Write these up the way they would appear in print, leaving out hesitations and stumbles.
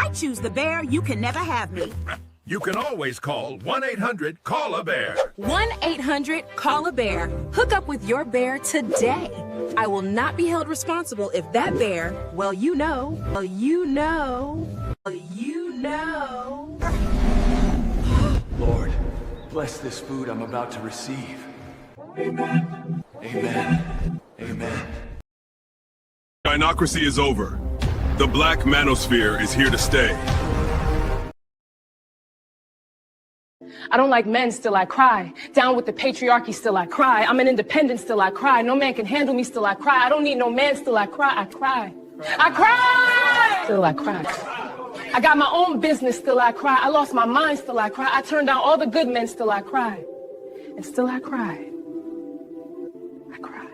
I choose the bear, you can never have me. You can always call 1-800-CALL-A-BEAR. 1-800-CALL-A-BEAR. Hook up with your bear today. I will not be held responsible if that bear, Lord, bless this food I'm about to receive. Amen. Amen. Amen. Gynocracy is over. The black manosphere is here to stay. I don't like men, still I cry. Down with the patriarchy, still I cry. I'm an independent, still I cry. No man can handle me, still I cry. I don't need no man, still I cry. I cry. I cry! Still I cry. I got my own business, still I cry. I lost my mind, still I cry. I turned down all the good men, still I cry. And still I cry. I cry.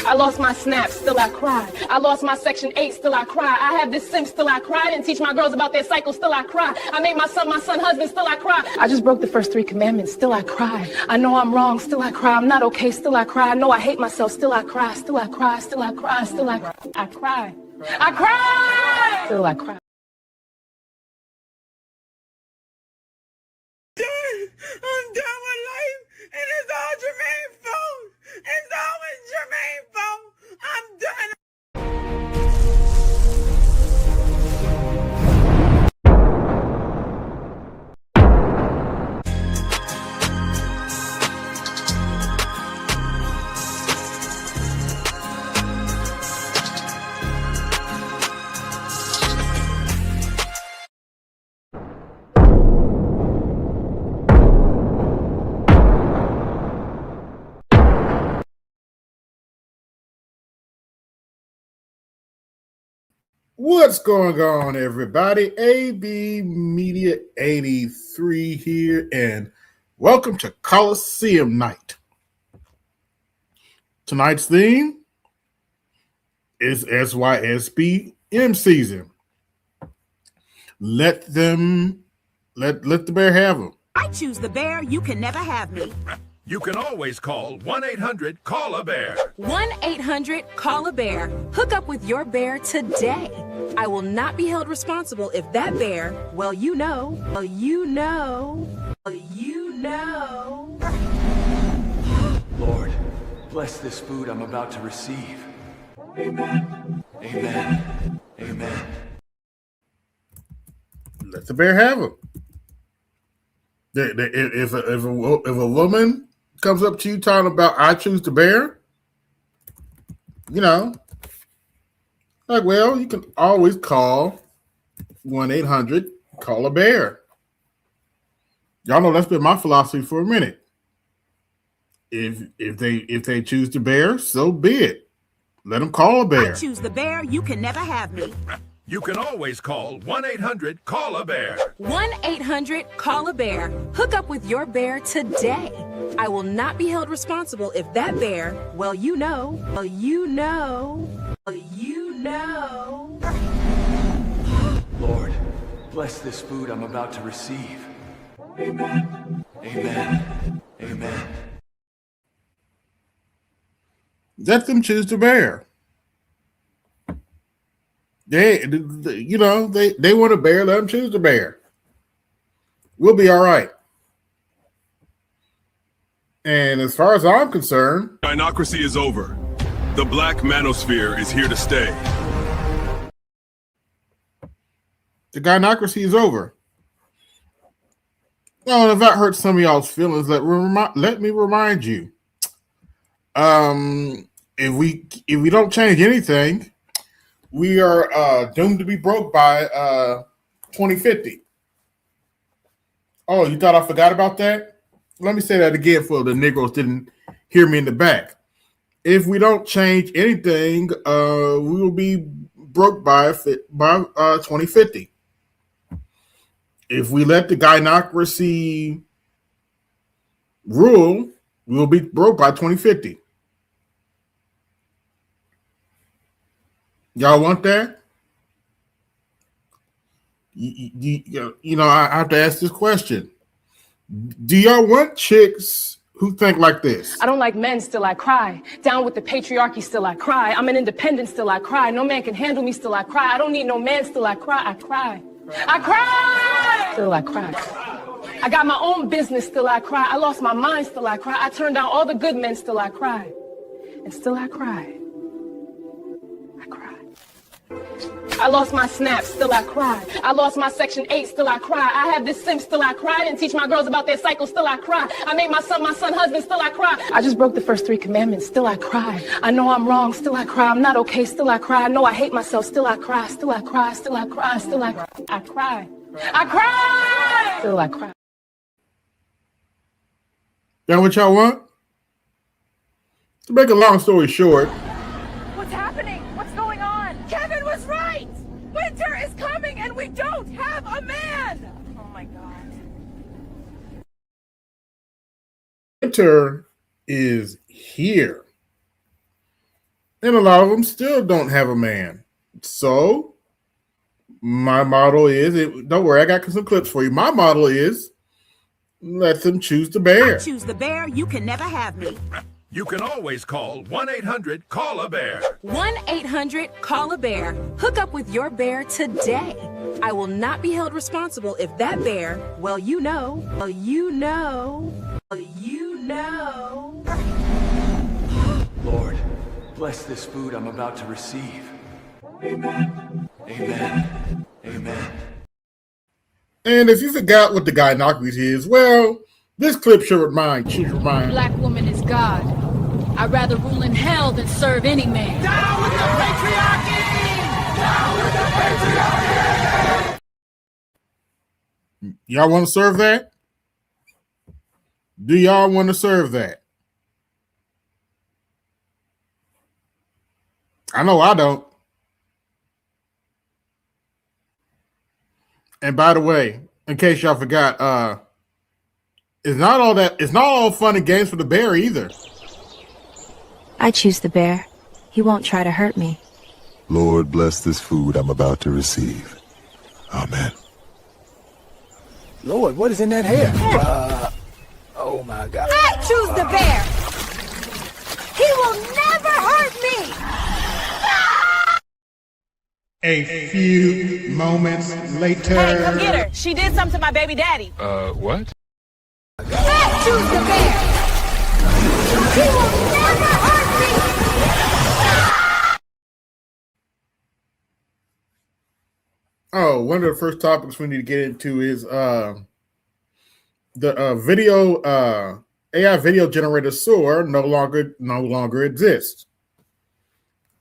I lost my snap, still I cry. I lost my section 8, still I cry. I have this simp, still I cry. I didn't teach my girls about their cycle, still I cry. I made my son husband, still I cry. I just broke the first 3 commandments, still I cry. I know I'm wrong, still I cry. I'm not okay, still I cry. I know I hate myself, still I cry. Still I cry, still I cry, still I cry. I cry. I cry! Still I cry. I'm done with life, and it's all Jermaine's fault. It's always Jermaine's fault. I'm done. What's going on, everybody? AB Media 83 here, and welcome to Colosseum Night. Tonight's theme is SYSBM season. Let the bear have them. I choose the bear, you can never have me. You can always call 1-800-CALL-A-BEAR. 1-800-CALL-A-BEAR. Hook up with your bear today. I will not be held responsible if that bear, Lord, bless this food I'm about to receive. Amen. Amen. Amen. Let the bear have them. If a woman comes up to you talking about I choose the bear, well, you can always call 1-800-CALL-A-BEAR. Y'all know that's been my philosophy for a minute. If they choose the bear, so be it. Let them call a bear. I choose the bear, you can never have me. You can always call 1-800-CALL-A-BEAR. 1-800-CALL-A-BEAR. Hook up with your bear today. I will not be held responsible if that bear, Lord, bless this food I'm about to receive. Amen. Amen. Amen. Let them choose the bear. They want a bear. Let them choose the bear. We'll be all right. And as far as I'm concerned, Gynocracy is over. The black manosphere is here to stay. the gynocracy is over. Well, if that hurts some of y'all's feelings, let me remind you. If we don't change anything, we are doomed to be broke by 2050. Oh, you thought I forgot about that? Let me say that again for the Negroes didn't hear me in the back. If we don't change anything, we will be broke by 2050. If we let the gynocracy rule, we will be broke by 2050. Y'all want that? I have to ask this question. Do y'all want chicks who think like this. I don't like men, still I cry. Down with the patriarchy, still I cry. I'm an independent, still I cry. No man can handle me, still I cry. I don't need no man, still I cry. I cry. I cry! Still I cry. I got my own business, still I cry. I lost my mind, still I cry. I turned down all the good men, still I cry. And still I cry. I cry. I lost my snap, still I cry. I lost my Section 8, still I cry. I have this simp, still I cry. I didn't teach my girls about their cycle, still I cry. I made my son husband, still I cry. I just broke the first 3 commandments, still I cry. I know I'm wrong, still I cry. I'm not okay, still I cry. I know I hate myself, still I cry. Still I cry, still I cry, still I cry. I cry. I cry! Still I cry. That what y'all want? To make a long story short, What's happening? What's going on? Kevin was right! Winter is coming and we don't have a man! Oh my god. winter is here. And a lot of them still don't have a man. So my model is, don't worry, I got some clips for you. My model is, let them choose the bear. I choose the bear. You can never have me. You can always call 1-800-CALL-A-BEAR. 1-800-CALL-A-BEAR. Hook up with your bear today. I will not be held responsible if that bear, you know. Lord, bless this food I'm about to receive. Amen. Amen. Amen. And if you forgot what the Gynocracy is, well, this clip should remind. Black woman is God. I'd rather rule in hell than serve any man. Down with the patriarchy! Down with the patriarchy! Y'all want to serve that? Do y'all want to serve that? I know I don't. And by the way, in case y'all forgot, it's not all fun and games for the bear either. I choose the bear. He won't try to hurt me. Lord, bless this food I'm about to receive. Amen. Lord, what is in that hair? Oh my God. I choose the bear! He will never hurt me! A few moments later. Hey, come get her. She did something to my baby daddy. What? I choose the bear! He will never hurt me! Oh, one of the first topics we need to get into is the video AI video generator Sora no longer exists.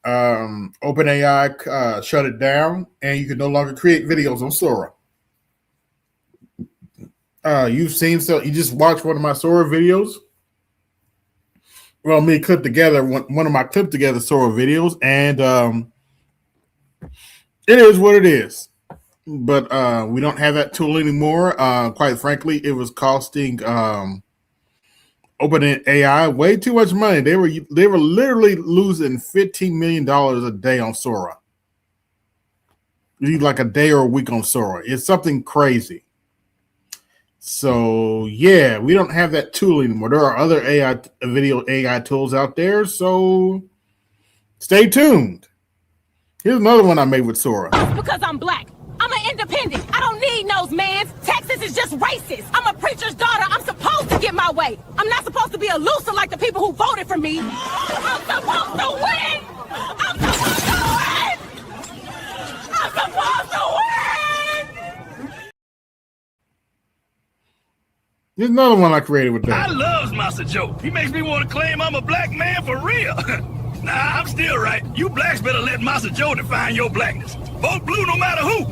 OpenAI shut it down, and you can no longer create videos on Sora. You just watched one of my Sora videos. Well, me clipped together one of my clipped together Sora videos, and it is what it is. But we don't have that tool anymore. Quite frankly, it was costing OpenAI way too much money. They were literally losing $15 million a day on Sora. Like a day or a week on Sora. It's something crazy. So yeah, we don't have that tool anymore. There are other video AI tools out there. So stay tuned. Here's another one I made with Sora. It's because I'm black. I'm an independent. I don't need no mans. Texas is just racist. I'm a preacher's daughter. I'm supposed to get my way. I'm not supposed to be a loser like the people who voted for me. I'm supposed to win. I'm supposed to win. I'm supposed to win. Here's another one I created with that. I love Master Joe. He makes me want to claim I'm a black man for real. Nah, I'm still right. You blacks better let Master Joe define your blackness. Vote blue no matter who.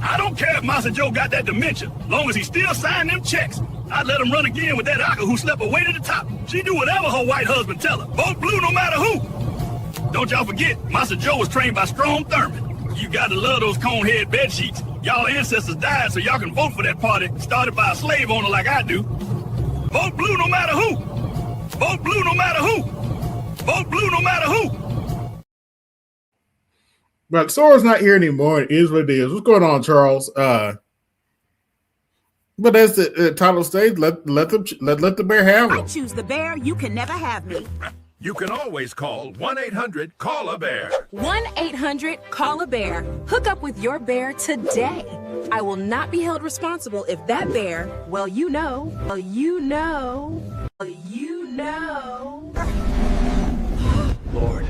I don't care if Master Joe got that dementia. Long as he still signing them checks. I'd let him run again with that Aka who slept away to the top. She do whatever her white husband tell her. Vote blue no matter who. Don't y'all forget, Master Joe was trained by Strom Thurmond. You gotta love those cone-head bed sheets. Y'all ancestors died so y'all can vote for that party started by a slave owner like I do. Vote blue no matter who. Vote blue no matter who. Vote blue no matter who. But Sora's not here anymore. It is what it is. What's going on, Charles? But as the title states, let the bear have I them. choose the bear. You can never have me. You can always call 1-800-CALL-A-BEAR. 1-800-CALL-A-BEAR. Hook up with your bear today. I will not be held responsible if that bear, well, you know. Lord,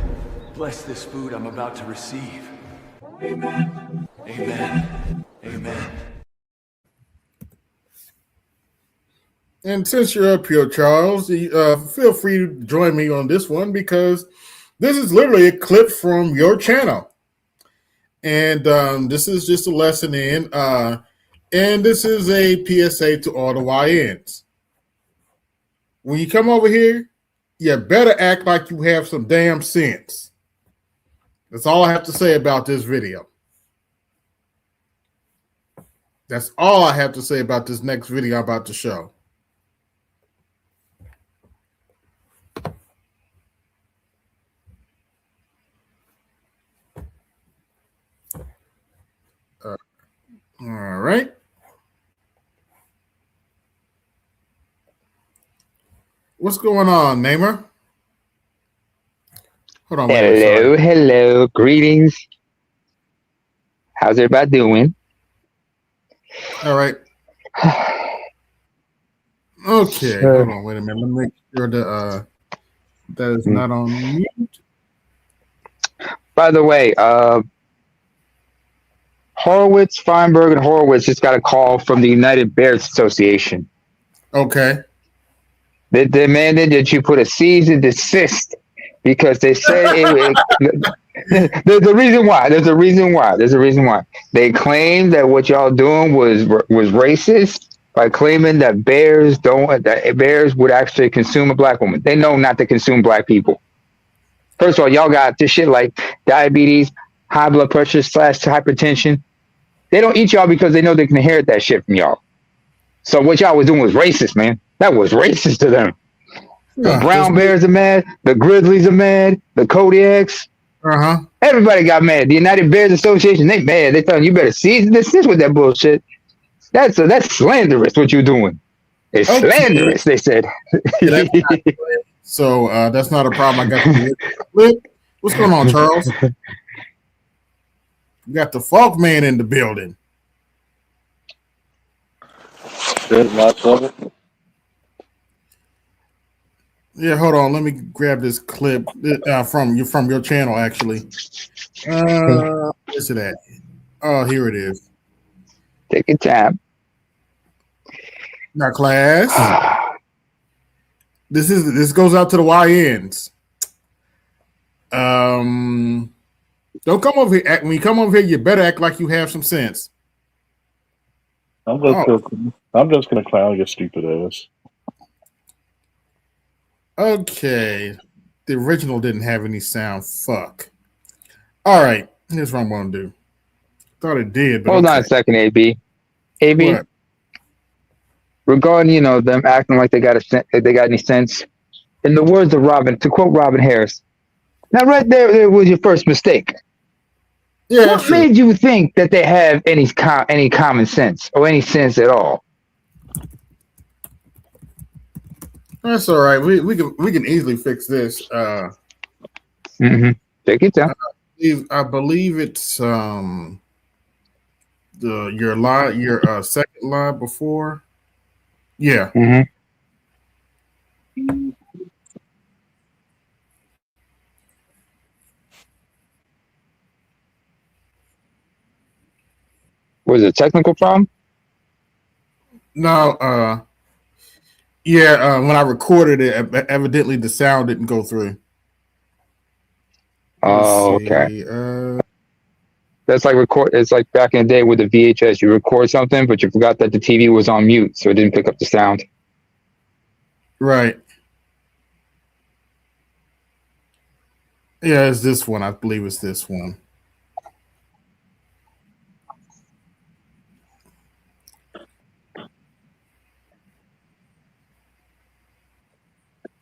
bless this food I'm about to receive. Amen. Amen. Amen. And since you're up here, Charles, feel free to join me on this one because this is literally a clip from your channel. And this is just a lesson in, and this is a PSA to all the YNs. When you come over here, you better act like you have some damn sense. That's all I have to say about this video. That's all I have to say about this next video I'm about to show. All right. What's going on, Namer? Hold on. Hello. Greetings. How's everybody doing? All right. Okay. Hold on. Wait a minute. Let me make sure that is not on mute. By the way, Horowitz, Feinberg, and Horowitz just got a call from the United Bears Association. Okay. They demanded that you put a cease and desist because they said there's a reason why. There's a reason why. They claimed that what y'all doing was racist by claiming that bears would actually consume a black woman. They know not to consume black people. First of all, y'all got this shit like diabetes, high blood pressure / hypertension. They don't eat y'all because they know they can inherit that shit from y'all. So what y'all was doing was racist, man. That was racist to them. The brown bears are mad. The grizzlies are mad. The Kodiaks. Everybody got mad. The United Bears Association, they mad. They telling you better cease and desist with that bullshit. That's slanderous what you're doing. It's slanderous, they said. So that's not a problem. I got what's going on, Charles? You got the Falk Man in the building. Lots of it. Yeah, hold on. Let me grab this clip from your channel. Actually, where's it at? Oh, here it is. Take your time. Now, class. This goes out to the YNs. Don't come over here. When you come over here, you better act like you have some sense. I'm just gonna clown your stupid ass. Okay. The original didn't have any sound. Fuck. All right. Here's what I'm going to do. Thought it did, but hold on a second, AB. What? Regarding, them acting like they got any sense. In the words of Robin, to quote Robin Harris, now right there was your first mistake. Yeah, what made you think that they have any common sense or any sense at all? That's all right. We can easily fix this. Take your time. I believe it's your second line before. Yeah. Was it a technical problem? No. Yeah. When I recorded it, evidently the sound didn't go through. Oh, okay. That's like it's like back in the day with the VHS. You record something, but you forgot that the TV was on mute, so it didn't pick up the sound. Right. Yeah, it's this one. I believe it's this one.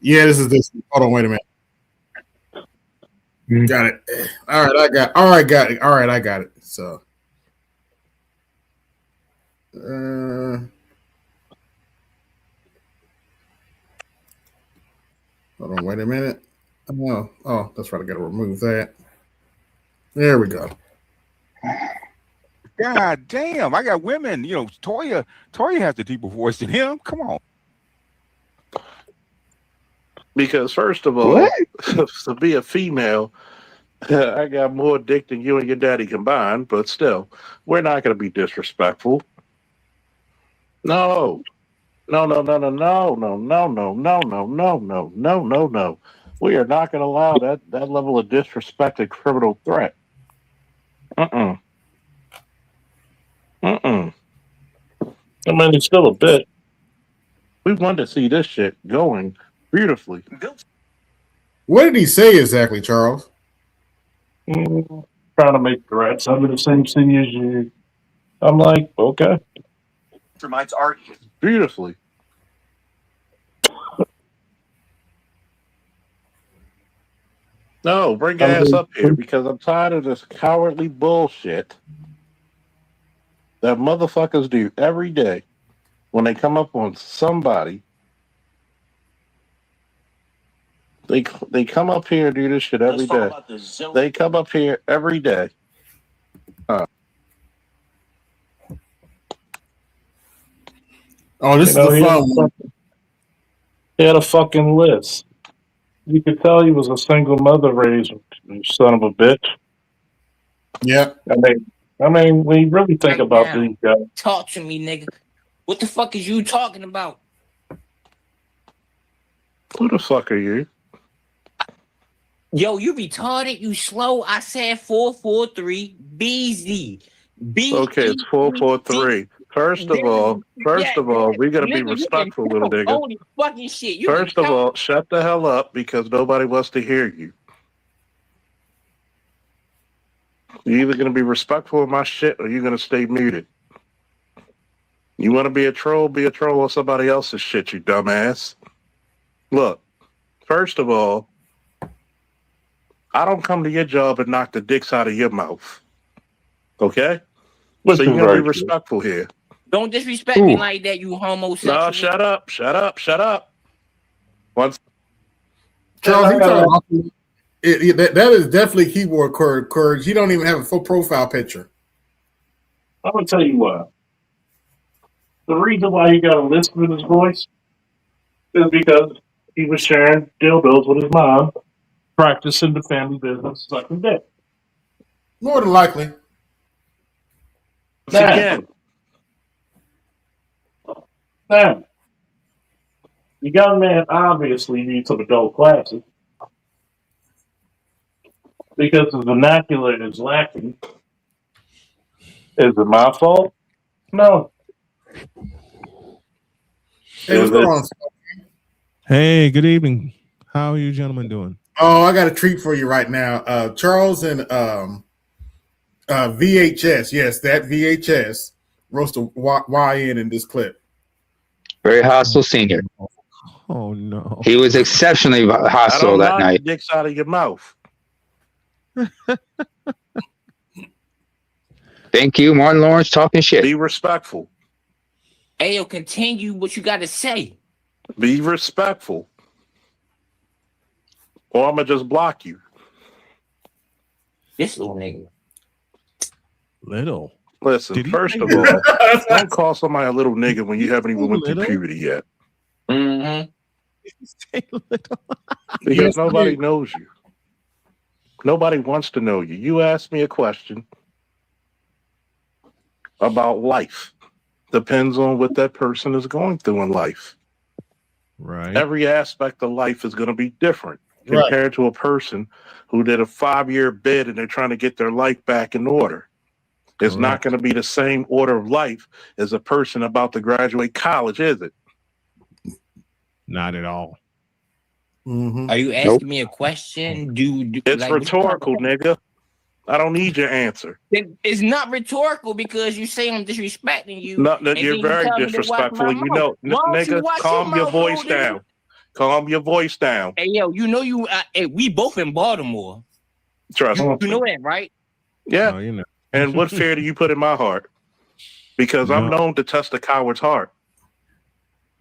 Yeah, this is this. Hold on, wait a minute. Got it. All right, I got it. All right, I got it. So, Hold on, wait a minute. Oh, that's right. I got to remove that. There we go. God damn, I got women. You know, Toya has the deeper voice than him. Come on. Because first of all, to be a female, I got more dick than you and your daddy combined. But still, we're not going to be disrespectful. No. No. We are not going to allow that level of disrespect and criminal threat. I mean, it's still a bit. We want to see this shit going beautifully. What did he say exactly, Charles? Trying to make threats. I'm in the same city as you. I'm like, okay. Termites art Beautifully. No, bring your ass up here because I'm tired of this cowardly bullshit that motherfuckers do every day when they come up on somebody. They come up here and do this shit every day. They come up here every day. Oh, this is the fun one. He had a fucking list. You could tell he was a single mother raised, you son of a bitch. Yeah. I mean, when you really think about these guys. Talk to me, nigga. What the fuck is you talking about? Who the fuck are you? Yo, you retarded, you slow. I said 443 BZ. Okay, it's 443. First of all, we gotta be respectful, little nigga. Holy fucking shit. First of all, shut the hell up because nobody wants to hear you. You're either gonna be respectful of my shit or you're gonna stay muted. You wanna be a troll on somebody else's shit, you dumbass. Look, first of all, I don't come to your job and knock the dicks out of your mouth. Okay? So you gotta be respectful here. Don't disrespect me like that, you homosexual. No, shut up. Once Charles, that is definitely keyboard courage. You don't even have a full profile picture. I'm gonna tell you what. The reason why he got a lisp in his voice is because he was sharing dildos with his mom, practicing the family business, sucking dick. More than likely. Again. Now, the young man obviously needs some adult classes because the vernacular is lacking. Is it my fault? No. Hey, what's going on? Hey, good evening. How are you gentlemen doing? Oh, I got a treat for you right now. Charles and VHS, yes, that VHS roasted YN in this clip. Very hostile senior. Oh no. He was exceptionally hostile that night. Dicks out of your mouth. Thank you, Martin Lawrence, talking shit. Be respectful. Ayo, continue what you gotta say. Be respectful. Or I'm gonna just block you. This little nigga. Little. Listen, first of all, don't call somebody a little nigga when you haven't even went through puberty yet. Mm-hmm. Because nobody knows you. Nobody wants to know you. You asked me a question about life. Depends on what that person is going through in life. Right. Every aspect of life is going to be different compared to a person who did a 5-year bid and they're trying to get their life back in order. It's not going to be the same order of life as a person about to graduate college, is it? Not at all. Mm-hmm. Are you asking me a question? It's like, rhetorical, nigga. I don't need your answer. It's not rhetorical because you say I'm disrespecting you. No, you're very disrespectful. You know, nigga, calm your voice down. Calm your voice down. Hey, yo, you know we both in Baltimore. Trust me. You know that, right? Yeah. No, you know. And what fear do you put in my heart? Because I'm known to test a coward's heart.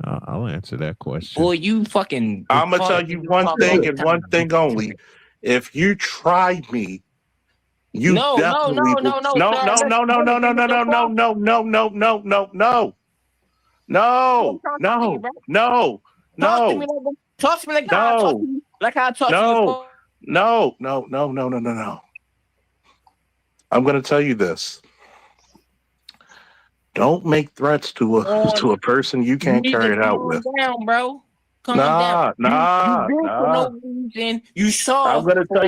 I'll answer that question. Boy, you fucking. I'm gonna tell you one thing and one thing only. If you try me, you definitely will. No, Talk to me like I talk to you. No. I'm gonna tell you this. Don't make threats to a person you can't carry it out with. Calm down, bro. Calm down. You for no reason. You saw. I'm gonna tell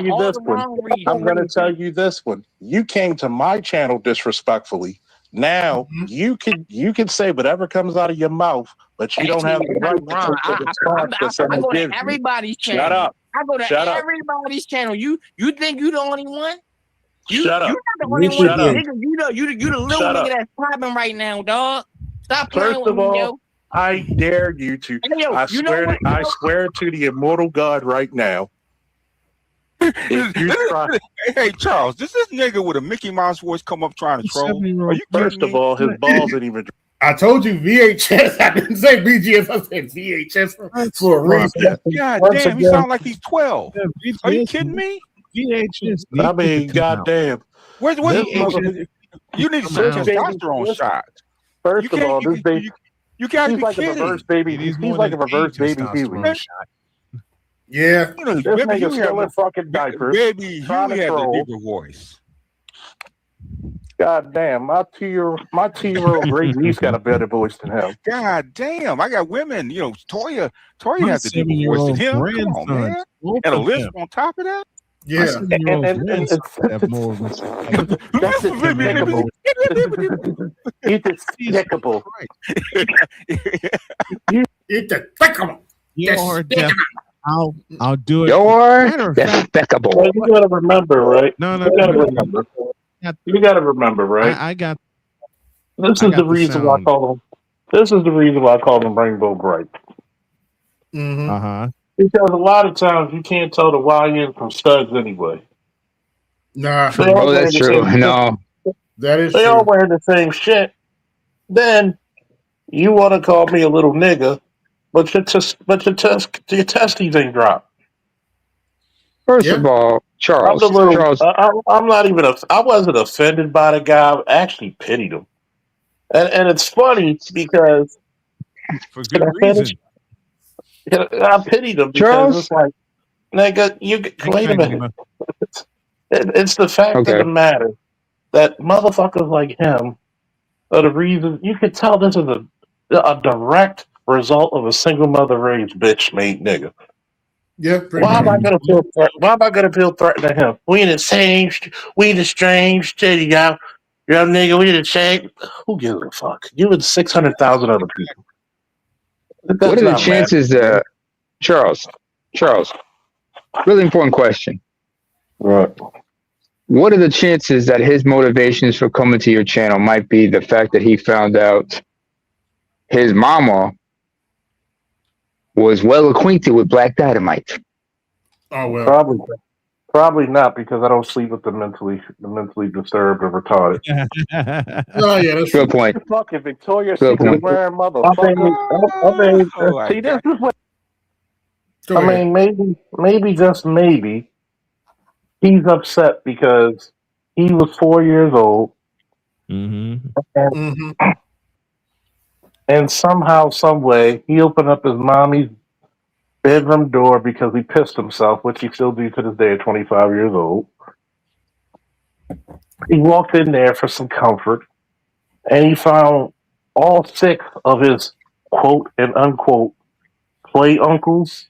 you this one. You came to my channel disrespectfully. Now you can say whatever comes out of your mouth, but you don't have the right I go to everybody's channel. Shut up. I go to everybody's channel. You think you the only one? Shut up. You're not the only one. Nigga, you the little nigga that's popping right now, dog. Stop playing with me, yo. I dare you to. Hey, yo, I swear to the immortal God right now. If you try, hey, Charles, does this nigga with a Mickey Mouse voice come up trying to troll? Are you First of all, his balls ain't even. I told you VHS. I didn't say BGS. I said VHS for a reason. God damn, he sounds like he's 12. Are you kidding me? VHS. I mean, goddamn. Where's you need some testosterone shots. First of all, this baby. You gotta he's be like kidding. A reverse baby. He's like a reverse baby Huey. Yeah. This nigga's still in fucking diapers. Baby Huey had the deeper voice. God damn, my 2-year-old great niece got a better voice than him. God damn, I got women. Toya has the deeper voice than him. Come on, man. And a lisp on top of that. Yeah, and that's despicable. It's despicable. It's despicable. I'll do it. You're despicable. Well, you gotta remember, right? No. You gotta remember, right? I got. This is the reason why I call them. This is the reason why I call them Rainbow Bright. Mm-hmm. Because a lot of times you can't tell the YN from studs anyway. Nah. Oh, that's true. No. That is They all wear the same shit. Then you want to call me a little nigga, but your testes ain't dropped. First of all, Charles. I'm not even. I wasn't offended by the guy. I actually pitied him, and it's funny because for good reason. I pitied him because it's like, nigga, wait a minute. It's the fact of the matter that motherfuckers like him are the reason. You can tell this is a direct result of a single mother raised bitch made nigga. Yeah. Why am I gonna feel threatened to him? We in the same city, y'all. Yo, nigga, we in the same. Who gives a fuck? You and 600,000 other people. What are the chances, Charles, really important question. Right. What are the chances that his motivations for coming to your channel might be the fact that he found out his mama was well acquainted with Black Dynamite? Oh, well. Probably not, because I don't sleep with the mentally disturbed or retarded. Oh yeah, that's good point. Fucking Victoria's Secret wearing motherfucker. See, this is what. I mean, maybe just maybe, he's upset because he was 4 years old, and somehow, some way, he opened up his mommy's bedroom door because he pissed himself, which he still do to this day at 25 years old. He walked in there for some comfort, and he found all 6 of his quote and unquote play uncles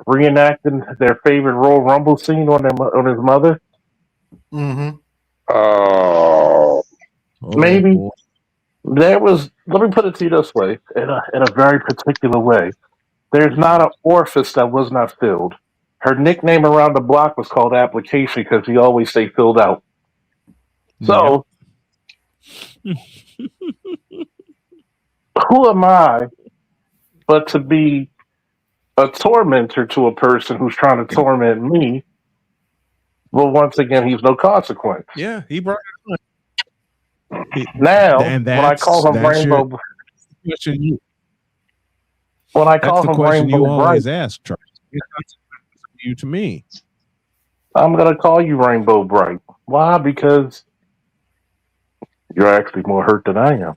reenacting their favorite Royal Rumble scene on his mother. Maybe there was. Let me put it to you this way, in a very particular way. There's not an orifice that was not filled. Her nickname around the block was called Application because she always stayed filled out. So, who am I but to be a tormentor to a person who's trying to torment me? Well, once again, he's no consequence. Yeah, he brought it up. Now, when I call him Rainbow... When I That's call the him question you Rainbow always Bright, ask, Charles. It's not you to me. I'm gonna call you Rainbow Bright. Why? Because you're actually more hurt than I am.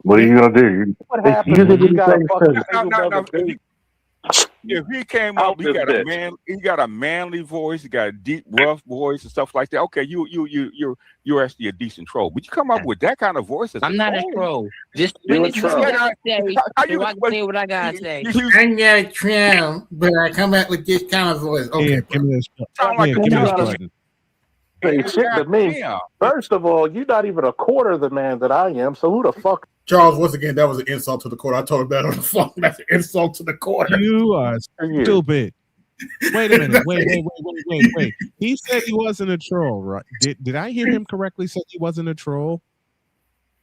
What are you gonna do? What It's happened when usually you the got a same fucking thing. now, if he came Out up, he this got a bitch. man, he got a manly voice, he got a deep, rough voice and stuff like that. Okay, you're actually a decent troll, but you come up with that kind of voice. I'm not a troll. Just You a finish what troll. you gotta say, How you- so I can say what I gotta say. I'm not a troll, but I come out with this kind of voice. Okay, Yeah, give me this. sound like Yeah, a give me this child. button. Say shit to me. Yeah. First of all, you're not even a quarter of the man that I am. So who the fuck? Charles, once again, that was an insult to the court. I told him that on the phone. That's an insult to the court. You are stupid. Wait a minute. Wait. He said he wasn't a troll, right? Did I hear him correctly? Said he wasn't a troll?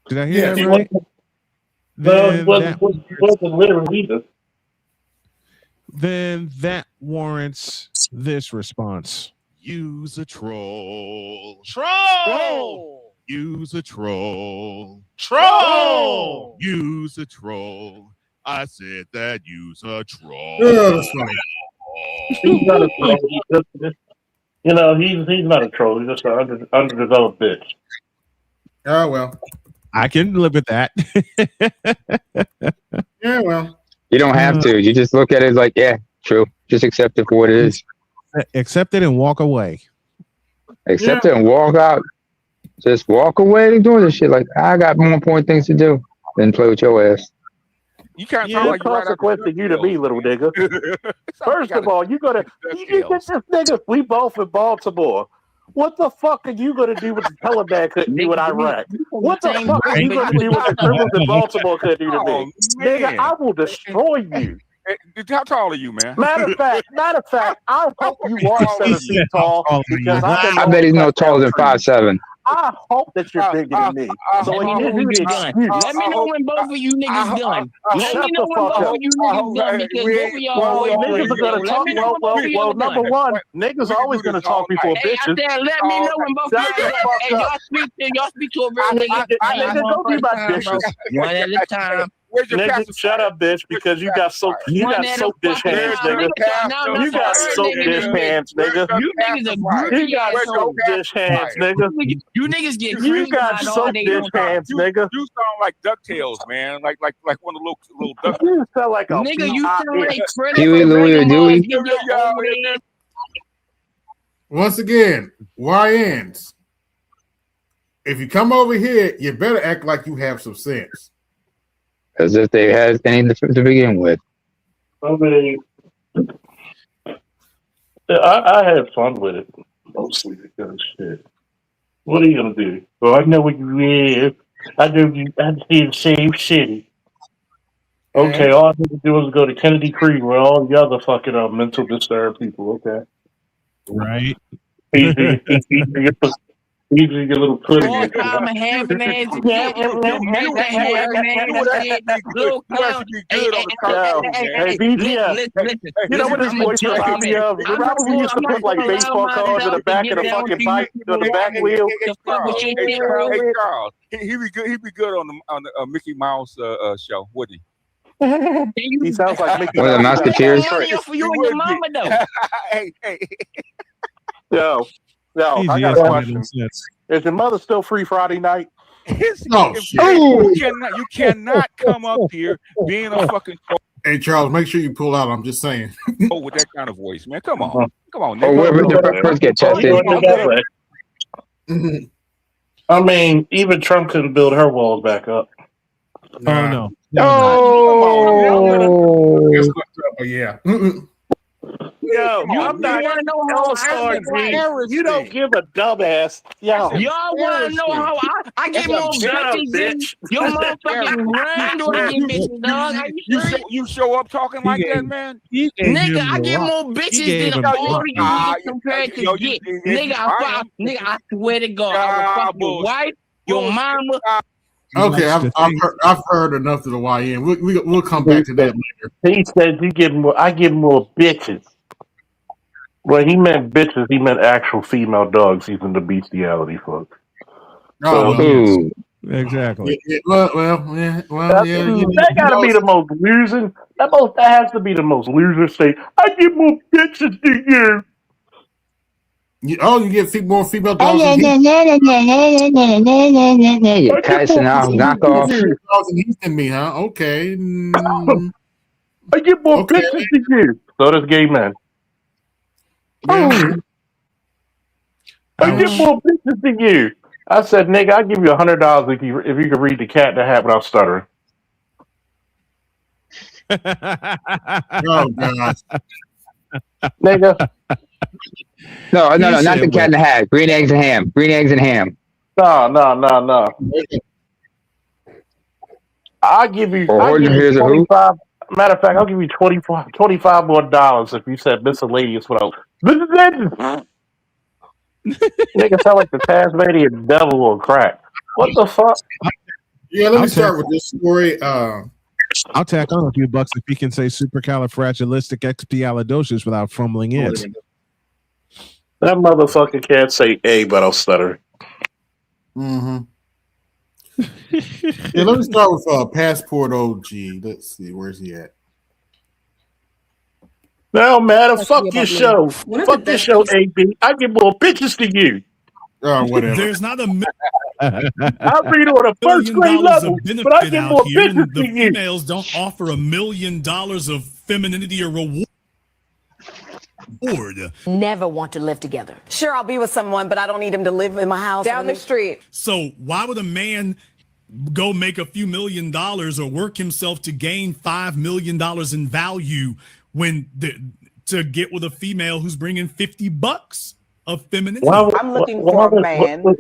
Did I hear that right? Well, wasn't literally either. Then that warrants this response. Use a troll. Troll! Use a troll. Troll! Use a troll. I said that use a troll. Oh, that's funny. He's not a troll. You know, he's not a troll. He's just an underdeveloped bitch. Oh, well. I can live with that. Yeah, well. You don't have to. You just look at it like, yeah, true. Just accept it for what it is. Accept it and walk away. Accept it and walk out. Just walk away doing this shit. Like, I got more important things to do than play with your ass. You can't Yeah, like consequence to you to me, little nigga. First of all, you get this nigga. We both in Baltimore. What the fuck are you gonna do with the Taliban couldn't do in Iraq? What the fuck are you gonna do with the criminals in Baltimore couldn't do to me? Nigga, I will destroy you. How tall are you, man? Matter of fact, I hope you are 7 feet tall because I bet he's no taller than 5'7". I hope that you're bigger than me. So Let me know when you're done. Let me know when both of you niggas done. Let me know when both of you niggas done because both of y'all niggas are gonna talk. Well, number one, niggas always gonna talk before Hey, I bitches. said, let me know when both of y'all done. Hey, y'all speak to a real nigga. Nigga, don't be my bitches. One at a time. Nigga, shut up, bitch, because you got soap dish hands, nigga. You got soap dish hands, nigga. You niggas are greedy. You got soap dish hands, nigga. You niggas get You got soap dish hands, nigga. You sound like DuckTales, man. Like one of the little duck. You sound like a nigga. You sound like Huey, Louie, or Dewey. Once again, YNs. If you come over here, you better act like you have some sense. As if they had any to begin with. I mean, I had fun with it, mostly because shit. What are you gonna do? Well, I know what you is. I know you. I see the same city. Okay, all I need to do is go to Kennedy Creek where all the other fucking mental disturbed people. Okay, right. Easy, your little pudding. All time and having ass. Hey, BGS. You know what this voice reminds me of? Remember we used to put like baseball cards in the back of the fucking bike, on the back wheel? Hey, Charles. He be good on the Mickey Mouse show, wouldn't he? He sounds like Mickey One of the Mouse. Musketeers. For you and your mama though. Hey. Yo, I got a question. Is your mother still free Friday night? Oh, You cannot come up here being a fucking Hey, Charles, make sure you pull out. I'm just saying. with that kind of voice, man. Come on, nigga. Oh, where the first get tested? I mean, even Trump couldn't build her walls back up. Oh no. Yeah. Yo, I'm not All-Star You don't give a dumbass. Y'all want to know how I get more bitches than your motherfucking grand bitches, dog. You show up talking like that, man? Nigga, I get more bitches than all of you niggas compared to get. Nigga, I swear to God, I will fuck your wife, your mama. Okay, I've heard enough of the YN. We'll come back to that later. He said I give more bitches. When he meant bitches, he meant actual female dogs. He's into bestiality, folks. Oh, So, Exactly. Well, that gotta be the most losing. That has to be the most loser state. I get more bitches than you. You get more female dogs You're passing out knockoff. than me, huh? Okay. I get more bitches than you. So does gay men. Yeah. I get more bitches than you. I said, nigga, I'll give you $100 if you can read The Cat in the Hat without stuttering. Oh God, nigga. No, not The Cat in the Hat. Green eggs and ham. No. I'll give you 25. Matter of fact, I'll give you $25 more if you said miscellaneous without. Nigga sound like the Tasmanian devil on crack. What the fuck? Yeah, let me start with this story. I'll tack on a few bucks if he can say supercalifragilisticexpialidocious without fumbling it. That motherfucker can't say A, but I'll stutter. Mm-hmm. Yeah, let me start with Passport OG. Let's see, where's he at? No, man, fuck your show. Fuck your show, AB. I get more bitches than you. Oh, whatever. There's not a I read on a first grade level, but I get more bitches the than you. females don't offer $1 million of femininity or reward. Never want to live together. Sure, I'll be with someone, but I don't need him to live in my house. Down the street. So why would a man go make a few $1 million or work himself to gain $5 million in value when to get with a female who's bringing $50 of femininity? I'm looking for a man who's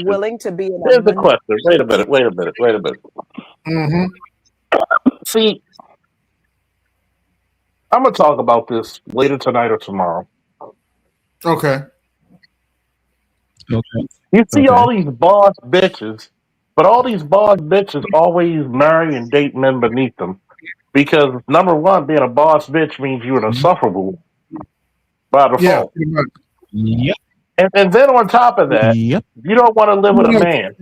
willing to be in a Here's the question. Wait a minute. Mm-hmm. See, I'm going to talk about this later tonight or tomorrow. Okay. You see all these boss bitches, but all these boss bitches always marry and date men beneath them. Because, number one, being a boss bitch means you're insufferable by default. Yep. And then on top of that, you don't want to live with a man.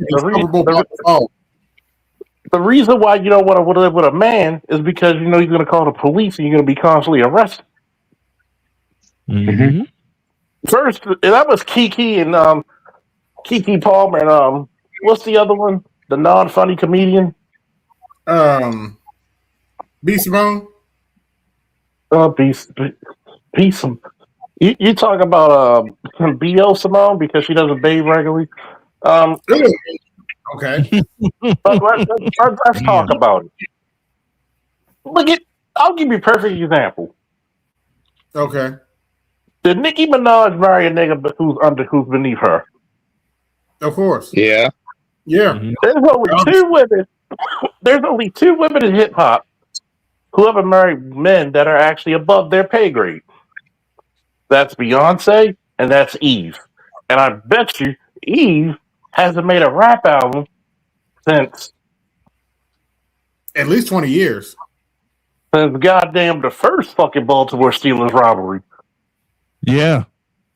The reason why you don't want to live with a man is because you know you're going to call the police and you're going to be constantly arrested. Mm-hmm. First, that was Kiki and Kiki Palmer and what's the other one? The non-funny comedian? B. Simone? B. Simone. You talk about B.O. Simone because she doesn't bathe regularly? Okay. But let's talk about it. I'll give you a perfect example. Okay. Did Nicki Minaj marry a nigga who's beneath her? Of course. Yeah. Yeah. There's only two women in hip hop who ever married men that are actually above their pay grade. That's Beyonce and that's Eve. And I bet you Eve hasn't made a rap album since at least 20 years. Since goddamn the first fucking Baltimore Steelers robbery. Yeah.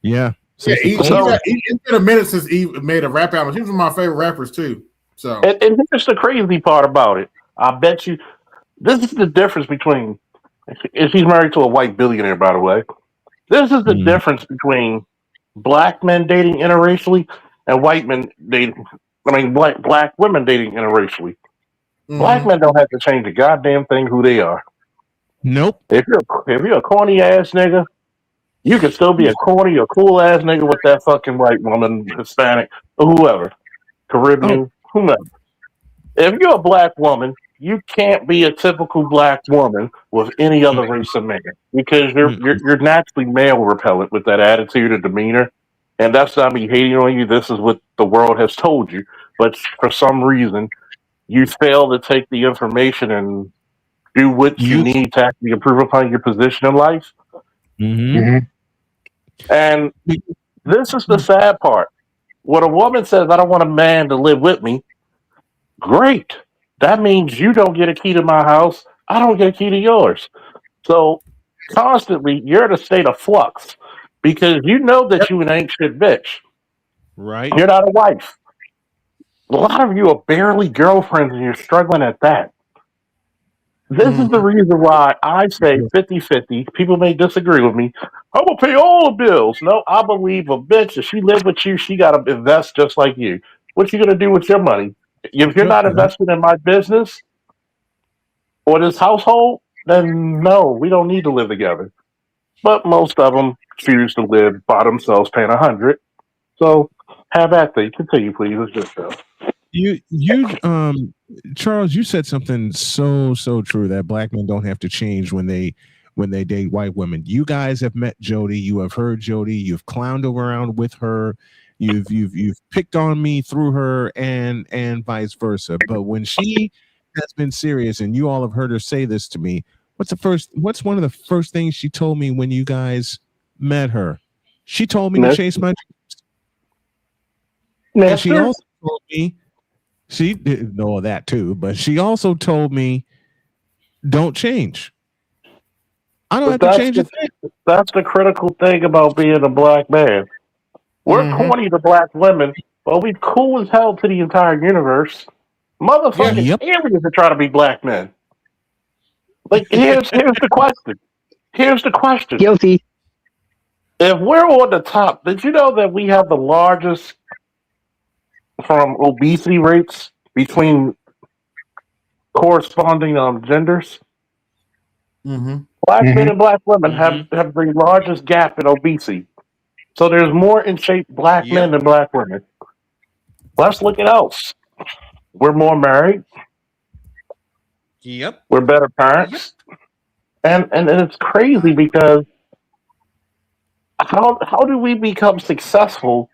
It's been a minute since Eve made a rap album. She was one of my favorite rappers too. So and here's the crazy part about it. I bet you this is the difference between if she's married to a white billionaire, by the way. This is the difference between black men dating interracially and white men dating black women dating interracially. Mm-hmm. Black men don't have to change a goddamn thing who they are. Nope. If you're a corny ass nigga, you can still be a corny or cool ass nigga with that fucking white woman, Hispanic, or whoever, Caribbean, whomever. If you're a black woman, you can't be a typical black woman with any other race of man because you're naturally male repellent with that attitude and demeanor. And that's not me hating on you. This is what the world has told you. But for some reason, you fail to take the information and do what you need to actually improve upon your position in life. Mm-hmm. And this is the sad part. When a woman says, I don't want a man to live with me, great. That means you don't get a key to my house. I don't get a key to yours. So constantly, you're in a state of flux because you know that you an ain't shit bitch. Right. You're not a wife. A lot of you are barely girlfriends and you're struggling at that. This is the reason why I say 50-50. People may disagree with me. I'm going to pay all the bills. No, I believe a bitch, if she lives with you, she got to invest just like you. What you going to do with your money? If you're not invested in my business or this household, then no, we don't need to live together. But most of them choose to live by themselves paying 100. So have at that. Continue, please. It's just show. Charles, you said something so true that black men don't have to change when they date white women. You guys have met Jody, you have heard Jody, you've clowned around with her, you've picked on me through her, and vice versa. But when she has been serious, and you all have heard her say this to me, what's one of the first things she told me when you guys met her? She told me to chase my dreams. And she also told me, she didn't know that too, but she also told me, don't change. I don't have to change a thing. That's the critical thing about being a black man. We're corny to black women, but we cool as hell to the entire universe. Motherfucking aliens are trying to be black men. Like, here's the question. Here's the question. Guilty. If we're on the top, did you know that we have the largest from obesity rates between corresponding genders? Black men and black women have the largest gap in obesity. So there's more in shape black men than black women. Let's look at else. We're more married. We're better parents. And it's crazy because how do we become successful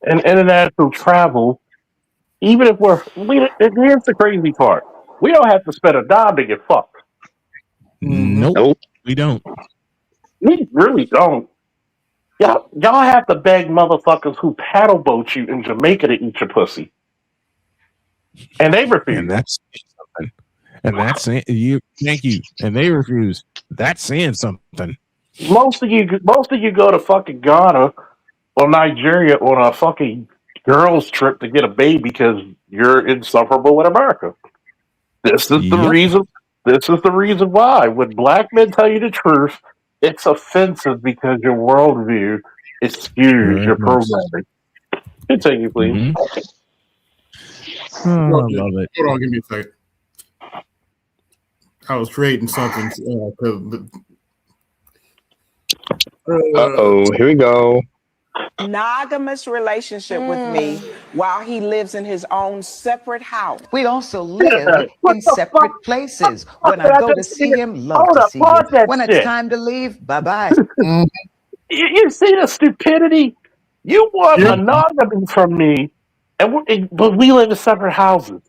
in international travel, even if here's the crazy part. We don't have to spend a dime to get fucked. Nope. We don't. We really don't. Y'all have to beg motherfuckers who paddle boat you in Jamaica to eat your pussy. And they refuse. And that's something. And that's saying thank you. And they refuse. That's saying something. Most of you go to fucking Ghana or Nigeria on a fucking girls trip to get a baby because you're insufferable in America. This is the reason. This is the reason why. When black men tell you the truth, it's offensive because your worldview is skewed. Your programming. Continue, please. I love it. Hold on, give me a second. I was creating something. Here we go. Monogamous relationship with me while he lives in his own separate house. We also live in separate places. When I go to see him, love to see him. When it's time to leave, bye-bye. You see the stupidity? You want monogamy from me, but we live in separate houses.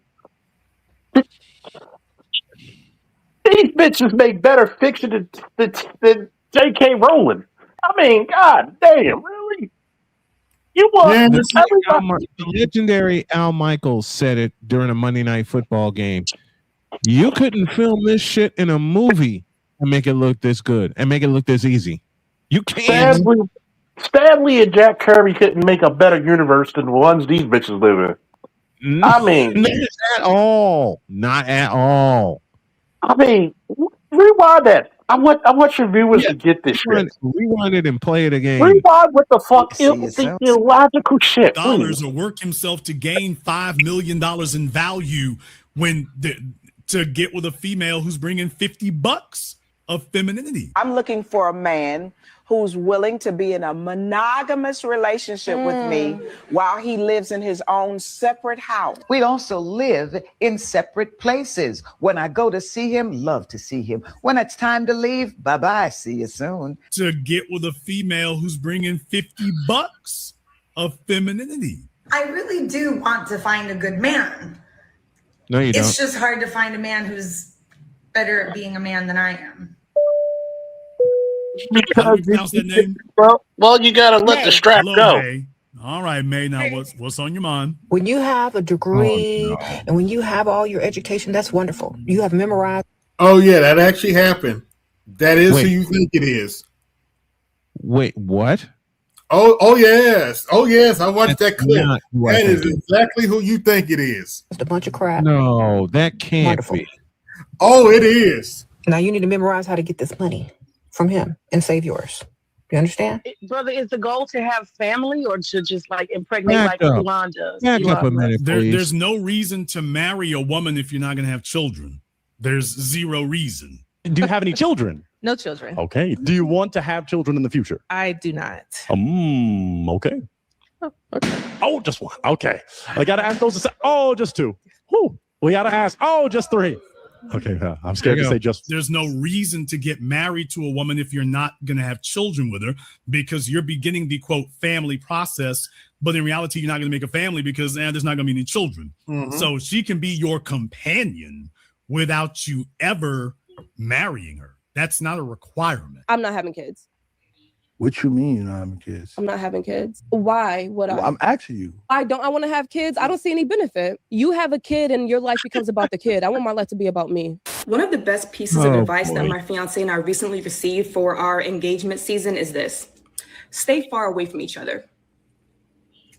These bitches make better fiction than J.K. Rowling. I mean, god damn, really? You want the legendary Al Michaels said it during a Monday Night Football game. You couldn't film this shit in a movie and make it look this good and make it look this easy. You can't. Stanley and Jack Kirby couldn't make a better universe than the ones these bitches live in. I mean, not at all. Not at all. I mean, rewind that. I want your viewers to get this shit. Rewind it and play it again. Rewind what the fuck the illogical shit. Dollars or work himself to gain $5 million in value to get with a female who's bringing $50 of femininity. I'm looking for a man who's willing to be in a monogamous relationship with me while he lives in his own separate house. We also live in separate places. When I go to see him, love to see him. When it's time to leave, bye-bye, see you soon. To get with a female who's bringing $50 of femininity. I really do want to find a good man. No, you don't. It's just hard to find a man who's better at being a man than I am. Because well, you gotta let the strap go. May. All right, May. Now, what's on your mind? When you have a degree and when you have all your education, that's wonderful. You have memorized. Oh yeah, that actually happened. That is who you think it is. Wait, what? Oh yes. Oh yes. I watched that clip. Not who I That is think. exactly who you think it is. Just a bunch of crap. No, that can't Wonderful. be. Oh, it is. Now you need to memorize how to get this money from him and save yours. You understand? Brother, is the goal to have family or to just like impregnate Back like up. Elon does? Back up a minute, please. There's no reason to marry a woman if you're not going to have children. There's zero reason. Do you have any children? No children. Okay. Do you want to have children in the future? I do not. Okay. Oh, just one. Okay. I gotta ask those. Oh, just two. Whew. We gotta ask. Oh, just three. Okay. I'm scared to say just. There's no reason to get married to a woman if you're not going to have children with her, because you're beginning the quote family process. But in reality, you're not going to make a family because there's not going to be any children. Mhm. So she can be your companion without you ever marrying her. That's not a requirement. I'm not having kids. What you mean you're not having kids? I'm not having kids. Why would I? Well, I'm asking you. I want to have kids. I don't see any benefit. You have a kid and your life becomes about the kid. I want my life to be about me. One of the best pieces of advice that my fiance and I recently received for our engagement season is this: stay far away from each other.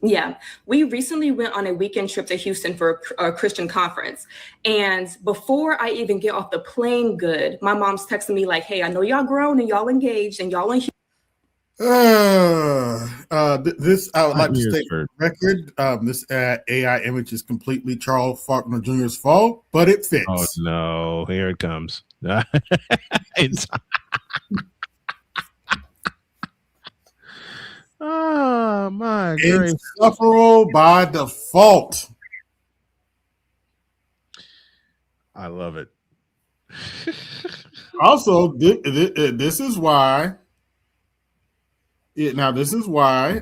Yeah, we recently went on a weekend trip to Houston for a Christian conference. And before I even get off the plane my mom's texting me like, hey, I know y'all grown and y'all engaged and y'all in Houston. This I would like to state for the record. This AI image is completely Charles Faulkner Jr.'s fault, but it fits. Oh no, here it comes. It's oh my gracious. Insufferable by default. I love it. Also, this is why. Now, this is why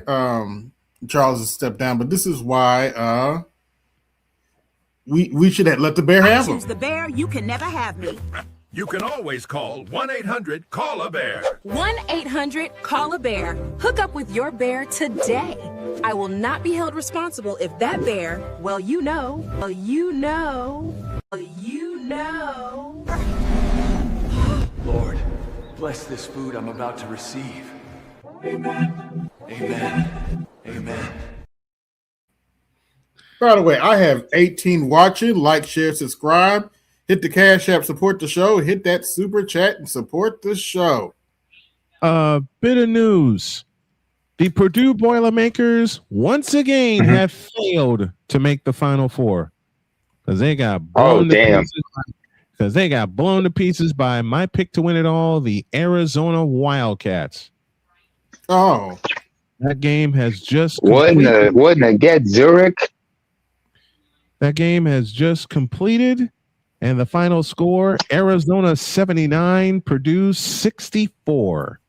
Charles has stepped down, but this is why we should have let the bear have him. Choose the bear, you can never have me. You can always call 1-800-CALL-A-BEAR. 1-800-CALL-A-BEAR. Hook up with your bear today. I will not be held responsible if that bear, you know. Lord, bless this food I'm about to receive. Amen. Amen. Amen. By the way, I have 18 watching. Like, share, subscribe. Hit the Cash App, support the show. Hit that super chat and support the show. Bit of news. The Purdue Boilermakers once again have failed to make the Final Four because they got blown to pieces. Because they got blown to pieces by my pick to win it all, the Arizona Wildcats. Oh, that game has just wouldn't it get Zurich? That game has just completed, and the final score: Arizona 79, Purdue 64.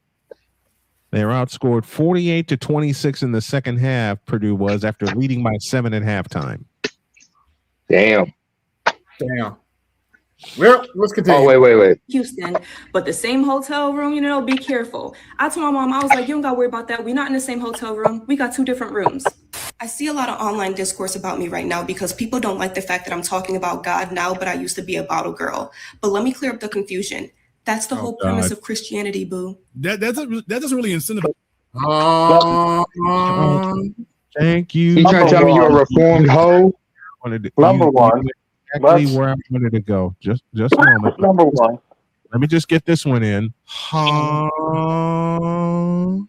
They were outscored 48-26 in the second half. Purdue was after leading by 7 at halftime. Damn. Well, let's continue. Oh, wait. Houston, but the same hotel room, be careful. I told my mom, I was like, you don't got to worry about that. We're not in the same hotel room. We got 2 different rooms. I see a lot of online discourse about me right now because people don't like the fact that I'm talking about God now, but I used to be a bottle girl. But let me clear up the confusion. That's the whole premise of Christianity, boo. That doesn't really incentivize. Thank you. You trying to tell me you're a reformed hoe? Number one. Exactly where I wanted to go. Just a moment. Number one. Let me just get this one in.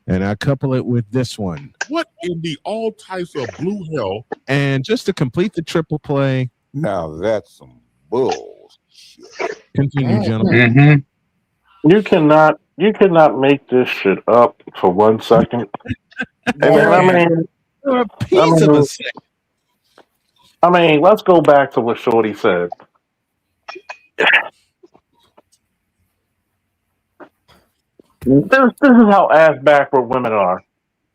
And I couple it with this one. What in the all types of blue hell? And just to complete the triple play. Now that's some bullshit. Continue, gentlemen. Mm-hmm. You cannot make this shit up for 1 second. A piece of a second. Let's go back to what Shorty said. This is how ass backward women are.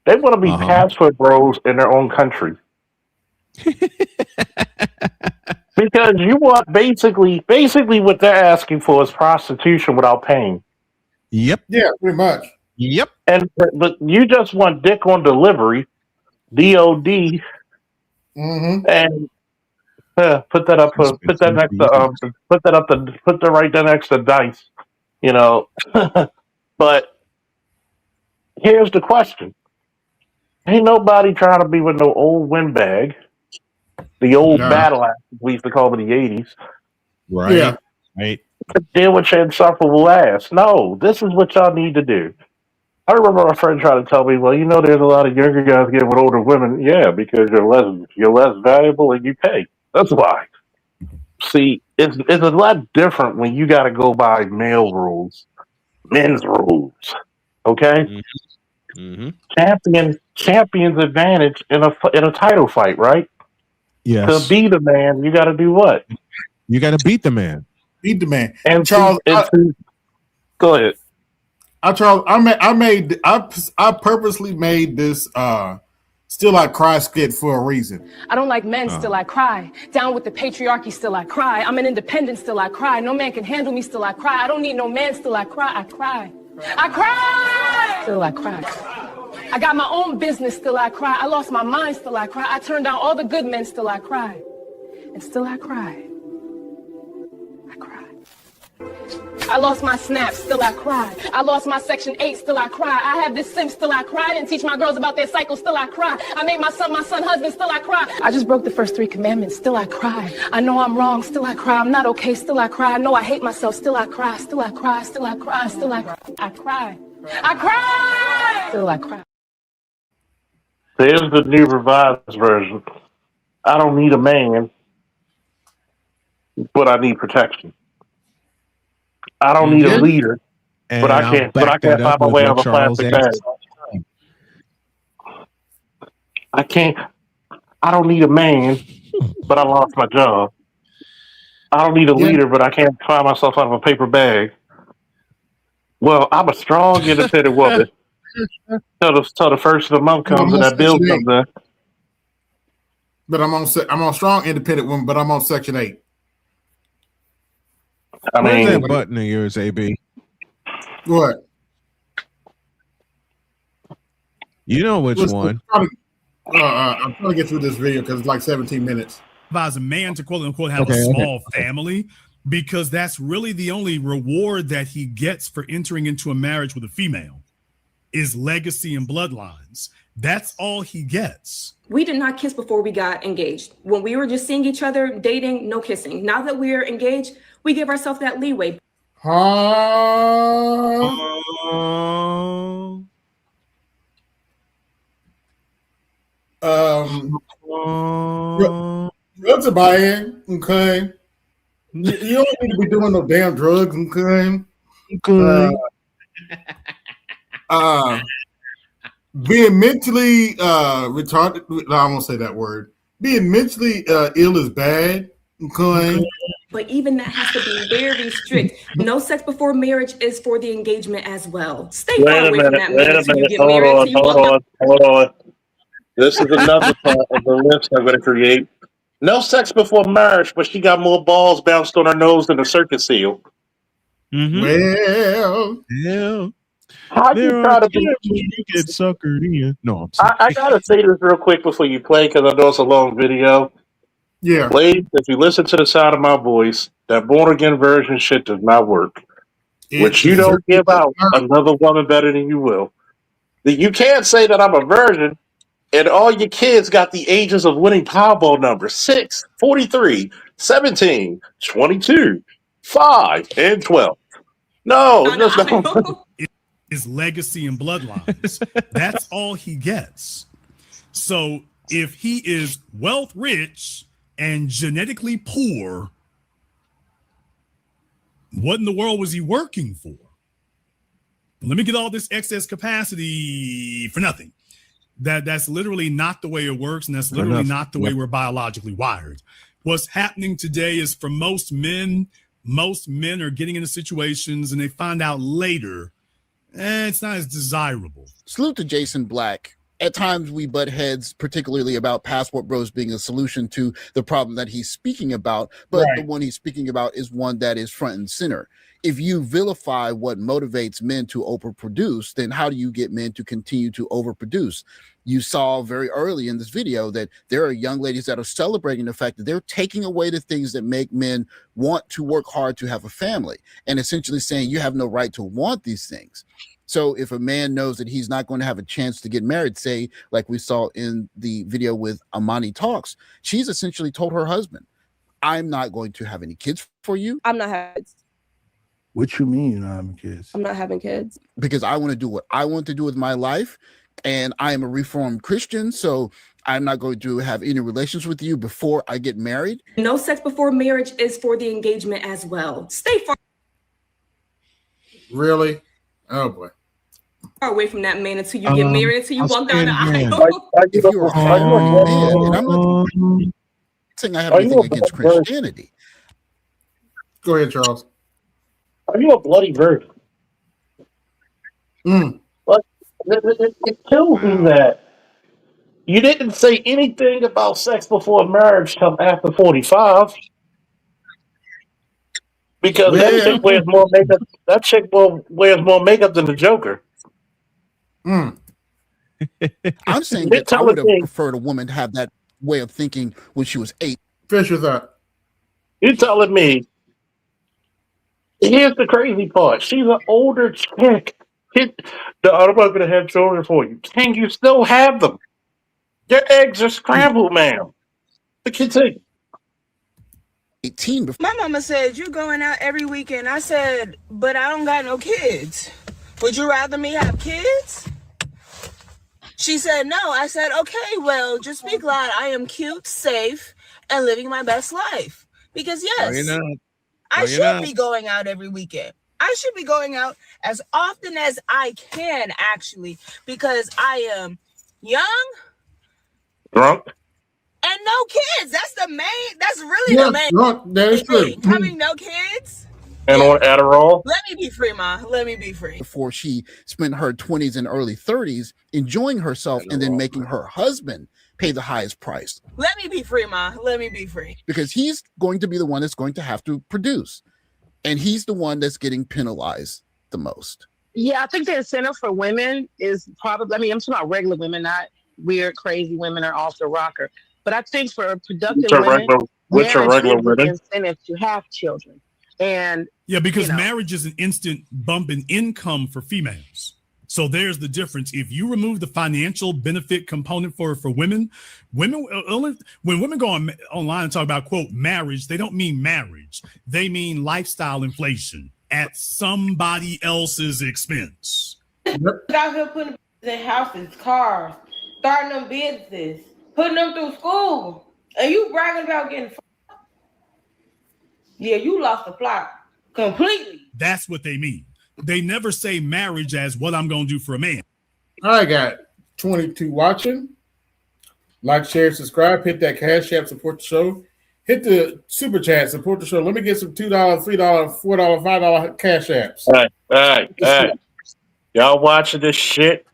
They want to be password bros in their own country. Because you want basically what they're asking for is prostitution without paying. Yep. Yeah, pretty much. Yep. But you just want dick on delivery, DOD, and put that right there next to dice. But here's the question: Ain't nobody trying to be with no old windbag. The old battle axe we used to call it in the 80s. Right. Yeah. Right. Deal with your insufferable ass. No, this is what y'all need to do. I remember my friend trying to tell me, well, there's a lot of younger guys getting with older women. Yeah, because you're less valuable and you pay. That's why. See, it's a lot different when you got to go by male rules, men's rules. Okay, champions advantage in a title fight, right? Yes. To be the man, you got to do what? You got to beat the man. Beat the man. And Charles, go ahead. Charles, I purposely made this Still I Cry skit for a reason. I don't like men, still I cry. Down with the patriarchy, still I cry. I'm an independent, still I cry. No man can handle me, still I cry. I don't need no man, still I cry. I cry. I cry! Still I cry. I got my own business, still I cry. I lost my mind, still I cry. I turned down all the good men, still I cry. And still I cry. I cry. I lost my snap, still I cry. I lost my Section 8, still I cry. I have this sim, still I cry. I didn't teach my girls about their cycle, still I cry. I made my son husband, still I cry. I just broke the first 3 commandments, still I cry. I know I'm wrong, still I cry. I'm not okay, still I cry. I know I hate myself, still I cry. Still I cry, still I cry, still I cry. I cry. I cry! Still I cry. There's the new revised version. I don't need a man, but I need protection. I don't need a leader, but I can't find my way out of a plastic bag. I don't need a man, but I lost my job. I don't need a leader, but I can't find myself out of a paper bag. Well, I'm a strong, independent woman. Till the first of the month comes and that bill comes in. But I'm on strong, independent woman, but I'm on Section 8. Where's that button of yours, AB? What? You know which one. I'm trying to get through this video because it's like 17 minutes. As a man to quote unquote have a small family, because that's really the only reward that he gets for entering into a marriage with a female is legacy and bloodlines. That's all he gets. We did not kiss before we got engaged. When we were just seeing each other, dating, no kissing. Now that we are engaged, we give ourselves that leeway. Drugs are buying, okay? You don't need to be doing no damn drugs, okay? Being mentally retarded, I won't say that word. Being mentally ill is bad, okay? But even that has to be very strict. No sex before marriage is for the engagement as well. Stay far away from that man until you get married. Hold on. This is another part of the list I'm going to create. No sex before marriage, but she got more balls bounced on her nose than a circus seal. Well, how do you try to be? You get suckered in. No, I'm sorry. I gotta say this real quick before you play because I know it's a long video. Yeah, ladies, if you listen to the sound of my voice, that born again version shit does not work. Which you don't give out another woman better than you will. You can't say that I'm a virgin. And all your kids got the ages of winning Powerball numbers 6, 43, 17, 22, 5, and 12. No. His legacy and bloodlines. That's all he gets. So if he is wealth rich and genetically poor, what in the world was he working for? Let me get all this excess capacity for nothing. That's literally not the way it works, and that's literally not the way we're biologically wired. What's happening today is for most men are getting into situations and they find out later it's not as desirable. Salute to Jason Black. At times we butt heads, particularly about Passport Bros being a solution to the problem that he's speaking about, but the one he's speaking about is one that is front and center. If you vilify what motivates men to overproduce, then how do you get men to continue to overproduce? You saw very early in this video that there are young ladies that are celebrating the fact that they're taking away the things that make men want to work hard to have a family and essentially saying you have no right to want these things. So if a man knows that he's not going to have a chance to get married, say like we saw in the video with Amani Talks, she's essentially told her husband, I'm not going to have any kids for you. I'm not having kids. What you mean you're not having kids? I'm not having kids. Because I want to do what I want to do with my life. And I am a Reformed Christian, so I'm not going to have any relations with you before I get married. No sex before marriage is for the engagement as well. Stay far Really? Oh boy. away from that man until you get married, until you walk down the aisle. If you're a hard man, and I'm not saying I have anything against Christianity. Go ahead, Charles. Are you a bloody virgin? But it tells me that you didn't say anything about sex before marriage till after 45. Because that chick wears more makeup. That chick wears more makeup than the Joker. I'm saying that I would have preferred a woman to have that way of thinking when she was 8. Finish your thought. You're telling me. Here's the crazy part. She's an older chick. I'm not going to have children for you. Can you still have them? Your eggs are scrambled, ma'am. The kid's 18. My mama said, you going out every weekend. I said, but I don't got no kids. Would you rather me have kids? She said, no. I said, okay, well, just be glad I am cute, safe, and living my best life. Because yes, I should be going out every weekend. I should be going out as often as I can, actually, because I am young, drunk, and no kids. That's the main. That's really the main. Drunk, that is true. Having no kids. And on Adderall. Let me be free, Ma. Let me be free. Before she spent her 20s and early 30s enjoying herself and then making her husband pay the highest price. Let me be free, Ma. Let me be free. Because he's going to be the one that's going to have to produce. And he's the one that's getting penalized the most. Yeah, I think the incentive for women is probably, I mean, I'm talking about regular women, not weird, crazy women or off the rocker. But I think for productive women, marriage gives the incentive to have children. And yeah, because marriage is an instant bump in income for females. So there's the difference. If you remove the financial benefit component for women only when women go online and talk about quote marriage, they don't mean marriage. They mean lifestyle inflation at somebody else's expense. Out here putting in houses, cars, starting them businesses, putting them through school, and you bragging about getting. Yeah, you lost the plot completely. That's what they mean. They never say marriage as what I'm going to do for a man. I got 22 watching. Like, share, subscribe. Hit that Cash App, support the show. Hit the Super Chat, support the show. Let me get some $2, $3, $4, $5 Cash Apps. All right. Y'all watching this shit?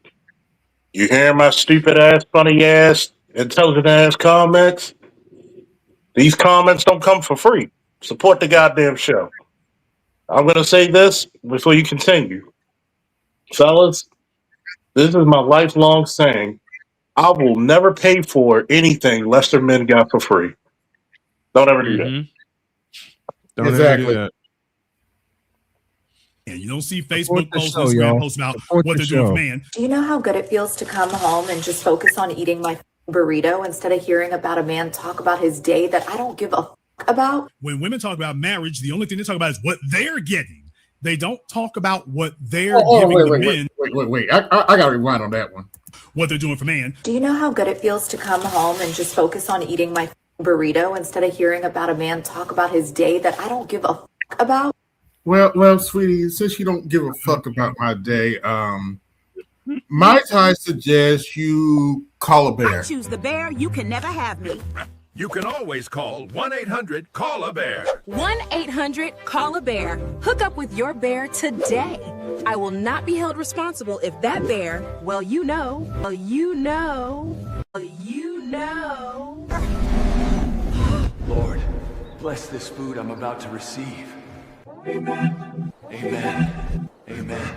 You hearing my stupid ass, funny ass, intelligent ass comments? These comments don't come for free. Support the goddamn show. I'm going to say this before you continue. Fellas, this is my lifelong saying. I will never pay for anything Lester men got for free. Don't ever do that. Don't ever do that. And you don't see Facebook posts, Instagram posts about what they're doing for man. Do you know how good it feels to come home and just focus on eating my burrito instead of hearing about a man talk about his day that I don't give a about? When women talk about marriage, the only thing they talk about is what they're getting. They don't talk about what they're giving the men. Wait. I got to rewind on that one. What they're doing for man. Do you know how good it feels to come home and just focus on eating my burrito instead of hearing about a man talk about his day that I don't give a about? Well, sweetie, since you don't give a fuck about my day, might I suggest you call a bear? I choose the bear. You can never have me. You can always call 1-800-CALL-A-BEAR. 1-800-CALL-A-BEAR. Hook up with your bear today. I will not be held responsible if that bear, Lord, bless this food I'm about to receive. Amen. Amen. Amen.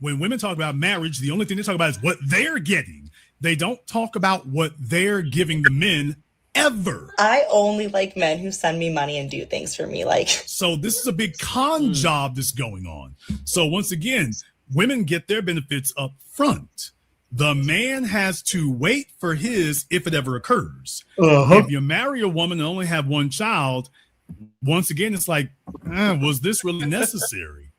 When women talk about marriage, the only thing they talk about is what they're getting. They don't talk about what they're giving the men ever. I only like men who send me money and do things for me. Like, so this is a big con job that's going on. So once again, women get their benefits up front. The man has to wait for his if it ever occurs. If you marry a woman and only have one child, once again, it's like, was this really necessary?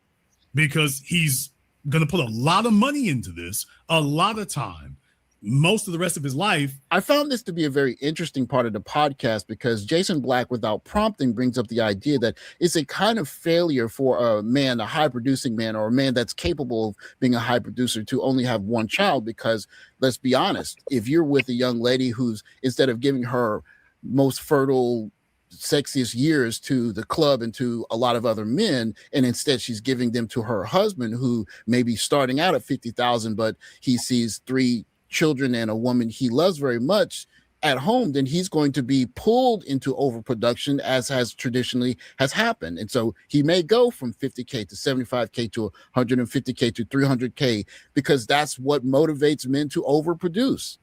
Because he's going to put a lot of money into this, a lot of time, most of the rest of his life. I found this to be a very interesting part of the podcast because Jason Black, without prompting, brings up the idea that it's a kind of failure for a man, a high producing man, or a man that's capable of being a high producer to only have one child. Because let's be honest, if you're with a young lady who's, instead of giving her most fertile, sexiest years to the club and to a lot of other men, and instead she's giving them to her husband, who may be starting out at 50,000, but he sees 3 children and a woman he loves very much at home, then he's going to be pulled into overproduction, as has traditionally has happened. And so he may go from 50K to 75K to 150K to 300K, because that's what motivates men to overproduce.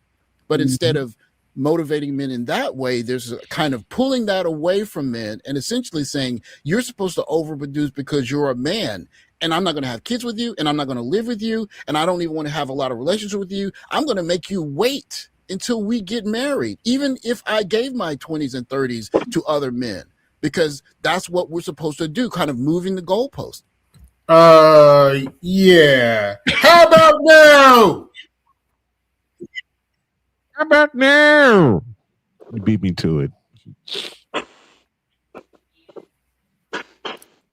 But instead of motivating men in that way, there's a kind of pulling that away from men and essentially saying, you're supposed to overproduce because you're a man, and I'm not going to have kids with you, and I'm not going to live with you, and I don't even want to have a lot of relationship with you. I'm going to make you wait until we get married, even if I gave my 20s and 30s to other men, because that's what we're supposed to do, kind of moving the goalpost. Yeah. How about now? How about now? You beat me to it.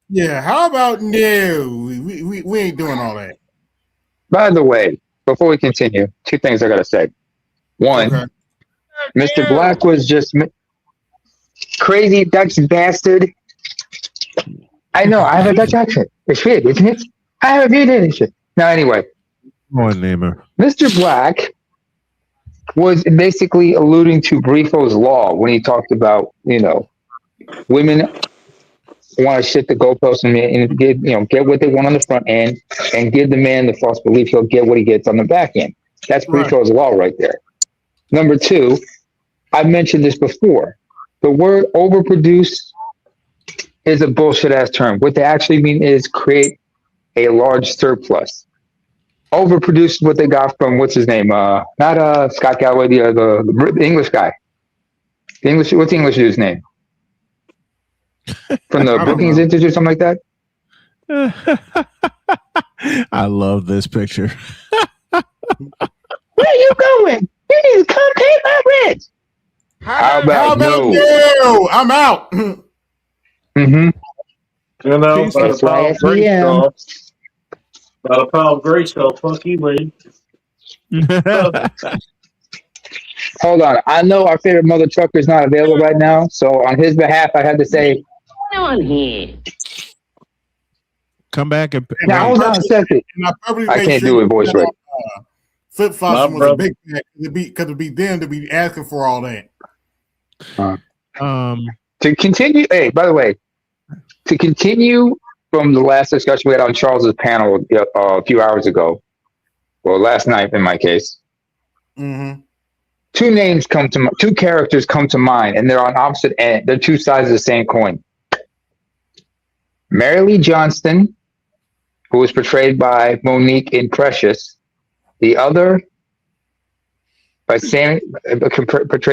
Yeah, how about no? We ain't doing all that. By the way, before we continue, 2 things I gotta say. One, Mr. Black was just crazy Dutch bastard. I know, I have a Dutch accent. It's weird, isn't it? I have a weird accent. Now, anyway. One namer. Mr. Black was basically alluding to Griefo's law when he talked about, women want to shift the goalposts and get what they want on the front end and give the man the false belief he'll get what he gets on the back end. That's Griefo's law right there. Number 2, I've mentioned this before. The word overproduce is a bullshit ass term. What they actually mean is create a large surplus. Overproduce is what they got from what's his name? Not Scott Galloway, the English guy. What's the English dude's name? From the Brookings Institute or something like that? I love this picture. Where are you going? You need to come pay my rent. How about no? I'm out. Mm-hmm. About a pound great stuff. Fuck you, man. Hold on. I know our favorite mother trucker is not available right now, so on his behalf, I had to say, on here. Come back and now hold on a second. I can't do it voice right. Flip flops was a big thing because it'd be them to be asking for all that. To continue, hey, by the way, to continue from the last discussion we had on Charles's panel a few hours ago, well, last night in my case, 2 characters come to mind, and they're on opposite ends. They're 2 sides of the same coin. Mary Lee Johnston, who was portrayed by Monique in Precious, the other portrayed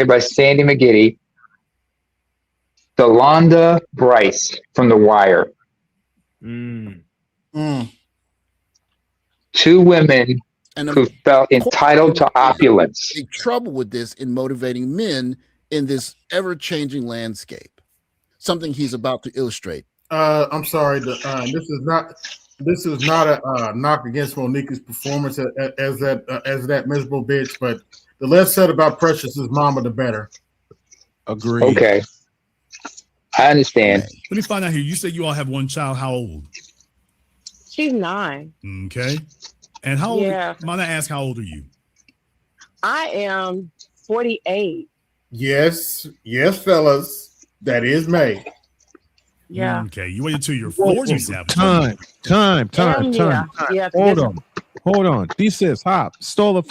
by Sandy McGiddy, Delonda Bryce from The Wire. 2 women who felt entitled to opulence. Big trouble with this in motivating men in this ever-changing landscape. Something he's about to illustrate. I'm sorry. This is not a knock against Monique's performance as that miserable bitch, but the less said about Precious's mama, the better. Agreed. Okay, I understand. Let me find out here. You said you all have one child. How old? She's 9. Okay. And how old? Yeah. Might I ask, how old are you? I am 48. Yes, fellas. That is May. Yeah. Okay. You waited till you're 47. Time. Yeah. Hold on. D-Sis, hop. Stole the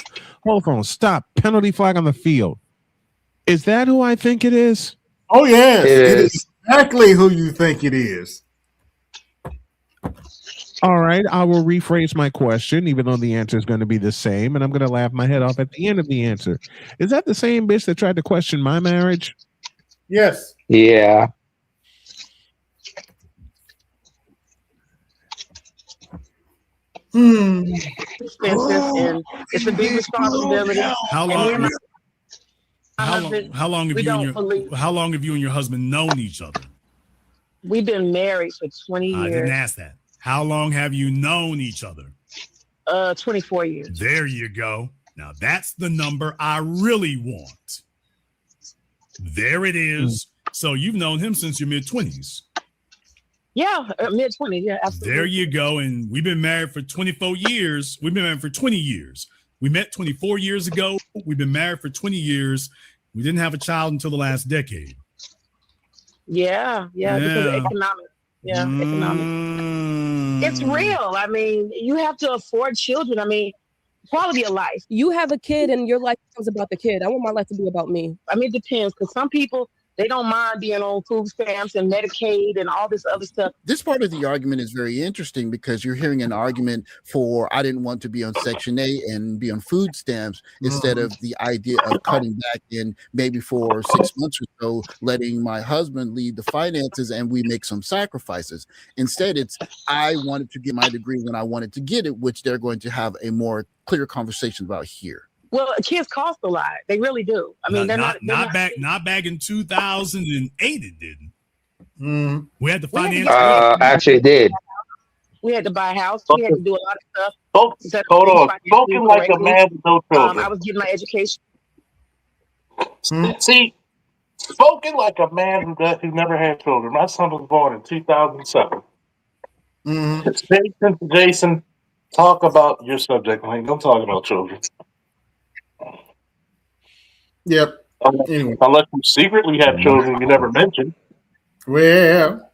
phone. Stop. Penalty flag on the field. Is that who I think it is? Oh yes, it is exactly who you think it is. All right, I will rephrase my question, even though the answer is going to be the same, and I'm going to laugh my head off at the end of the answer. Is that the same bitch that tried to question my marriage? Yes. Yeah. Expensive, and it's a big responsibility. How long have you and your husband known each other? We've been married for 20 years. I didn't ask that. How long have you known each other? 24 years. There you go. Now that's the number I really want. There it is. So you've known him since your mid-20s. Yeah, mid-20s. Yeah, absolutely. There you go. And we've been married for 24 years. We've been married for 20 years. We met 24 years ago. We've been married for 20 years. We didn't have a child until the last decade. Yeah, because of economics. Yeah, economics. It's real. I mean, you have to afford children. I mean, quality of life. You have a kid and your life becomes about the kid. I want my life to be about me. I mean, it depends, because some people, they don't mind being on food stamps and Medicaid and all this other stuff. This part of the argument is very interesting because you're hearing an argument for I didn't want to be on Section 8 and be on food stamps instead of the idea of cutting back in maybe for 6 months or so, letting my husband lead the finances and we make some sacrifices. Instead, it's I wanted to get my degree when I wanted to get it, which they're going to have a more clear conversation about here. Well, kids cost a lot. They really do. I mean, not back in 2008. It didn't. We had to finance. Actually, it did. We had to buy a house. We had to do a lot of stuff. Hold on. Spoken like a man with no children. I was getting my education. See, spoken like a man who never had children. My son was born in 2007. Jason, talk about your subject line. Don't talk about children. Yep. Unless you secretly have children you never mentioned. Well,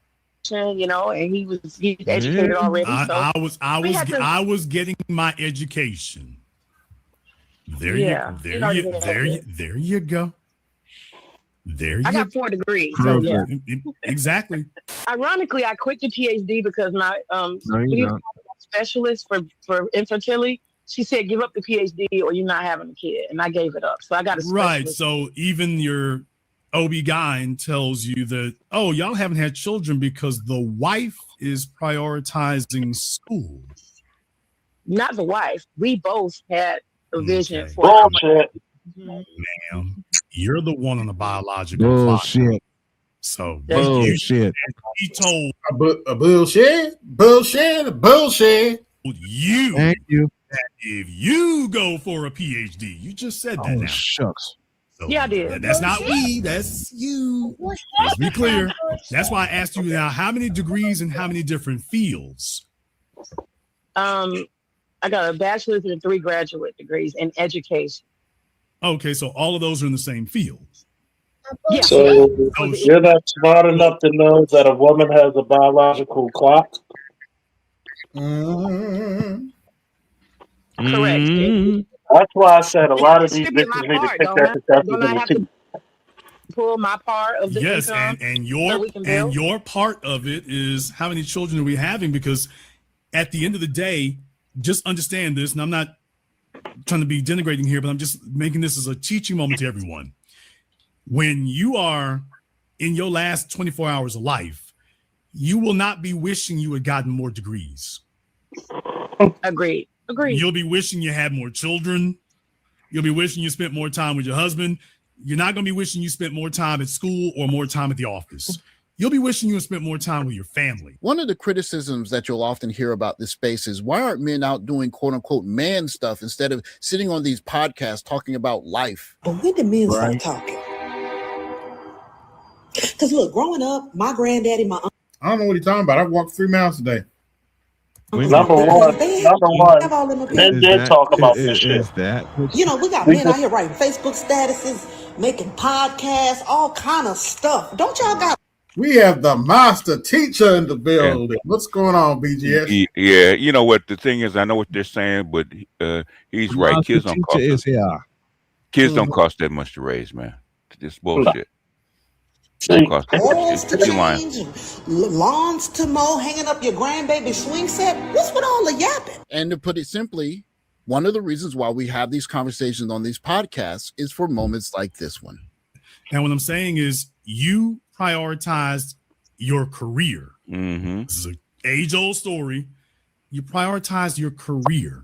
you know, and he's educated already. I was getting my education. There you go. I got 4 degrees. So yeah. Exactly. Ironically, I quit the PhD because my specialist for infertility, she said, give up the PhD or you're not having a kid. And I gave it up. So I got a specialist. Right. So even your OB-GYN tells you that, oh, y'all haven't had children because the wife is prioritizing school. Not the wife. We both had a vision for bullshit. Ma'am, you're the one on the biological bullshit. clock. So bullshit. He told bullshit. You. Thank you. That if you go for a PhD, you just said that. Oh, now. Shucks. So yeah, I did. That's not we. That's you. Let's be clear. That's why I asked you now. How many degrees in how many different fields? I got a bachelor's and 3 graduate degrees in education. Okay, so all of those are in the same field. Yeah. So you're not smart enough to know that a woman has a biological clock? Correct. That's why I said a lot of these bitches need to pick their successes in the teeth. Pull my part of the income. and your part of it is how many children are we having? Because at the end of the day, just understand this, and I'm not trying to be denigrating here, but I'm just making this as a teaching moment to everyone. When you are in your last 24 hours of life, you will not be wishing you had gotten more degrees. Agreed. You'll be wishing you had more children. You'll be wishing you spent more time with your husband. You're not going to be wishing you spent more time at school or more time at the office. You'll be wishing you had spent more time with your family. One of the criticisms that you'll often hear about this space is why aren't men out doing quote unquote man stuff instead of sitting on these podcasts talking about life? But when did men start talking? Because look, growing up, my granddaddy, my uncle. I don't know what you're talking about. I walked 3 miles today. Number one, men did talk about this shit. You know, we got men out here writing Facebook statuses, making podcasts, all kind of stuff. Don't y'all got? We have the master teacher in the building. Yeah. What's going on, BGS? Yeah, you know what the thing is. I know what they're saying, but he's right. Kids don't cost. Kids don't cost that much to raise, man. to this bullshit. Oils to change, lawns to mow, hanging up your grandbaby swing set. What's with all the yapping? And to put it simply, one of the reasons why we have these conversations on these podcasts is for moments like this one. And what I'm saying is you prioritized your career. Mm-hmm. This is an age-old story. You prioritized your career.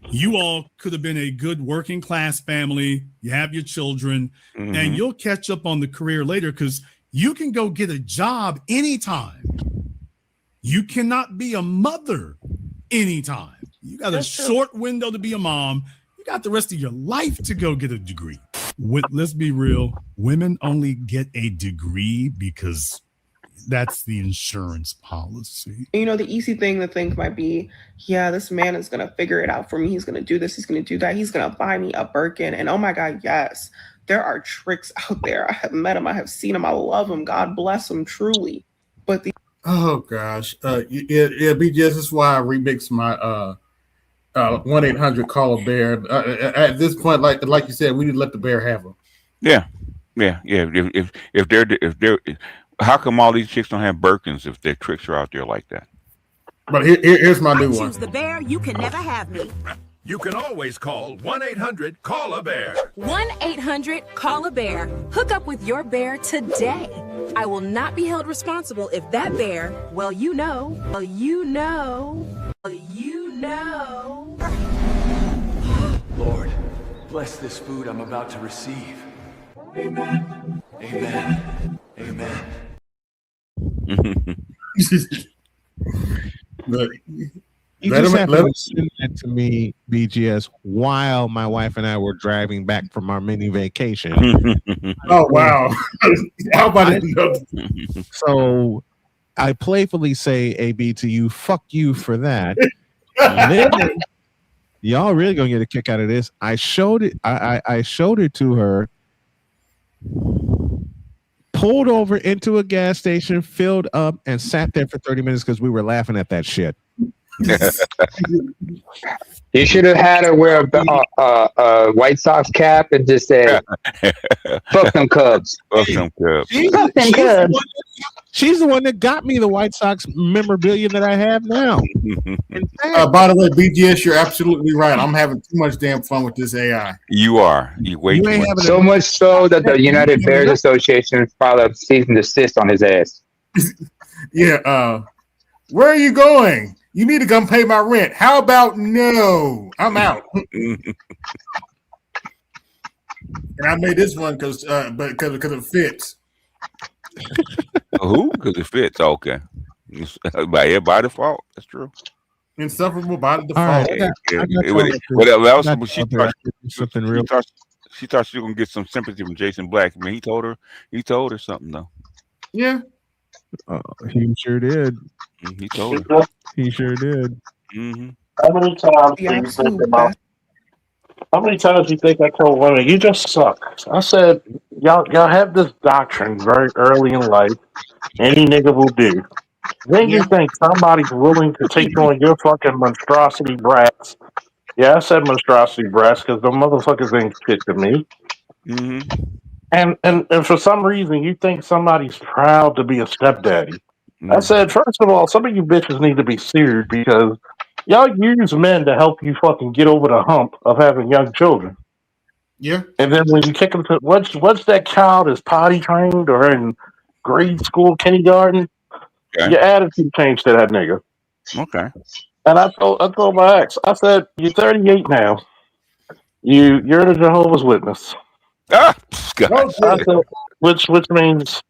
You all could have been a good working class family. You have your children, and you'll catch up on the career later because you can go get a job anytime. You cannot be a mother anytime. You got a short window to be a mom. You got the rest of your life to go get a degree. Let's be real. Women only get a degree because that's the insurance policy. You know, the easy thing to think might be, yeah, this man is going to figure it out for me. He's going to do this. He's going to do that. He's going to buy me a Birkin. And oh my God, yes, there are tricks out there. I have met him. I have seen him. I love him. God bless him truly. But the oh gosh, BGS, this is why I remixed my 1-800 call a bear. At this point, like you said, we need to let the bear have them. Yeah. If they're how come all these chicks don't have Birkins if their tricks are out there like that? But here's my new one. Choose the bear. You can never have me. You can always call 1-800-CALL-A-BEAR. 1-800-CALL-A-BEAR. Hook up with your bear today. I will not be held responsible if that bear, well, you know. Lord, bless this food I'm about to receive. Amen. Amen. Amen. You just have to send that to me, BGS, while my wife and I were driving back from our mini vacation. Oh, wow. How about it? So I playfully say, AB, to you, fuck you for that. Then, y'all really gonna get a kick out of this. I showed it. I showed it to her. Pulled over into a gas station, filled up, and sat there for 30 minutes because we were laughing at that shit. You should have had her wear a White Sox cap and just say, "Fuck them Cubs." Fuck them Cubs. She's the one that got me the White Sox memorabilia that I have now. By the way, BGS, you're absolutely right. I'm having too much damn fun with this AI. You are. You way too much. So much so that the United Bears Association filed a cease and desist on his ass. Yeah. Where are you going? You need to come pay my rent. How about no? I'm out. And I made this one because it fits. Who? Because it fits. Okay. By default. That's true. Insufferable by default. She thought she was gonna get some sympathy from Jason Black. I mean, he told her something though. Yeah. He sure did. He told her. He sure did. Mm-hmm. How many times do you think I told women, you just suck? I said, y'all have this doctrine very early in life. Any nigga will do. Then you think somebody's willing to take on your fucking monstrosity brats. Yeah, I said monstrosity brats because the motherfuckers ain't shit to me. Mm-hmm. And for some reason, you think somebody's proud to be a stepdaddy. Mm-hmm. I said, first of all, some of you bitches need to be sued because y'all use men to help you fucking get over the hump of having young children. Yeah. And then when you kick them to once that child is potty trained or in grade school, kindergarten, your attitude changed to that nigga. Okay. And I told my ex, I said, you're 38 now. You're the Jehovah's Witness. Ah, God. Said, which means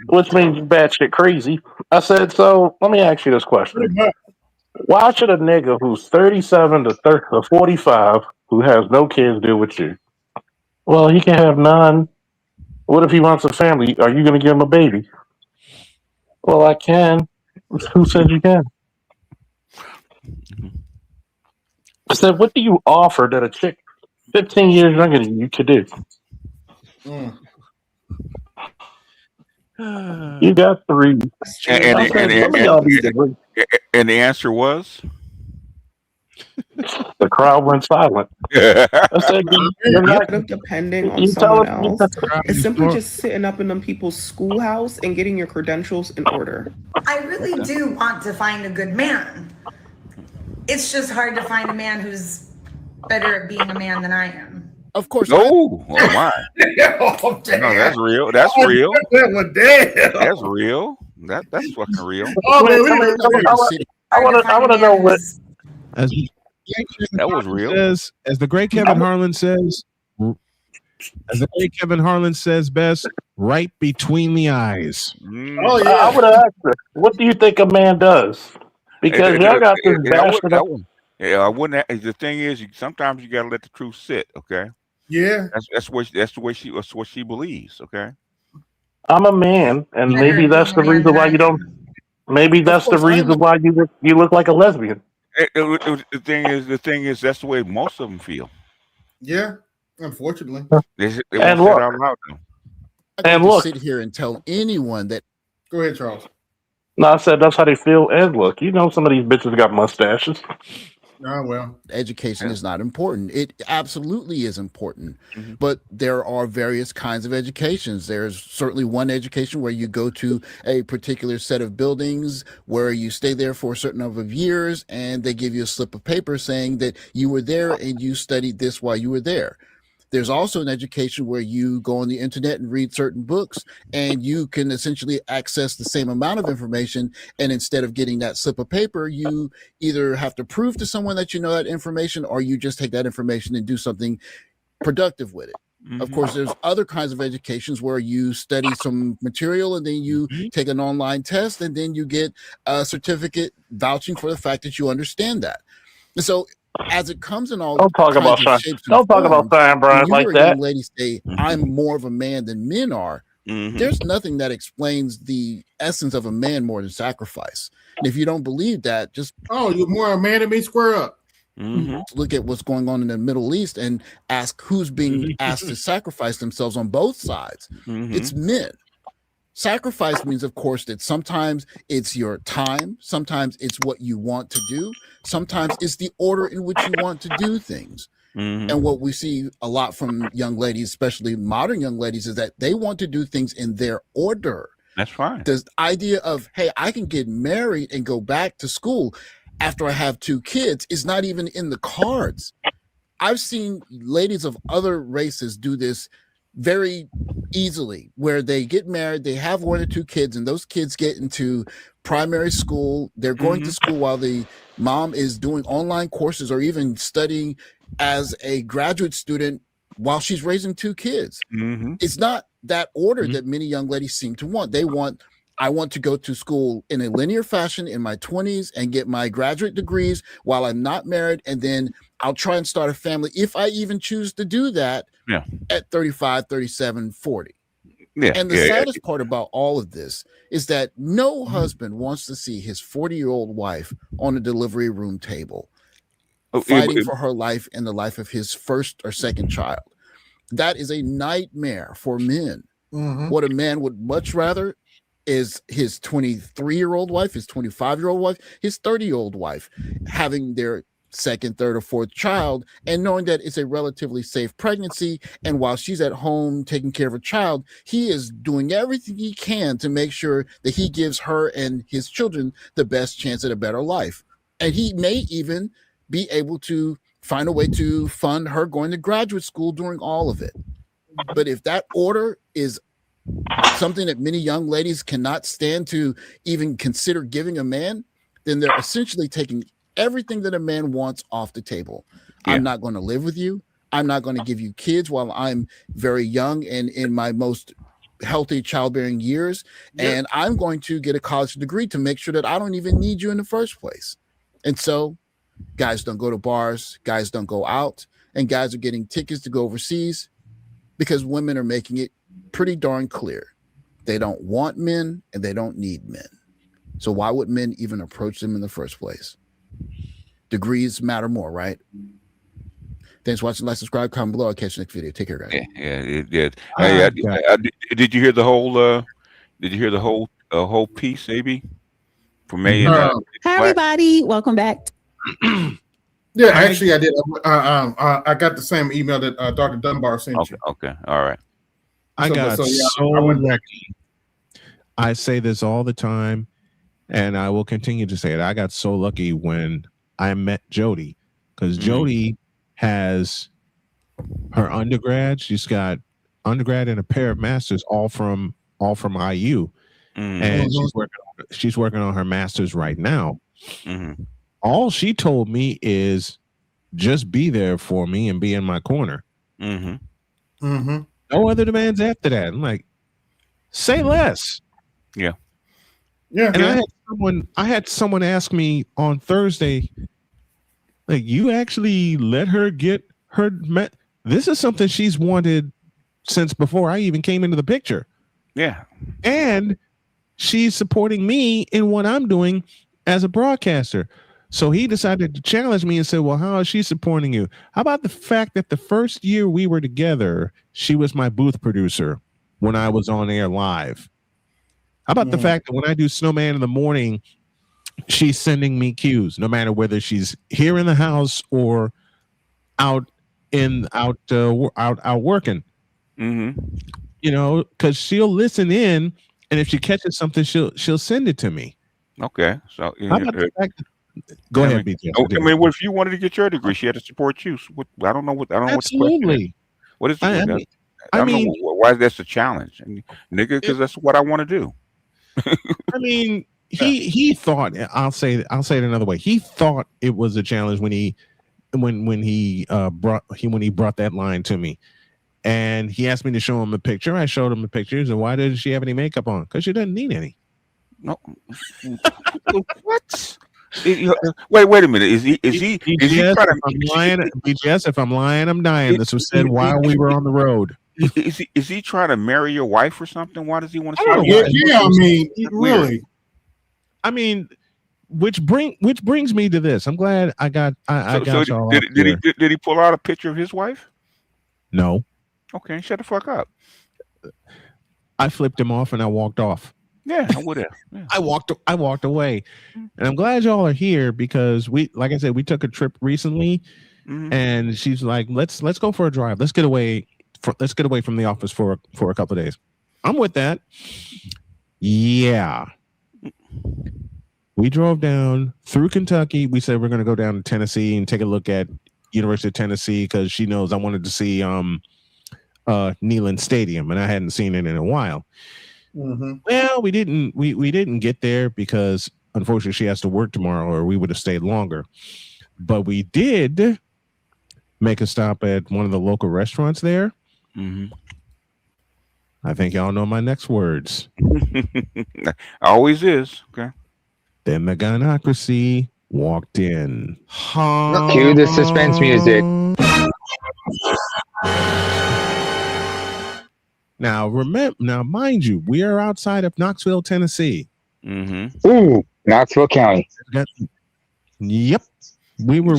batshit crazy. I said, so let me ask you this question. Why should a nigga who's 37 to 45 who has no kids deal with you? Well, he can have none. What if he wants a family? Are you going to give him a baby? Well, I can. Who said you can? I said, what do you offer that a chick 15 years younger than you could do? You got 3. And the answer was? The crowd went silent. I said, Instead of depending on someone else, it's simply just sitting up in them people's schoolhouse and getting your credentials in order. I really do want to find a good man. It's just hard to find a man who's better at being a man than I am. Of course. Oh my. No, that's real. That's real. That's real. That's fucking real. Oh, man, I want to know what. That was real. As the great Kevin Harlan says, best, right between the eyes. Oh yeah. I would have asked her, what do you think a man does? Because y'all got this bastard. I wouldn't. The thing is, sometimes you got to let the truth sit. Okay. Yeah. That's what she believes. Okay. I'm a man, and maybe that's the reason why you don't. Maybe that's the reason why you look like a lesbian. The thing is, that's the way most of them feel. Yeah, unfortunately. They won't say it out loud. And look, sit here and tell anyone that. Go ahead, Charles. No, I said that's how they feel. And look, you know, some of these bitches got mustaches. Oh, well. Education is not important. It absolutely is important. Mm-hmm. But there are various kinds of educations. There's certainly one education where you go to a particular set of buildings where you stay there for a certain number of years and they give you a slip of paper saying that you were there and you studied this while you were there. There's also an education where you go on the internet and read certain books and you can essentially access the same amount of information. And instead of getting that slip of paper, you either have to prove to someone that you know that information or you just take that information and do something productive with it. Mm-hmm. Of course, there's other kinds of educations where you study some material and then you take an online test and then you get a certificate vouching for the fact that you understand that. And so as it comes in all don't talk about shapes don't talk about Brian like that. Young ladies say, I'm more of a man than men are. Mm-hmm. There's nothing that explains the essence of a man more than sacrifice. And if you don't believe that, just you're more a man than me, square up. Mm-hmm. Look at what's going on in the Middle East and ask who's being asked to sacrifice themselves on both sides. Mm-hmm. It's men. Sacrifice means, of course, that sometimes it's your time, sometimes it's what you want to do, sometimes it's the order in which you want to do things. Mm-hmm. And what we see a lot from young ladies, especially modern young ladies, is that they want to do things in their order. That's fine. The idea of, hey, I can get married and go back to school after I have 2 kids is not even in the cards. I've seen ladies of other races do this very easily, where they get married, they have 1 or 2 kids, and those kids get into primary school. They're going to school while the mom is doing online courses or even studying as a graduate student while she's raising 2 kids. Mm-hmm. It's not that order that many young ladies seem to want. They want, I want to go to school in a linear fashion in my 20s and get my graduate degrees while I'm not married, and then I'll try and start a family if I even choose to do that at 35, 37, 40. Yeah, and the saddest part about all of this is that no husband wants to see his 40-year-old wife on a delivery room table fighting for her life and the life of his first or second child. That is a nightmare for men. Mm-hmm. What a man would much rather is his 23-year-old wife, his 25-year-old wife, his 30-year-old wife having their second, third, or fourth child and knowing that it's a relatively safe pregnancy. And while she's at home taking care of her child, he is doing everything he can to make sure that he gives her and his children the best chance at a better life. And he may even be able to find a way to fund her going to graduate school during all of it. But if that order is something that many young ladies cannot stand to even consider giving a man, then they're essentially taking everything that a man wants off the table. Yeah. I'm not going to live with you. I'm not going to give you kids while I'm very young and in my most healthy childbearing years. Yeah. And I'm going to get a college degree to make sure that I don't even need you in the first place. And so guys don't go to bars, guys don't go out, and guys are getting tickets to go overseas because women are making it pretty darn clear. They don't want men and they don't need men. So why would men even approach them in the first place? Degrees matter more, right? Thanks for watching. Like, subscribe, comment below. I'll catch you next video. Take care, guys. Yeah, it did. Did you hear the whole? Did you hear the whole piece, AB? From May and hi everybody, welcome back. Yeah, actually, I did. I got the same email that Dr. Dunbar sent you. Okay, all right. I got so lucky. I say this all the time, and I will continue to say it. I got so lucky when I met Jody, because Jody has her undergrad. She's got undergrad and a pair of masters, all from IU, and she's working on her masters right now. All she told me is just be there for me and be in my corner. No other demands after that. I'm like, say less. Yeah. And I had someone ask me on Thursday, like, you actually let her get her this is something she's wanted since before I even came into the picture. Yeah. And she's supporting me in what I'm doing as a broadcaster. So he decided to challenge me and said, well, how is she supporting you? How about the fact that the first year we were together, she was my booth producer when I was on air live? How about the fact that when I do Snowman in the morning, she's sending me cues, no matter whether she's here in the house or out working. You know, because she'll listen in, and if she catches something, she'll send it to me. Okay, so how about the fact that, go ahead, BJ. I mean, what if you wanted to get your degree? She had to support you. So I don't know what the question is. What is I don't know why that's a challenge, nigga, because that's what I want to do. I mean, he thought, I'll say it another way. He thought it was a challenge when he brought that line to me, and he asked me to show him a picture. I showed him the pictures, and why doesn't she have any makeup on? Because she doesn't need any. No. What? Wait a minute. Is he trying to? BGS, if I'm lying, I'm dying. This was said while we were on the road. Is he trying to marry your wife or something? Why does he want to? Yeah, I mean, really. I mean, which brings me to this. I'm glad I got y'all. Did he pull out a picture of his wife? No. Okay, shut the fuck up. I flipped him off and I walked off. Yeah, I would have. Yeah. I walked away, and I'm glad y'all are here because like I said, we took a trip recently, and she's like, let's go for a drive. Let's get away from the office for a couple of days. I'm with that. Yeah. We drove down through Kentucky. We said we're going to go down to Tennessee and take a look at University of Tennessee because she knows I wanted to see Neyland Stadium, and I hadn't seen it in a while. Well, we didn't get there because unfortunately she has to work tomorrow, or we would have stayed longer. But we did make a stop at one of the local restaurants there. I think y'all know my next words. Always is. Okay. Then the Gynocracy walked in. Cue the suspense music. Now, mind you, we are outside of Knoxville, Tennessee. Ooh, Knoxville County. Yep. We were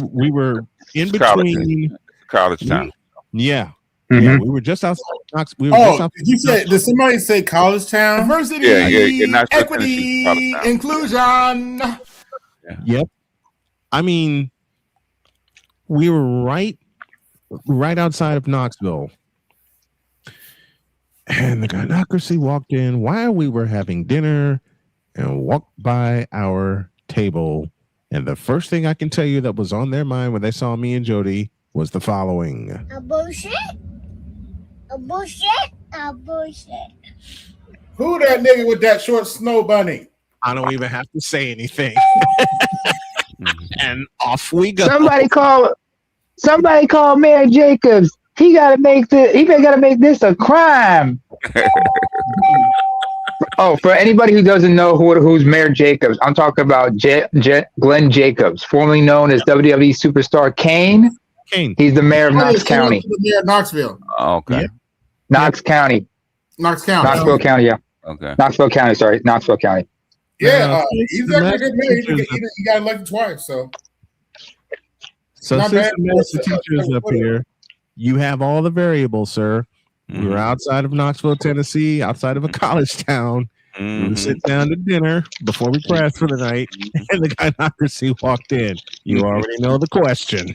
in between college town. Yeah. Yeah, we were just outside Knoxville. Did somebody say college town? Diversity, equity, inclusion. Yep. I mean, we were right outside of Knoxville. And the Gynocracy walked in while we were having dinner and walked by our table. And the first thing I can tell you that was on their mind when they saw me and Jody was the following. A bullshit. Who that nigga with that short snow bunny? I don't even have to say anything. And off we go. Somebody call Mayor Jacobs. He gotta make this a crime. Oh, for anybody who doesn't know who's Mayor Jacobs, I'm talking about Glenn Jacobs, formerly known as WWE superstar Kane. He's the mayor of Knox County. The mayor of Knoxville. Okay. Yep. Knox County. Knoxville County, yeah. Okay. Knoxville County, sorry. Knoxville County. Yeah, he's actually a good mayor. He got elected twice, so. So since the master teacher is up here, you have all the variables, sir. We were outside of Knoxville, Tennessee, outside of a college town. We sit down to dinner before we crash for the night, and the Gynocracy walked in. You already know the question.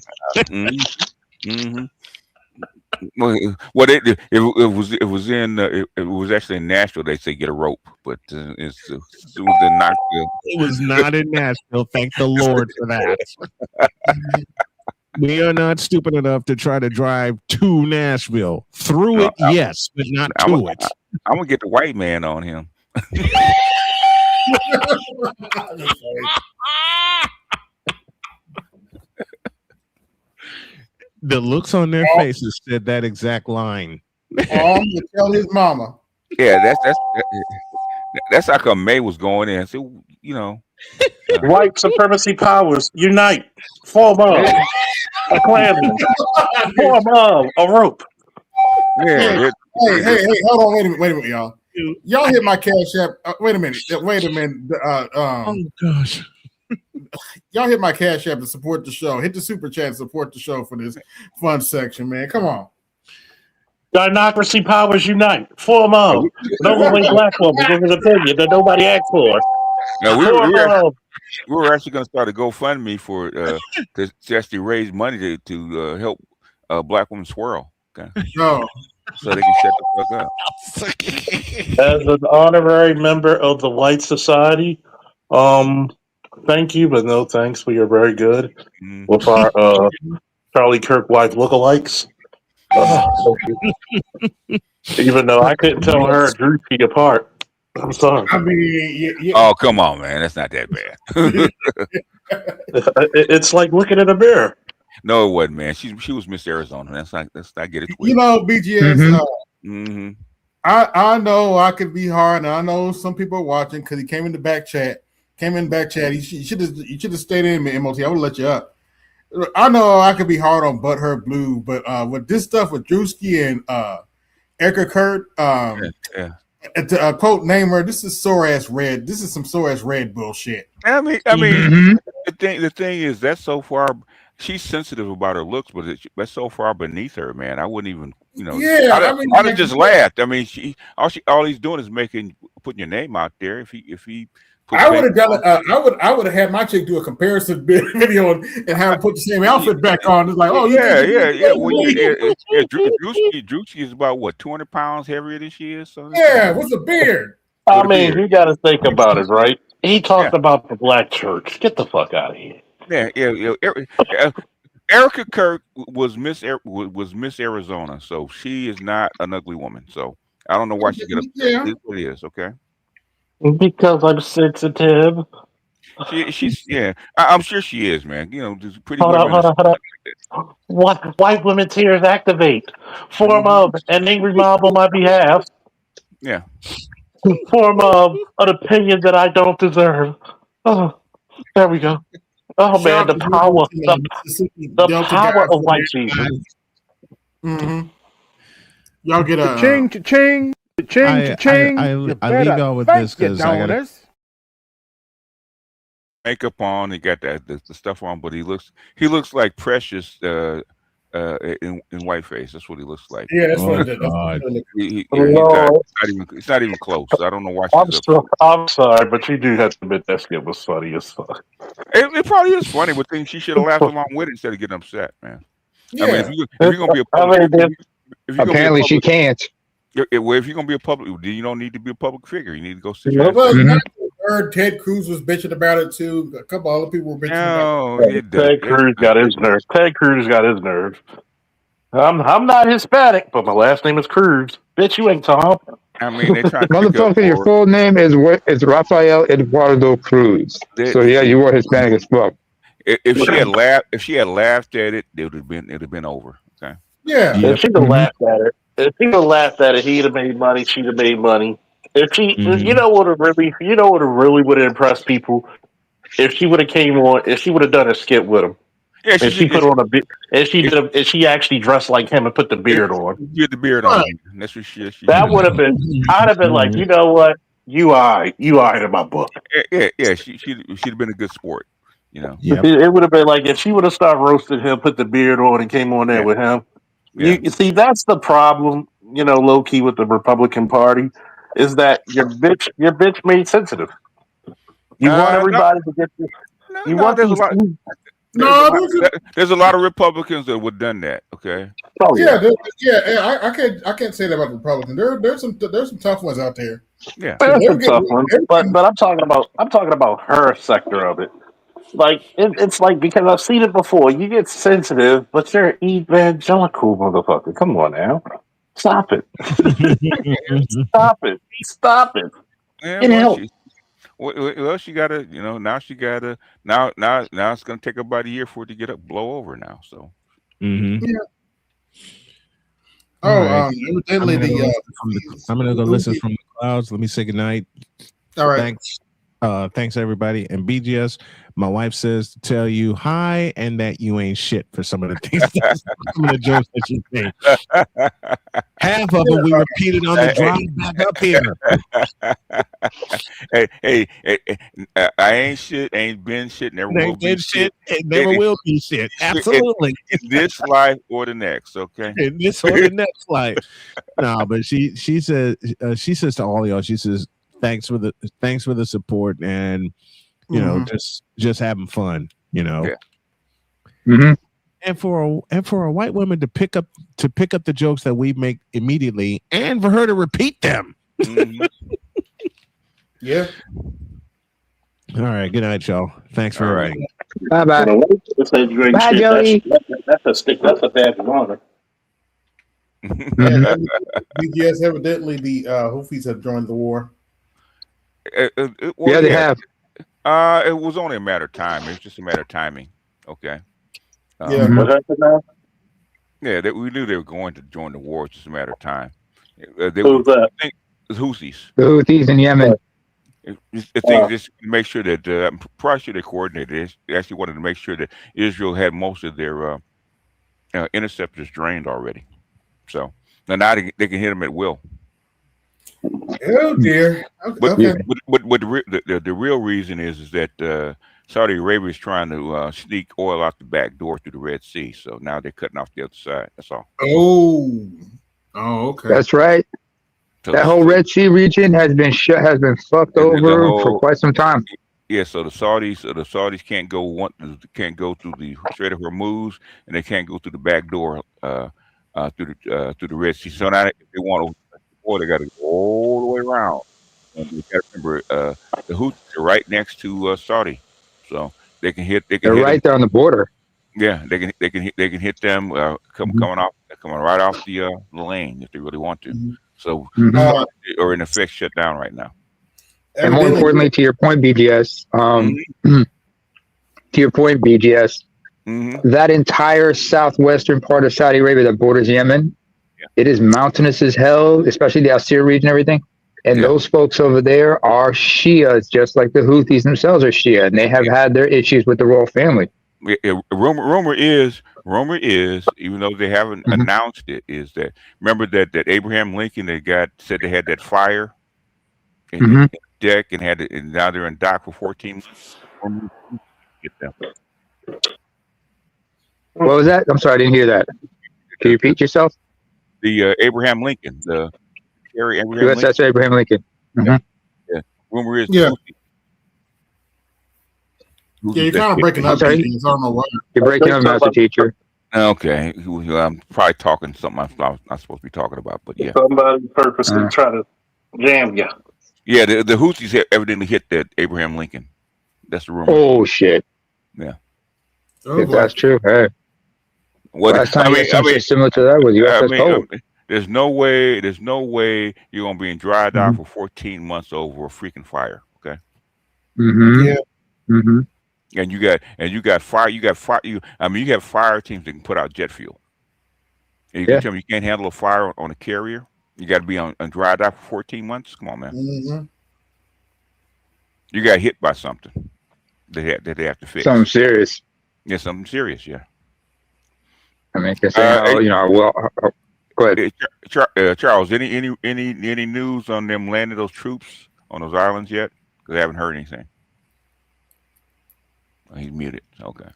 Well, it was actually in Nashville. They say get a rope, but it was in Knoxville. It was not in Nashville. Thank the Lord for that. We are not stupid enough to try to drive to Nashville. Through it, yes, but not to it. I'm gonna get the white man on him. The looks on their faces said that exact line. I'm gonna tell his mama. Yeah, that's how come May was going in. So white supremacy powers unite. Form of a Klansman. Form of a rope. Yeah. Hey, hold on, wait a minute, y'all. Y'all hit my Cash App. Wait a minute. Oh gosh. Y'all hit my Cash App to support the show. Hit the super chat to support the show for this fun section, man. Come on. Gynocracy powers unite. Form of no way black woman give his opinion that nobody asked for. No, we were actually going to start a GoFundMe for to actually raise money to help black women swirl. Okay. No. So they can shut the fuck up. As an honorary member of the White Society, thank you, but no thanks. We are very good with our Charlie Kirk wife lookalikes. Even though I couldn't tell her and Drewski apart. I'm sorry. I mean, oh, come on, man. That's not that bad. It's like looking in a mirror. No, it wasn't, man. She was Miss Arizona. Let's not get it twisted. You know, BGS. I know I could be hard, and I know some people are watching because he came in the back chat. You should have stayed in, MOT. I would let you up. I know I could be hard on Butthurt Blue, but with this stuff with Drewski and Erica Kurt, to quote Namer, this is sore ass red. This is some sore ass red bullshit. I mean, the thing is that's so far. She's sensitive about her looks, but that's so far beneath her, man. I wouldn't even, I'd have just laughed. I mean, all he's doing is putting your name out there. If he I would have done it. I would have had my chick do a comparison video and have her put the same outfit back on. It's like, oh yeah. Well, Drewski is about what 200 pounds heavier than she is. So with a beard. I mean, you got to think about it, right? He talked about the black church. Get the fuck out of here. Yeah. Erica Kirk was Miss Arizona, so she is not an ugly woman. So I don't know why she get up. It is what it is, okay? Because I'm sensitive. She's I'm sure she is, man. Just pretty. Hold on. What white women tears activate? Form of an angry mob on my behalf. Yeah. Form of an opinion that I don't deserve. Oh, there we go. Oh man, the power, the power of white Jesus. Y'all get a ching. I leave y'all with this because I got makeup on. He got the stuff on, but he looks like Precious in whiteface. That's what he looks like. Yeah, that's what it is. It's not even close. I don't know why. I'm sorry, but you do have to admit that skit was funny as fuck. It probably is funny, but then she should have laughed along with it instead of getting upset, man. Yeah. I mean, if you're gonna be a public, apparently she can't. Well, if you're gonna be a public, you don't need to be a public figure. You need to go sit. Heard Ted Cruz was bitching about it too. A couple other people were bitching about it. Ted Cruz got his nerve. Ted Cruz got his nerve. I'm not Hispanic, but my last name is Cruz. Bitch, you ain't Tom. I mean, they trying to motherfucker, your full name is Rafael Eduardo Cruz. So yeah, you were Hispanic as fuck. If she had laughed at it, it would have been over. Okay. Yeah. If she'd have laughed at it, he'd have made money. She'd have made money. If she, you know what really would have impressed people, if she would have came on, if she would have done a skit with him, and she put on a beard, and she actually dressed like him and put the beard on. Get the beard on. That's what she. That would have been. I'd have been like, you know what, you eyed in my book. Yeah. She'd have been a good sport. It would have been like if she would have started roasting him, put the beard on, and came on there with him. You see, that's the problem, low key with the Republican Party. is that your bitch made sensitive. You want everybody to get this. You want there's these. There's a lot of Republicans that would done that. Okay. Oh yeah, I can't say that about the Republicans. There's some tough ones out there. Yeah, there's some tough ones, but I'm talking about her sector of it. Like it's like, because I've seen it before. You get sensitive, but you're an evangelical motherfucker. Come on now, stop it. Stop it. Yeah, well, she gotta, now she gotta, now it's gonna take about a year for it to get up, blow over now. So. Mm-hmm. Yeah. Evidently I'm gonna go listen from the clouds. Let me say goodnight. All right. Thanks everybody. And BGS, my wife says to tell you hi and that you ain't shit for some of the things, some of the jokes that you say. Half of them we repeated on the drive back up here. Hey, I ain't shit, ain't been shit, never will be shit. It never will be shit. Absolutely. In this life or the next, okay? In this or the next life. No, but she says to all y'all, she says, thanks for the support, and just having fun, Yeah. Mm-hmm. And for a white woman to pick up the jokes that we make immediately, and for her to repeat them. Mm-hmm. Yeah. All right. Good night, y'all. Thanks for everything. Bye bye. Bye, Jody. That's a badge of honor. BGS, evidently the Houthis have joined the war. They have. It was only a matter of time. It's just a matter of timing. Okay. Yeah. Yeah, we knew they were going to join the war. It's just a matter of time. Who's that? The Houthis. The Houthis in Yemen. I think just to make sure that I'm probably sure they coordinated. They actually wanted to make sure that Israel had most of their interceptors drained already. So now they can hit them at will. Oh dear. Okay. But the real reason is that Saudi Arabia is trying to sneak oil out the back door through the Red Sea. So now they're cutting off the other side. That's all. Oh, okay. That's right. So that whole Red Sea region has been fucked over for quite some time. Yeah, so the Saudis can't go through the Strait of Hormuz, and they can't go through the back door through the Red Sea. So now if they want to, they got to go all the way around. And you got to remember, the Houthis are right next to Saudi, so they can hit. They're right there on the border. Yeah, they can hit them coming right off the lane if they really want to. Mm-hmm. So or in effect shut down right now. And more importantly, to your point, BGS. To your point, BGS. Mm-hmm. That entire southwestern part of Saudi Arabia that borders Yemen, it is mountainous as hell, especially the Al-Sir region and everything. And those folks over there are Shias, just like the Houthis themselves are Shia, and they have had their issues with the royal family. Rumor is, even though they haven't announced it, is that remember that Abraham Lincoln said they had that fire in the deck and now they're in dock for 14 months. Get them. What was that? I'm sorry, I didn't hear that. Can you repeat yourself? The Abraham Lincoln, the Harry Abraham Lincoln. That's Abraham Lincoln. Yeah. Rumor is, you're kind of breaking up. I don't know why. You're breaking up, Master Teacher. Okay, I'm probably talking something I'm not supposed to be talking about, but yeah. Somebody purposely try to jam you. Yeah, the Houthis evidently hit that Abraham Lincoln. That's the rumor. Oh shit! Yeah, if that's true, hey. Last time something similar to that was USS Cole. There's no way you're gonna be in dry dock for 14 months over a freaking fire. Okay. Mm-hmm. Yeah. Mm-hmm. And you got fire. You have fire teams that can put out jet fuel. And you can tell me you can't handle a fire on a carrier. You got to be on dry dock for 14 months. Come on, man. Mm-hmm. You got hit by something that they have to fix. Something serious. Yeah, something serious. Yeah. I mean, go ahead. Charles, any news on them landing those troops on those islands yet? Because I haven't heard anything. Oh, he's muted. Okay.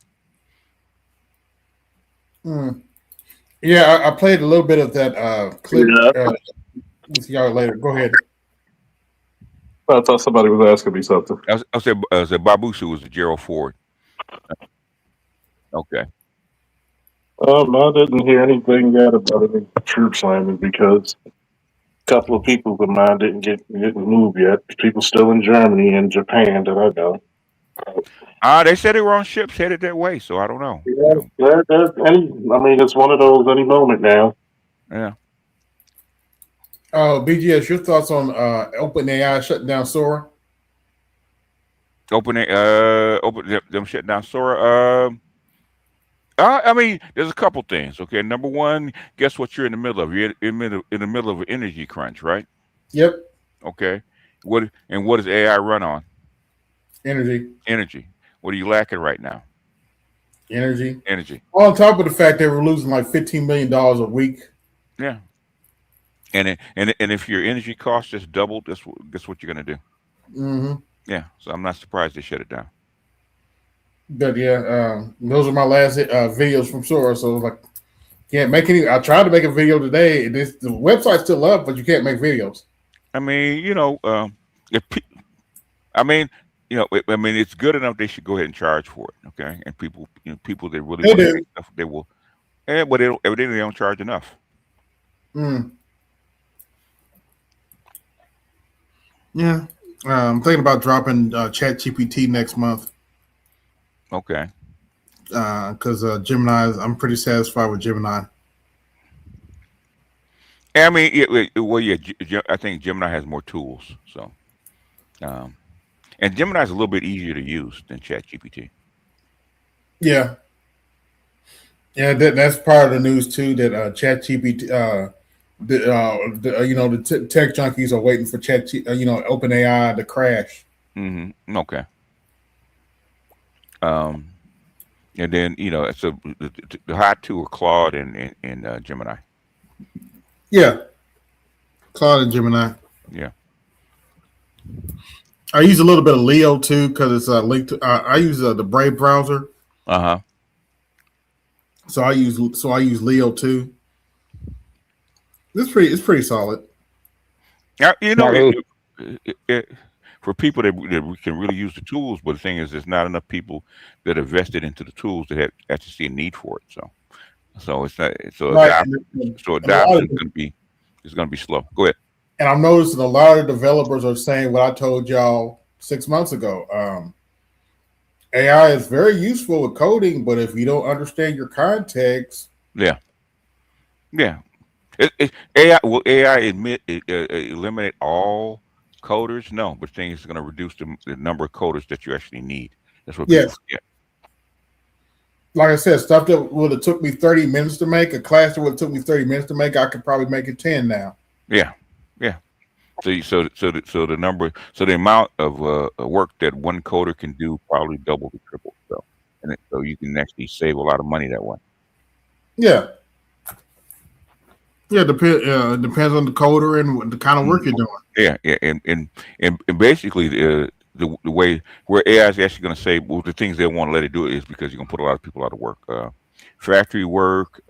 Yeah, I played a little bit of that clip. We'll see y'all later. Go ahead. I thought somebody was asking me something. I said Babusu was Gerald Ford. Okay. No, I didn't hear anything yet about any troops landing because a couple of people of mine didn't moved yet. People still in Germany and Japan that I know. They said they were on ships headed that way, so I don't know. Yeah, it's one of those any moment now. Yeah. Oh, BGS, your thoughts on OpenAI shutting down Sora? Open them shutting down Sora. I mean, there's a couple things. Okay, number one, guess what you're in the middle of? You're in the middle of an energy crunch, right? Yep. Okay. What does AI run on? Energy. What are you lacking right now? Energy. Energy. On top of the fact they were losing like $15 million a week. Yeah. And if your energy cost just doubled, guess what you're gonna do? Mm-hmm. Yeah. So I'm not surprised they shut it down. But yeah, those are my last videos from Sora. So like, can't make any. I tried to make a video today. The website's still up, but you can't make videos. I mean, it's good enough. They should go ahead and charge for it. Okay, and people that really want to make stuff, they will. But evidently they don't charge enough. Yeah, I'm thinking about dropping ChatGPT next month. Okay. Because Gemini, I'm pretty satisfied with Gemini. I mean, I think Gemini has more tools. So, and Gemini is a little bit easier to use than ChatGPT. Yeah. Yeah, that's part of the news too. That ChatGPT, the tech junkies are waiting for OpenAI to crash. Mm-hmm. Okay. And then so the hot two are Claude and Gemini. Yeah, Claude and Gemini. Yeah. I use a little bit of Leo too because it's linked to. I use the Brave browser. So I use Leo too. It's pretty solid. Yeah, for people that can really use the tools, but the thing is, there's not enough people that are vested into the tools that actually see a need for it. So it's not. Adoption is going to be slow. Go ahead. And I'm noticing a lot of developers are saying what I told y'all 6 months ago. AI is very useful with coding, but if you don't understand your context, yeah. Will AI eliminate all coders? No, but the thing is, it's going to reduce the number of coders that you actually need. That's what people forget. Like I said, stuff that would have took me 30 minutes to make, a class that would have took me 30 minutes to make, I could probably make it 10 now. Yeah. So the amount of work that one coder can do probably double to triple. So you can actually save a lot of money that way. Yeah. Yeah, depends on the coder and the kind of work you're doing. Yeah, and basically the way where AI is actually going to say, well, the things they want to let it do it is because you're going to put a lot of people out of work, factory work,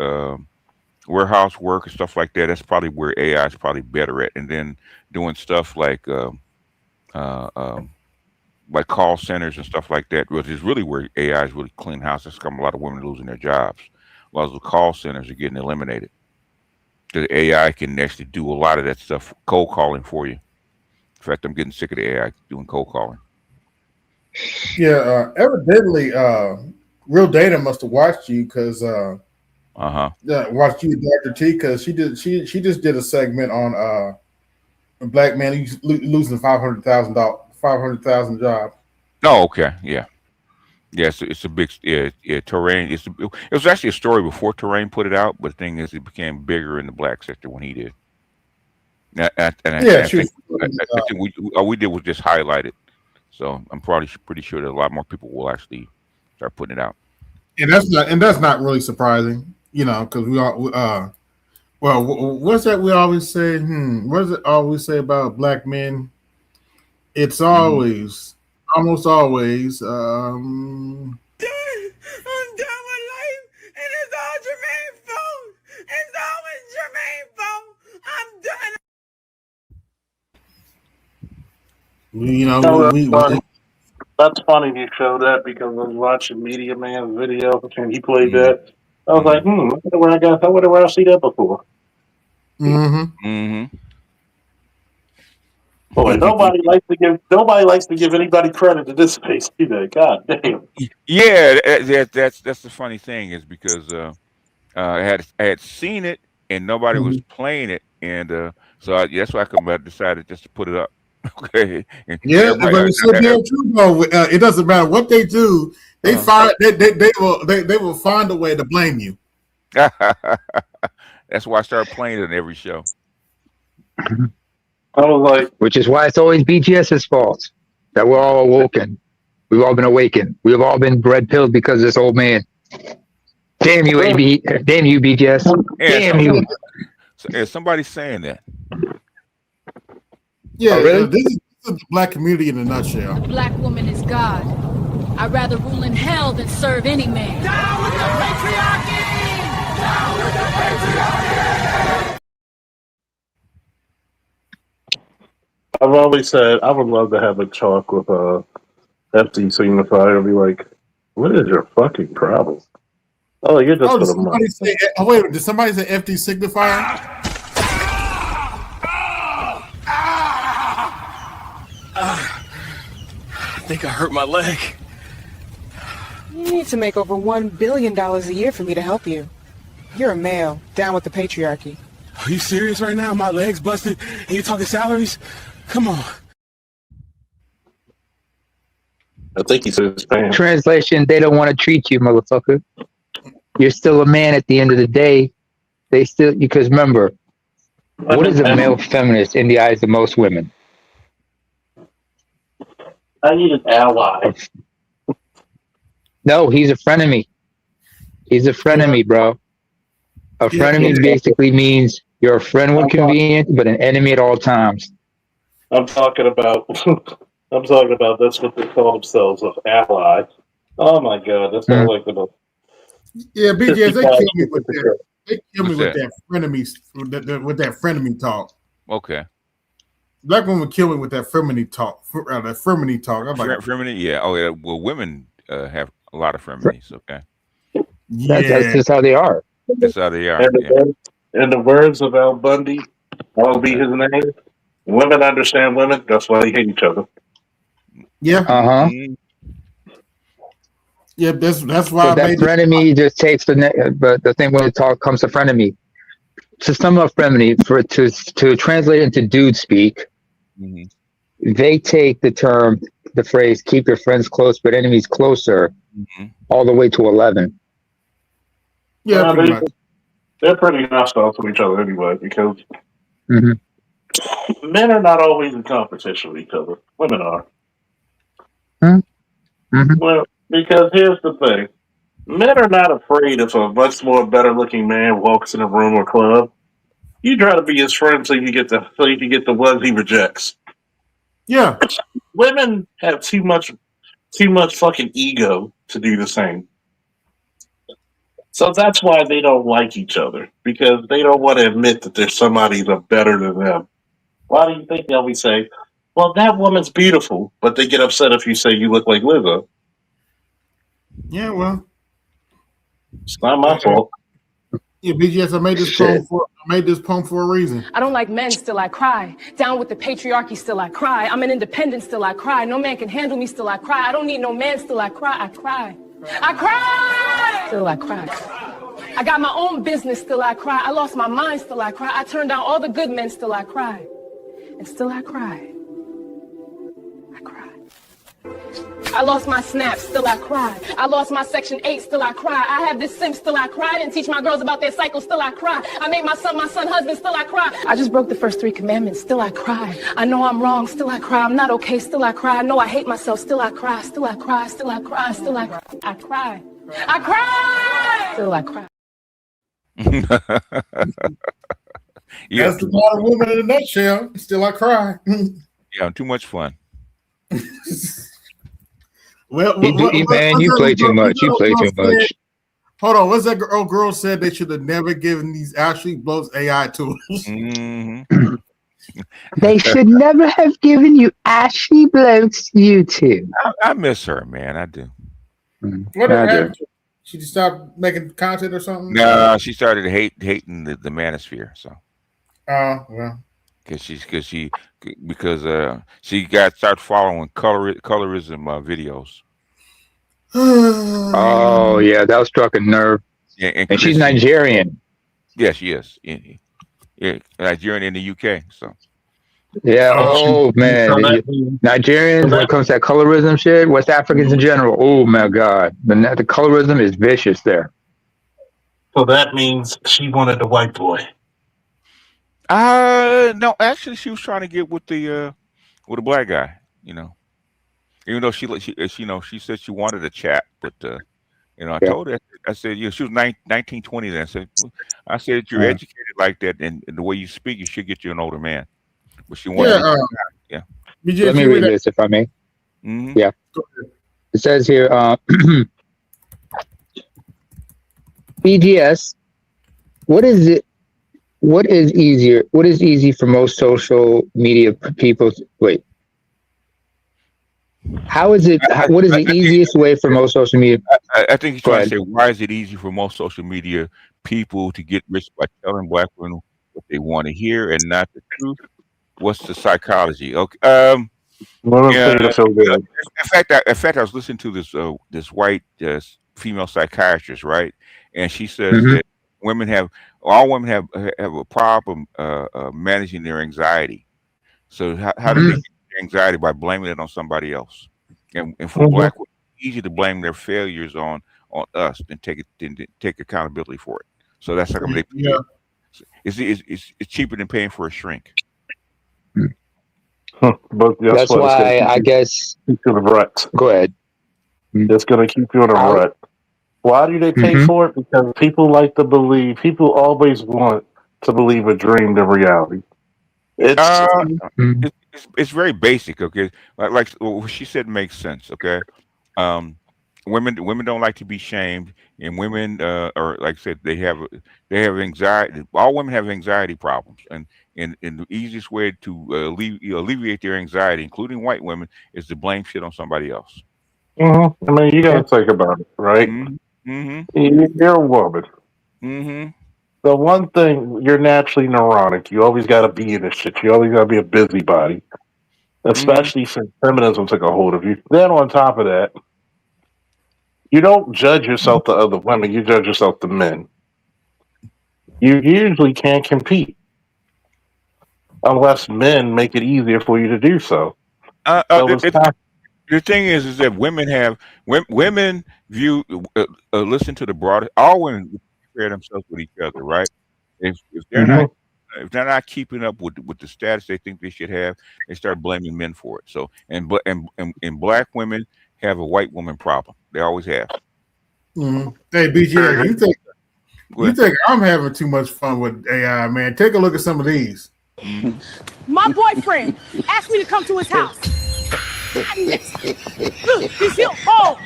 warehouse work, and stuff like that. That's probably where AI is probably better at. And then doing stuff like call centers and stuff like that, which is really where AI is really clean house. There's a lot of women losing their jobs. A lot of the call centers are getting eliminated. The AI can actually do a lot of that stuff, cold calling for you. In fact, I'm getting sick of the AI doing cold calling. Yeah, evidently, Real Data must have watched you because watched you, Dr. T, because she just did a segment on a black man losing 500,000 jobs. Oh, okay, yeah. Yes, it's a big Terrain. It was actually a story before Terrain put it out, but the thing is, it became bigger in the black sector when he did. I think all we did was just highlight it. So I'm probably pretty sure that a lot more people will actually start putting it out. And that's not really surprising, because we all what's that we always say? What does it always say about black men? It's always. Almost always. I'm done with life, and it's all Jermaine's fault. It's always Jermaine's fault. I'm done. That's funny you show that because I was watching Media Man's video and he played that. I was like, I wonder where I see that before. Boy, nobody likes to give anybody credit in this space, do they? God damn. Yeah, that's the funny thing is because I had seen it and nobody was playing it, and so that's why I decided just to put it up. Okay. And yeah, but it's so damn true though. It doesn't matter what they do; they will find a way to blame you. That's why I started playing it in every show. I was like, which is why it's always BGS's fault that we're all awoken. We've all been awakened. We've all been red pilled because of this old man. Damn you, AB. Damn you, BGS. Damn you. Is somebody saying that? Yeah, oh, really? This is the black community in a nutshell. A black woman is God. I'd rather rule in hell than serve any man. Down with the patriarchy! Down with the patriarchy! I've always said I would love to have a talk with FD Signifier and be like, what is your fucking problem? Oh, you're just wait, did somebody say FD Signifier? I think I hurt my leg. You need to make over $1 billion a year for me to help you. You're a male, down with the patriarchy. Are you serious right now? My leg's busted and you're talking salaries? Come on. I think he said Spanish. Translation, they don't want to treat you, motherfucker. You're still a man at the end of the day. They still, because remember, what is a male feminist in the eyes of most women? I need an ally. No, he's a frenemy. He's a frenemy, bro. A frenemy basically means you're a friend when convenient, but an enemy at all times. I'm talking about that's what they call themselves, an ally. Oh my god, that's not like the most. Yeah, BGS, they kill me with that. They kill me with that frenemy talk. Okay. Black women kill me with that feminine talk. That feminine talk. I'm like, feminine, yeah. Oh, yeah. Well, women have a lot of feminities. Okay. Yeah, that's just how they are. That's how they are. In the words of Al Bundy, I'll be his name. Women understand women. That's why they hate each other. Yeah. Yeah, that's why. So that frenemy just takes but the thing when it comes to frenemy, to sum up frenemy, to translate into dude speak, they take the phrase "keep your friends close but enemies closer" all the way to 11. Yeah, they're pretty hostile to each other anyway because men are not always in competition with each other. Women are. Well, because here's the thing. Men are not afraid if a much more better looking man walks in a room or club. You try to be his friend so you get the ones he rejects. Yeah. Women have too much fucking ego to do the same. So that's why they don't like each other, because they don't want to admit that there's somebody that's better than them. Why do you think they always say, well, that woman's beautiful, but they get upset if you say you look like Lizzo? Yeah, well. It's not my fault. Yeah, BGS, I made this poem for a reason. I don't like men, still I cry. Down with the patriarchy, still I cry. I'm an independent, still I cry. No man can handle me, still I cry. I don't need no man, still I cry. I cry. I cry! Still I cry. I got my own business, still I cry. I lost my mind, still I cry. I turned down all the good men, still I cry. And still I cry. I cry. I lost my snap, still I cry. I lost my section 8, still I cry. I have this simp, still I cry. I didn't teach my girls about their cycle, still I cry. I made my son husband, still I cry. I just broke the first 3 commandments, still I cry. I know I'm wrong, still I cry. I'm not okay, still I cry. I know I hate myself, still I cry. Still I cry, still I cry, still I cry. I cry. I cry! Still I cry. That's the modern woman in a nutshell. Still I cry. Yeah, too much fun. Man, you play too much. You play too much. Hold on. What's that girl said? They should have never given these Ashley Blows AI tools. They should never have given you ashy blokes YouTube. I miss her, man. I do. What happened? She just stopped making content or something? No, she started hating the manosphere. So. Oh well. Because she started following colorism videos. Oh yeah, that struck a nerve. Yeah, and she's Nigerian. Yeah, she is. Yeah, Nigerian in the UK. So. Yeah. Oh man, Nigerians when it comes to that colorism shit, West Africans in general. Oh my God, the colorism is vicious there. So that means she wanted the white boy. No, actually, she was trying to get with the black guy. You know, even though she said she wanted a chat, but I told her, I said, she was 1920 then. I said, if you're educated like that and the way you speak, you should get you an older man. But she wanted, Let me read this if I may. Mm-hmm. Yeah, it says here, BGS. What is it? What is easier? What is easy for most social media people? Wait. How is it? What is the easiest way for most social media? I think he's trying to say, why is it easy for most social media people to get rich by telling black women what they want to hear and not the truth? What's the psychology? Okay. In fact, I was listening to this white female psychiatrist, right? And she says that all women have a problem managing their anxiety. So how do they get their anxiety? By blaming it on somebody else. And for black women, it's easy to blame their failures on us than take accountability for it. So that's how they. Yeah. It's cheaper than paying for a shrink. But that's why I guess keep you in a rut. Go ahead. It's going to keep you in a rut. Why do they pay for it? Because people like to believe. People always want to believe a dream than reality. It's very basic. Okay, like what she said makes sense. Okay, women don't like to be shamed, and women or like I said, they have anxiety. All women have anxiety problems, and the easiest way to alleviate their anxiety, including white women, is to blame shit on somebody else. Mm-hmm. I mean, you got to think about it, right? Mm-hmm. You're a woman. Mm-hmm. The one thing, you're naturally neurotic. You always got to be in this shit. You always got to be a busybody, especially since feminism took a hold of you. Then on top of that, you don't judge yourself to other women. You judge yourself to men. You usually can't compete unless men make it easier for you to do so. The thing is that women view listen to the broader. All women compare themselves with each other, right? If they're not keeping up with the status they think they should have, they start blaming men for it. So and black women have a white woman problem. They always have. Mm-hmm. Hey, BJ, you think I'm having too much fun with AI, man? Take a look at some of these. My boyfriend asked me to come to his house. Look, he's here. Oh,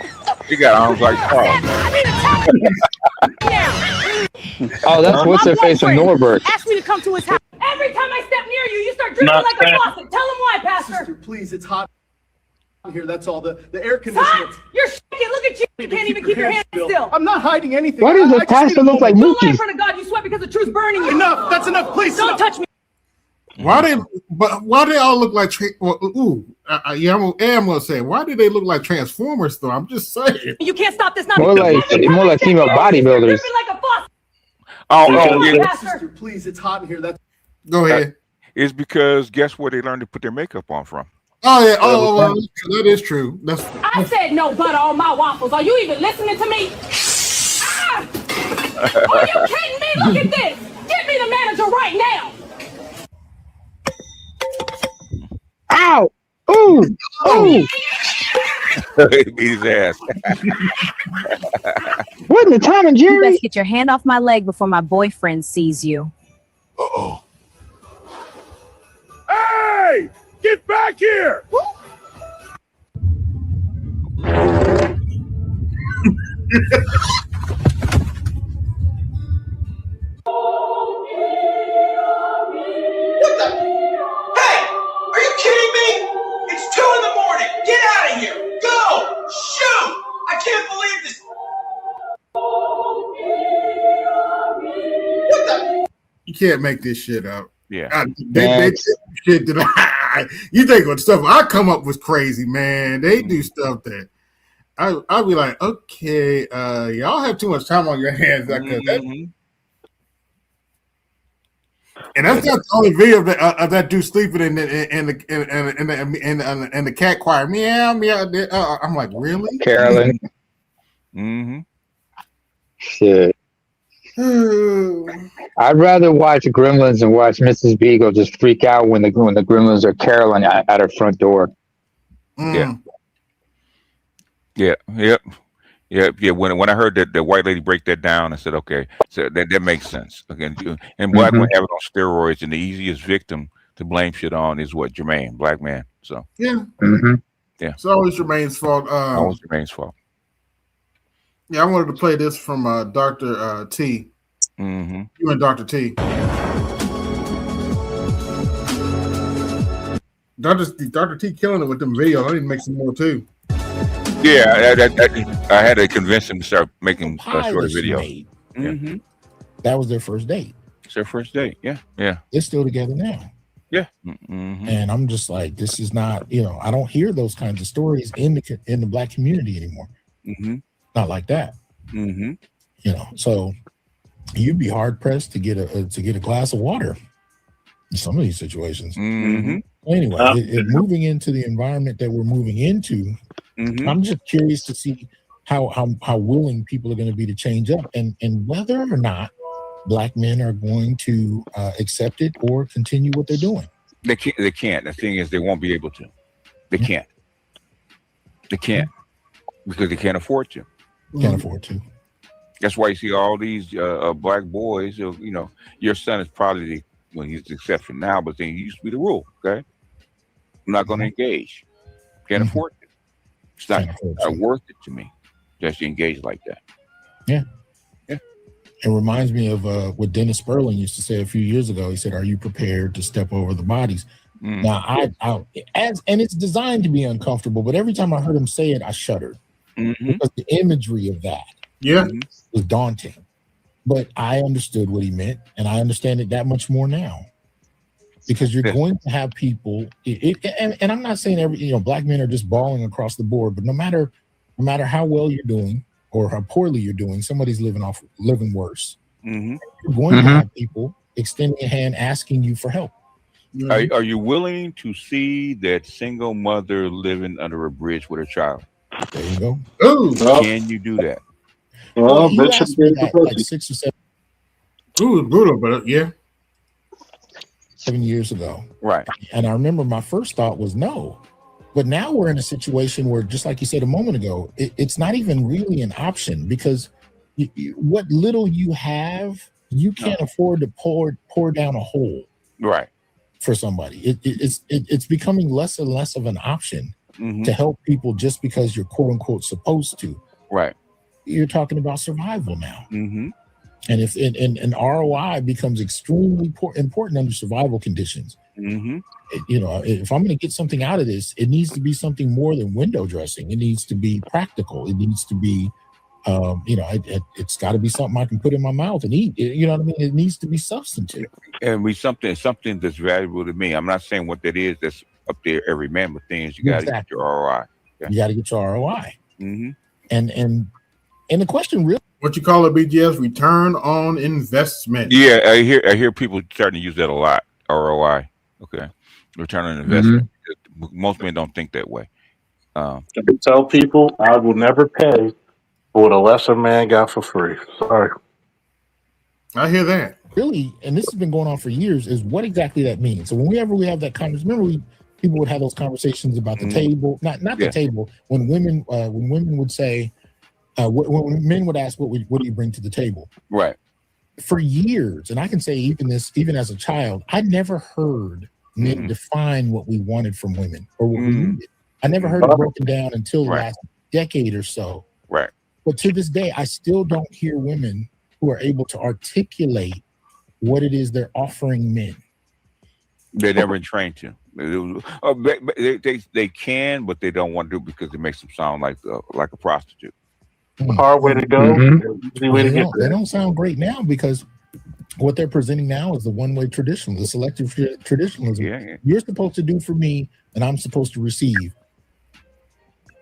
he got arms like Oh, that's what's her face from Norbert. Asked me to come to his house. Every time I step near you, you start drinking like a faucet. Tell him why, Pastor. Sister, please, it's hot here. That's all. The air conditioner. You're shaking. Look at you. You can't even keep your hands still. I'm not hiding anything. Why does the pastor look like Don't lie in Mookie? front of God. You sweat because the truth's burning you. Enough. That's enough. Please don't touch me. Why they all look like I'm gonna say, why do they look like Transformers though? I'm just saying. You can't stop this. More like female bodybuilders. Sister, please, it's hot in here. Go ahead. It's because guess where they learned to put their makeup on from? Oh yeah. Oh, that is true. I said no butter on my waffles. Are you even listening to me? Are you kidding me? Look at this. Get me the manager right now. Ow! Ooh! Ooh! He beat his ass. What in the Tom and Jerry? You best get your hand off my leg before my boyfriend sees you. Uh-oh. Hey! Get back here! You can't make this shit up. Yeah. They shit that you think what stuff I come up with crazy, man. They do stuff that I'll be like, okay, y'all have too much time on your hands. And that's not the only video of that dude sleeping in the cat choir. Meow, meow. I'm like, really? Carolyn. Shit. I'd rather watch Gremlins than watch Mrs. Beagle just freak out when the Gremlins are caroling at her front door. Yeah. When I heard that the white lady break that down, I said, okay, so that makes sense. Again, and black men have it on steroids, and the easiest victim to blame shit on is what? Jermaine, black man. So yeah, it's always Jermaine's fault. Always Jermaine's fault. Yeah, I wanted to play this from Dr. T. You and Dr. T. Dr. T killing it with them videos. I need to make some more too. Yeah, I had to convince him to start making shorter videos. That was their first date. It's their first date. Yeah. They're still together now. Yeah. And I'm just like, this is not, I don't hear those kinds of stories in the black community anymore. Not like that. So you'd be hard pressed to get a glass of water in some of these situations. Anyway, moving into the environment that we're moving into, I'm just curious to see how willing people are going to be to change up, and whether or not black men are going to accept it or continue what they're doing. They can't. The thing is, they won't be able to. They can't. They can't because they can't afford to. Can't afford to. That's why you see all these black boys. Your son is probably he's the exception now, but then he used to be the rule. Okay, I'm not going to engage. Can't afford it. It's not worth it to me just to engage like that. Yeah. It reminds me of what Dennis Sperling used to say a few years ago. He said, "Are you prepared to step over the bodies?" Now, and it's designed to be uncomfortable, but every time I heard him say it, I shuddered because the imagery of that was daunting. But I understood what he meant, and I understand it that much more now. Because you're going to have people, and I'm not saying black men are just balling across the board, but no matter how well you're doing or how poorly you're doing, somebody's living worse. You're going to have people extending a hand, asking you for help. Are you willing to see that single mother living under a bridge with her child? There you go. Can you do that? Well, you asked me that like 6 or 7. Ooh, brutal, but 7 years ago. Right. And I remember my first thought was no. But now we're in a situation where, just like you said a moment ago, it's not even really an option, because what little you have, you can't afford to pour down a hole. Right. For somebody. It's becoming less and less of an option to help people just because you're quote unquote supposed to. Right. You're talking about survival now. And if an ROI becomes extremely important under survival conditions, if I'm going to get something out of this, it needs to be something more than window dressing. It needs to be practical. It needs to be, it's got to be something I can put in my mouth and eat. You know what I mean? It needs to be substantive. And something that's valuable to me. I'm not saying what that is that's up there every man, but things you got to get your ROI. You got to get your ROI. And the question really, what you call it, BGS, return on investment. Yeah, I hear people starting to use that a lot. ROI. Okay, return on investment. Most men don't think that way. I can tell people I will never pay for what a lesser man got for free. Sorry. I hear that. Really, and this has been going on for years, is what exactly that means. So whenever we have that conversation, remember people would have those conversations about the table, not the table. When women would say, when men would ask, what do you bring to the table? Right. For years, and I can say even as a child, I never heard men define what we wanted from women or what we needed. I never heard it broken down until the last decade or so. Right. But to this day, I still don't hear women who are able to articulate what it is they're offering men. They're never trained to. They can, but they don't want to do it because it makes them sound like a prostitute. Hard way to go. Easy way to get there. They don't sound great now because what they're presenting now is the one-way traditional, the selective traditionalism. Yeah. You're supposed to do for me, and I'm supposed to receive.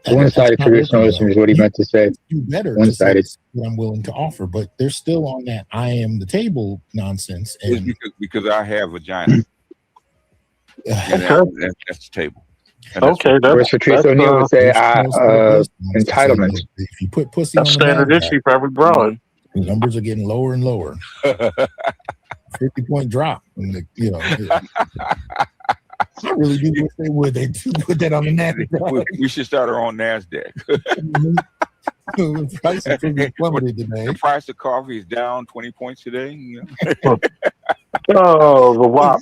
One-sided traditionalism is what he meant to say. Do better. One-sided. What I'm willing to offer, but they're still on that "I am the table" nonsense. And because I have a vagina. And that's the table. And okay, that's what Patrice O'Neal would say. Entitlement. If you put pussy on the standard issue for every broad. The numbers are getting lower and lower. 50-point drop. And I really do wish they would. They do put that on the NASDAQ. We should start our own NASDAQ. The price of coffee plummeted today. The price of coffee is down 20 points today. Oh, the WAP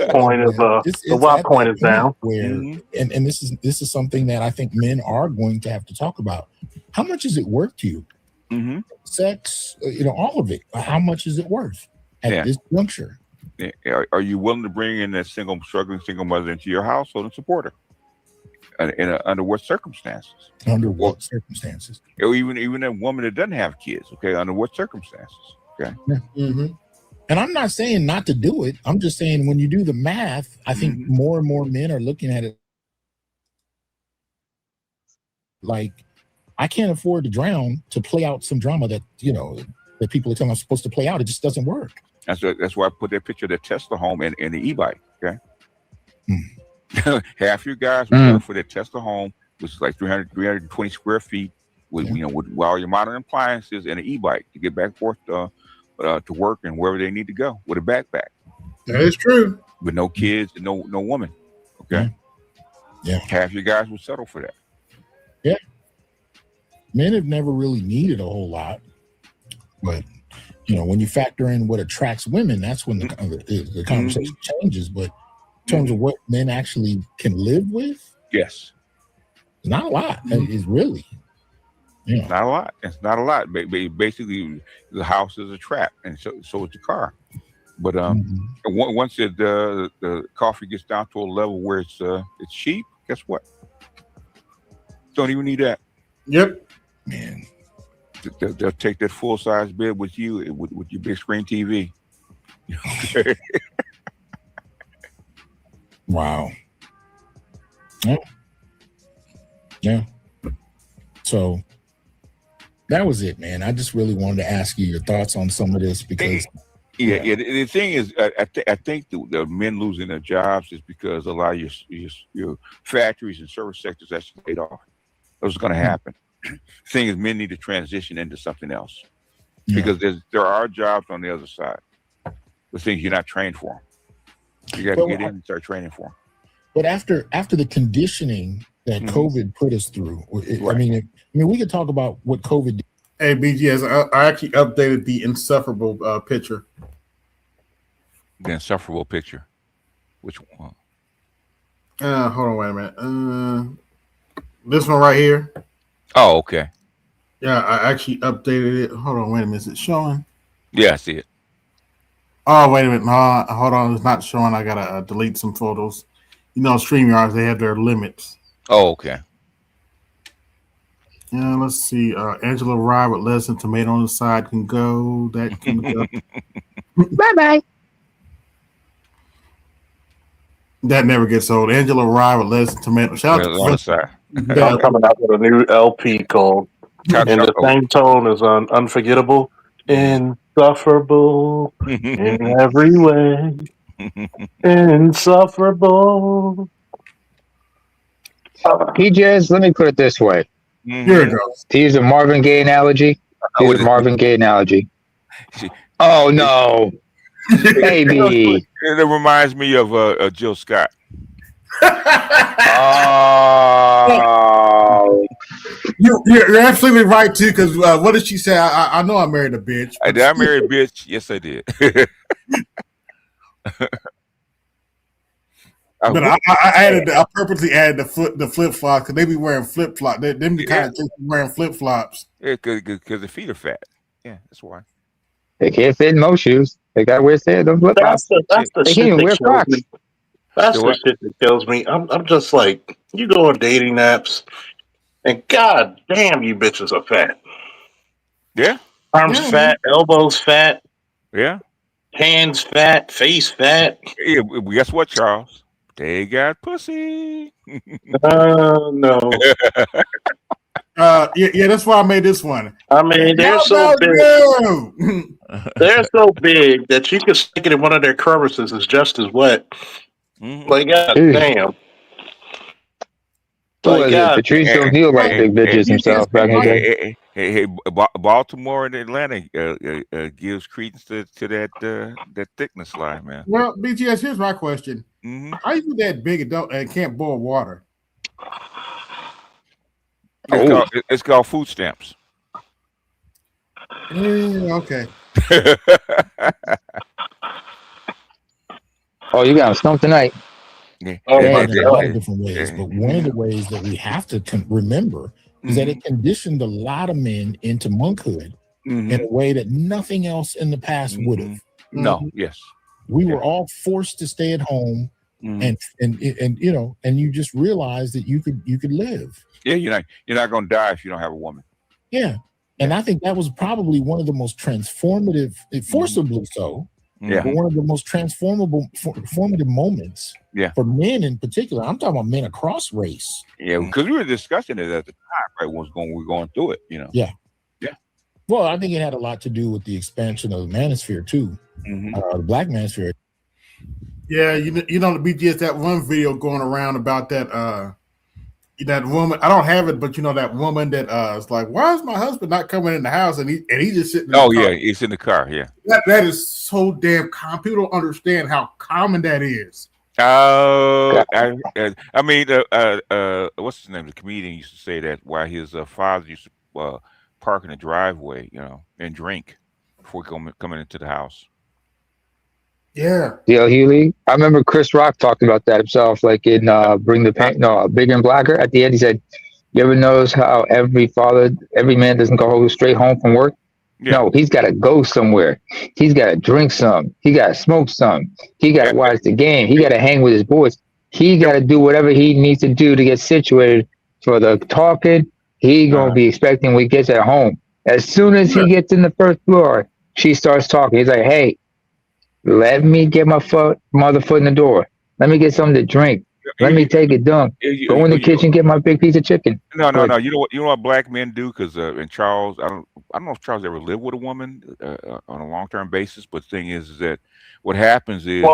point is the WAP point is down. Where, and this is something that I think men are going to have to talk about. How much is it worth to you? Mm-hmm. Sex, all of it. How much is it worth at this juncture? Yeah. Are you willing to bring in that struggling single mother into your household and support her? Under what circumstances? Under what circumstances? Or even a woman that doesn't have kids. Okay, under what circumstances? Okay. Yeah. Mm-hmm. And I'm not saying not to do it. I'm just saying when you do the math, I think more and more men are looking at it like, I can't afford to drown to play out some drama that that people are telling me I'm supposed to play out. It just doesn't work. That's why I put that picture of the Tesla home and the e-bike. Okay. Half your guys were selling for their Tesla home, which is like 320 square feet, with with all your modern appliances and an e-bike to get back and forth to work and wherever they need to go with a backpack. That is true. With no kids and no woman. Okay. Yeah. Half your guys will settle for that. Yeah. Men have never really needed a whole lot, but when you factor in what attracts women, that's when the conversation changes. But in terms of what men actually can live with, yes, not a lot. It's really, not a lot. It's not a lot. Basically, the house is a trap, and so is the car. But once the coffee gets down to a level where it's cheap, guess what? Don't even need that. Yep. Man, they'll take that full-size bed with you with your big screen TV. Wow. Yeah. So that was it, man. I just really wanted to ask you your thoughts on some of this because. Yeah. The thing is, I think the men losing their jobs is because a lot of your factories and service sectors actually laid off. That's going to happen. The thing is, men need to transition into something else because there are jobs on the other side. The things you're not trained for. You got to get in and start training for them. But after the conditioning that COVID put us through, I mean, we could talk about what COVID did. Hey, BGS, I actually updated the insufferable picture. The insufferable picture. Which one? Hold on, wait a minute. This one right here. Oh, okay. Yeah, I actually updated it. Hold on, wait a minute. Is it showing? Yeah, I see it. Oh, wait a minute. No, hold on. It's not showing. I gotta delete some photos. StreamYards, they have their limits. Oh, okay. Yeah, let's see. Angela Rye with lettuce and tomato on the side can go. That can go. Bye-bye. That never gets old. Angela Rye with lettuce and tomato. Shout out to on the side. I'm coming out with a new LP called and the same tone is on Unforgettable. Insufferable in every way. Insufferable. PJs, let me put it this way. Here it goes. To use a Marvin Gaye analogy. Oh no. Baby. It reminds me of Jill Scott. Oh. You're absolutely right too. Because what did she say? I know I married a bitch. Did I marry a bitch? Yes, I did. But I purposely added the flip flops because they be wearing flip flops. Them the kind of chicks wearing flip flops. Yeah, because the feet are fat. Yeah, that's why. They can't fit in most shoes. They got to wear them flip flops. That's the they shit can't even wear Crocs. Me. That's the shit that kills me. I'm just like, you go on dating apps, and god damn, you bitches are fat. Yeah. Arms fat, elbows fat. Yeah. Hands fat, face fat. Yeah, guess what, Charles? They got pussy. No. Yeah, that's why I made this one. I mean, they're so big. They're so big that you could stick it in one of their crevices. It's just as wet. Like, god damn. Who was it? Patrice O'Neal like big bitches himself back in the day. Hey, Baltimore and Atlanta gives credence to that thickness line, man. Well, BGS, here's my question. How you that big adult and can't boil water? It's called food stamps. Okay. Oh, you got a stump tonight. Yeah. In a lot of different ways, but one of the ways that we have to remember is that it conditioned a lot of men into monkhood in a way that nothing else in the past would have. No, yes. We were all forced to stay at home, and you know, and you just realized that you could live. Yeah, you're not going to die if you don't have a woman. Yeah, and I think that was probably one of the most transformative, forcibly so. Yeah, but one of the most formative moments. Yeah, for men in particular. I'm talking about men across race. Yeah, because we were discussing it at the time, right? We're going through it, you know. Yeah. Well, I think it had a lot to do with the expansion of the manosphere too, the black manosphere. Yeah, you know the BGS, that one video going around about that woman. I don't have it, but you know that woman that is like, why is my husband not coming in the house and he just sitting in the car? Yeah, he's in the car. Yeah, that is so damn common. People don't understand how common that is. I mean, what's his name? The comedian used to say that while his father used to park in the driveway, you know, and drink before coming into the house. Yeah. D.L. Hughley. I remember Chris Rock talked about that himself, like in Bring the Pain. No, Bigger and Blacker. At the end, he said, "You ever notice how every man doesn't go straight home from work? Yeah. No, he's got to go somewhere. He's got to drink some. He got to smoke some. He got to watch the game. He got to hang with his boys. He got to do whatever he needs to do to get situated for the talking. He gonna be expecting when he gets at home. As soon as he gets in the first floor, she starts talking. He's like, hey, let me get my mother foot in the door. Let me get something to drink. Let me take it done. Go in the kitchen, get my big piece of chicken. No. You know what black men do? Because and Charles, I don't know if Charles ever lived with a woman on a long-term basis. But the thing is that what happens is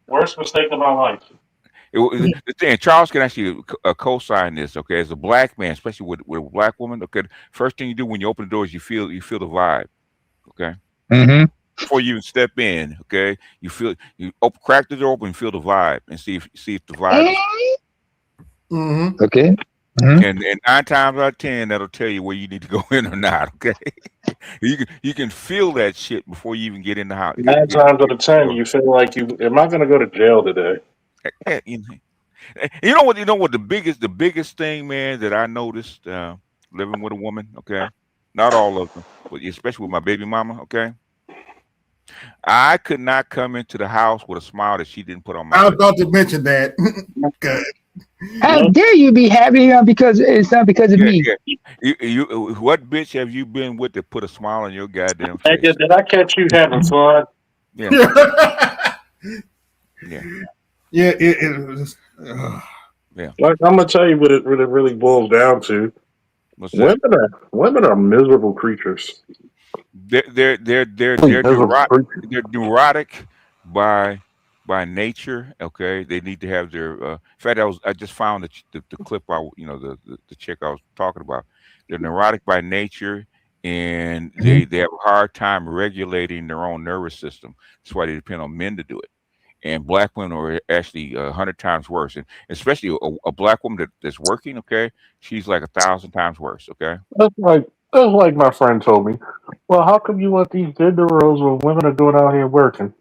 worst mistake of my life. The thing, Charles can actually co-sign this. Okay, as a black man, especially with a black woman. Okay, first thing you do when you open the doors, you feel the vibe. Okay. Before you even step in, okay, you crack the door open, and feel the vibe, and see if the vibe. Okay. And 9 times out of 10, that'll tell you where you need to go in or not. Okay, you can feel that shit before you even get in the house. 9 times out of 10, you feel like am I going to go to jail today? You know what the biggest thing, man, that I noticed living with a woman. Okay, not all of them, but especially with my baby mama. Okay. I could not come into the house with a smile that she didn't put on my face. I was about to mention that. Good. How dare you be happy because it's not because of me? You what bitch have you been with that put a smile on your goddamn face? Hey, did I catch you having fun? Yeah. Yeah. Yeah. It was. Yeah. Like, I'm gonna tell you what it really boils down to. Women are miserable creatures. They're neurotic by nature. Okay, they need to have their. In fact, I just found the clip. The chick I was talking about. They're neurotic by nature, and they have a hard time regulating their own nervous system. That's why they depend on men to do it. And black women are actually 100 times worse, and especially a black woman that's working. Okay, she's like 1,000 times worse. Okay, that's like my friend told me. Well, how come you want these gender roles when women are going out here working?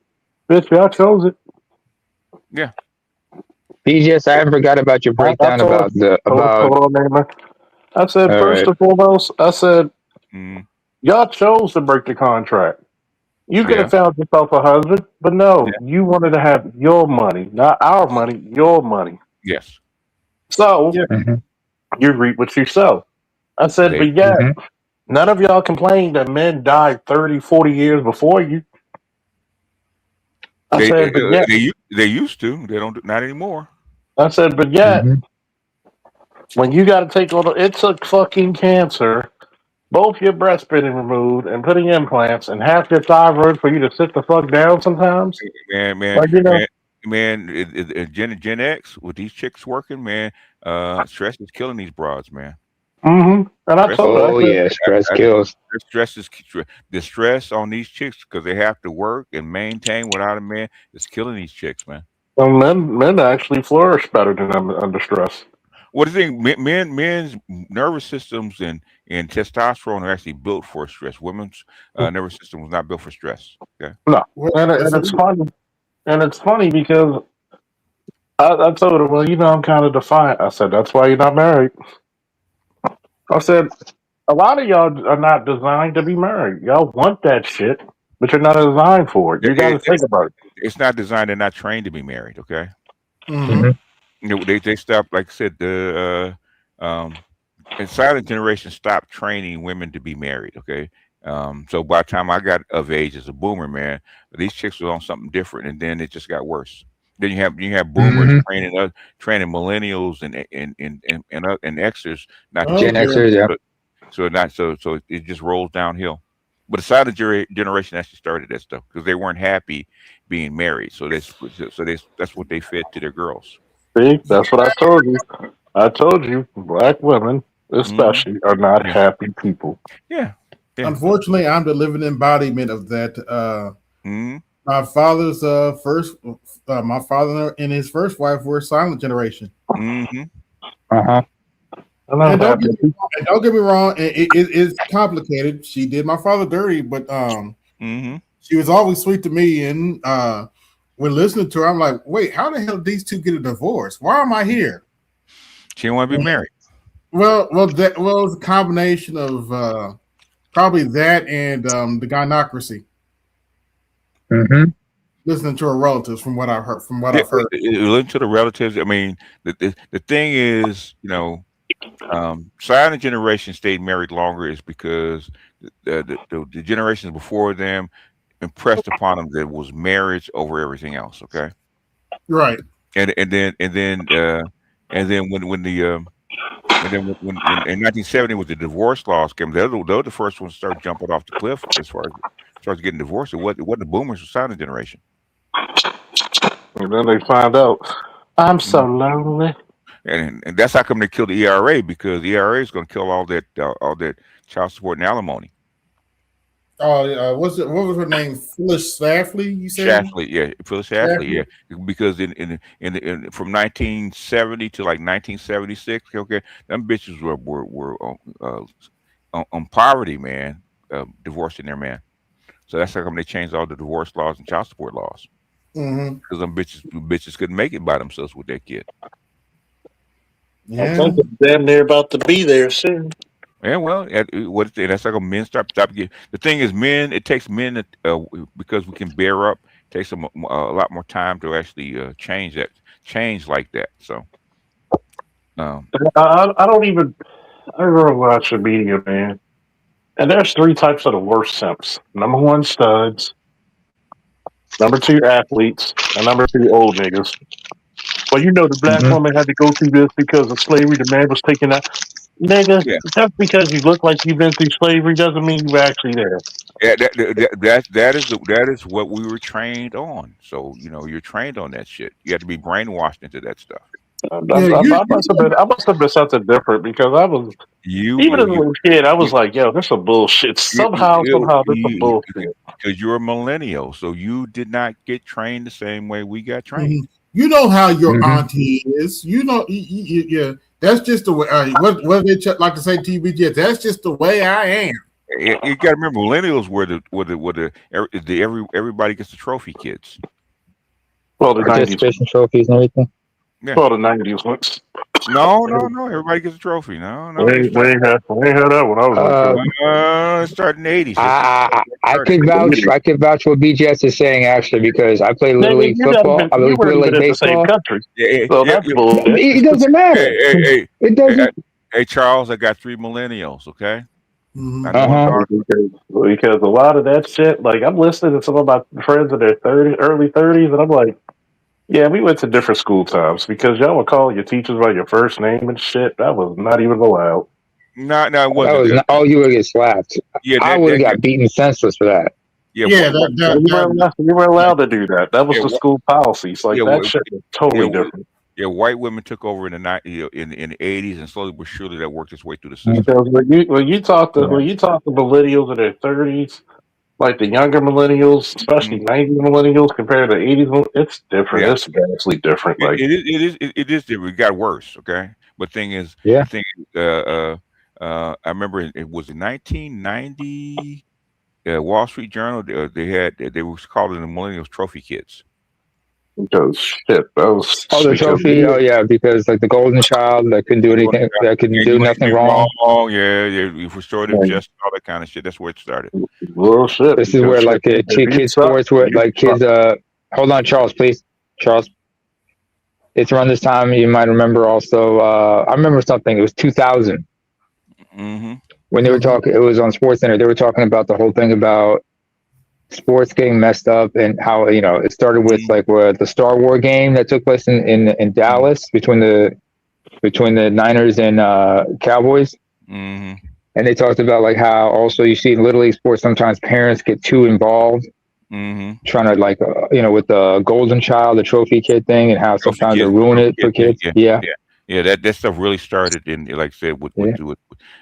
Bitch, I chose it. Yeah. BGS, I forgot about your breakdown about. I said first and foremost, y'all chose to break the contract. You could have found yourself a husband, but no, you wanted to have your money, not our money, your money. Yes. So you reap what you sow. I said, but yet, none of y'all complained that men died 30, 40 years before you. I said, but yet they used to. They don't. Not anymore. I said, but yet when you got to take on it took fucking cancer, both your breasts being removed and putting implants and half your thyroid for you to sit the fuck down sometimes. Man, Like, you know, Gen X with these chicks working, man. Stress is killing these broads, man. And I told her, oh yeah, stress kills. Stress is the stress on these chicks because they have to work and maintain without a man. It's killing these chicks, man. well, men actually flourish better than them under stress. What do you think? Men's nervous systems and testosterone are actually built for stress. Women's nervous system was not built for stress. Okay. No, and it's funny. And it's funny because I told her, well, you know, I'm kind of defiant. I said, that's why you're not married. I said, a lot of y'all are not designed to be married. Y'all want that shit, but you're not designed for it. You got to think about it. It's not designed. They're not trained to be married. Okay. Mm-hmm. You know, they stopped. Like I said, and silent generation stopped training women to be married. Okay. So by the time I got of age as a boomer, man, these chicks were on something different, and then it just got worse. Then you have boomers training millennials and Xers, not Gen Xers, yeah. So it just rolls downhill. But the silent generation actually started that stuff because they weren't happy being married, so that's what they fed to their girls. See, that's what I told you. I told you, black women especially are not happy people. Yeah. Unfortunately, I'm the living embodiment of that. My father's my father and his first wife were silent generation. Mm-hmm. And don't get me wrong, it's complicated. She did my father dirty, but she was always sweet to me. And when listening to her, I'm like, wait, how the hell did these two get a divorce? Why am I here? She didn't want to be married. Well, it was a combination of probably that and the Gynocracy. Listening to her relatives, from what I've heard. Listen to the relatives. I mean, the thing is, you know, silent generation stayed married longer is because the generations before them impressed upon them that it was marriage over everything else. Okay, right. And then when in 1970 when the divorce laws came, they were the first ones to start jumping off the cliff as far as getting divorced. It wasn't the boomers, the silent generation. And then they find out, I'm so lonely. And that's how come they killed the ERA, because the ERA is going to kill all that child support and alimony. Oh, what was her name? Phyllis Schlafly, you said? Schlafly, yeah, Phyllis Schlafly, yeah. Because in from 1970 to like 1976, okay, them bitches were on poverty, man, divorcing their man. So that's how come they changed all the divorce laws and child support laws. Because them bitches couldn't make it by themselves with their kid. Yeah. I think it's damn near about to be there soon. Yeah, well, that's like men stop getting. The thing is, men. It takes men because we can bear up. It takes them a lot more time to actually change like that. So, I don't really watch the media, man. And there's three types of the worst simps. Number one, studs. Number two, athletes. And number three, old niggas. Well, you know the black woman had to go through this because of slavery. The man was taking that. Nigga, just because you look like you've been through slavery doesn't mean you're actually there. Yeah, that is what we were trained on. So, you know, you're trained on that shit. You have to be brainwashed into that stuff. I must have been something different because I was even as a little kid. I was like, "Yo, this is bullshit." Somehow, this is bullshit. Because you're a millennial, so you did not get trained the same way we got trained. You know how your auntie is. You know, yeah. That's just the way. What they like to say, TBG. That's just the way I am. You got to remember, millennials were everybody gets the trophy kids. Well, the participation trophies and everything. Yeah. Well, the 90s ones. No. Everybody gets a trophy. No. We ain't had that when I was it started in the 80s. I could vouch what BGS is saying actually because I play Little League football. I play Little League baseball. It doesn't matter. Hey, it doesn't. Hey, Charles, I got 3 millennials. Okay. Because a lot of that shit, like I'm listening to some of my friends in their early 30s, and I'm like, yeah, we went to different school times because y'all were calling your teachers by your first name and shit. That was not even allowed. No, it That wasn't. was not, you would get slapped. Yeah, I would have got beaten senseless for that. You weren't allowed to do that. That was the school policy. So that shit was totally different. Yeah, white women took over in the in the 80s, and slowly but surely that worked its way through the system. Because when you talk to millennials in their 30s, like the younger millennials, especially 90s millennials compared to 80s, it's different. Yeah. It's vastly different. Like it is different. It got worse. Okay, but thing is, I remember it was in 1990. Wall Street Journal. They was calling the Millennials Trophy Kids. Because shit, that was the trophy. Oh yeah, because like the golden child that couldn't do anything, that couldn't do nothing wrong. Yeah, restorative justice, all that kind of shit. That's where it started. Well, shit. This is where like kids sports, where like kids. Hold on, Charles, please, Charles. It's around this time. You might remember also. I remember something. It was 2000. When they were talking, it was on Sports Center. They were talking about the whole thing about sports getting messed up and how it started with like the Star Wars game that took place in Dallas between the Niners and Cowboys. And they talked about like how also you see in Little League sports sometimes parents get too involved, trying to like with the golden child, the trophy kid thing, and how sometimes they ruin it for kids. Yeah, that stuff really started in, like I said,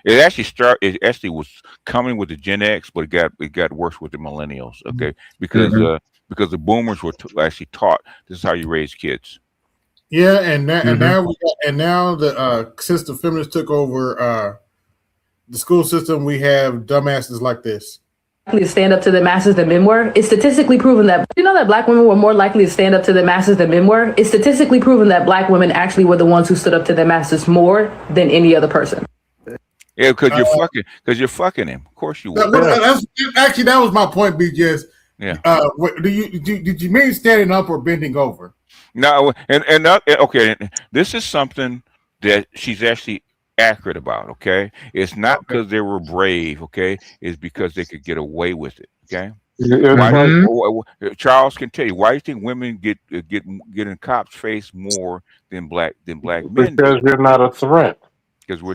it actually was coming with the Gen X, but it got worse with the millennials. Okay, because the boomers were actually taught this is how you raise kids. Yeah, and now the since the feminists took over the school system, we have dumbasses like this. To stand up to the masses than men were. It's statistically proven that that black women were more likely to stand up to the masses than men were. It's statistically proven that black women actually were the ones who stood up to the masses more than any other person. Yeah, because you're fucking him. Of course you would. Actually, that was my point, BJS. Yeah. Did you mean standing up or bending over? No, okay. This is something that she's actually accurate about. Okay, it's not because they were brave. Okay, it's because they could get away with it. Okay. Charles can tell you why do you think women get in cops' face more than black men? Because you're not a threat. Because we're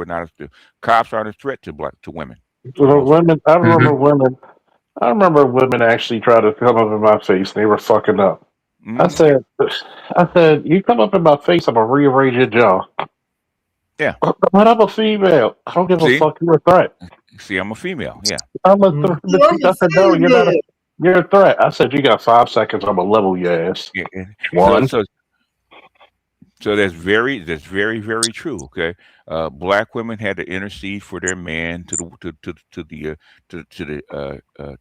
not. The cops aren't a threat to women. Women. I remember women actually tried to come up in my face. They were fucking up. I said, you come up in my face, I'm gonna rearrange your jaw. Yeah. But I'm a female. I don't give a fuck. You're a threat. See, I'm a female. Yeah. I'm a threat. I said, no, you're not. You're a threat. I said, you got 5 seconds. I'm gonna level your ass. Yeah. One. So that's very, very true. Okay. Black women had to intercede for their man to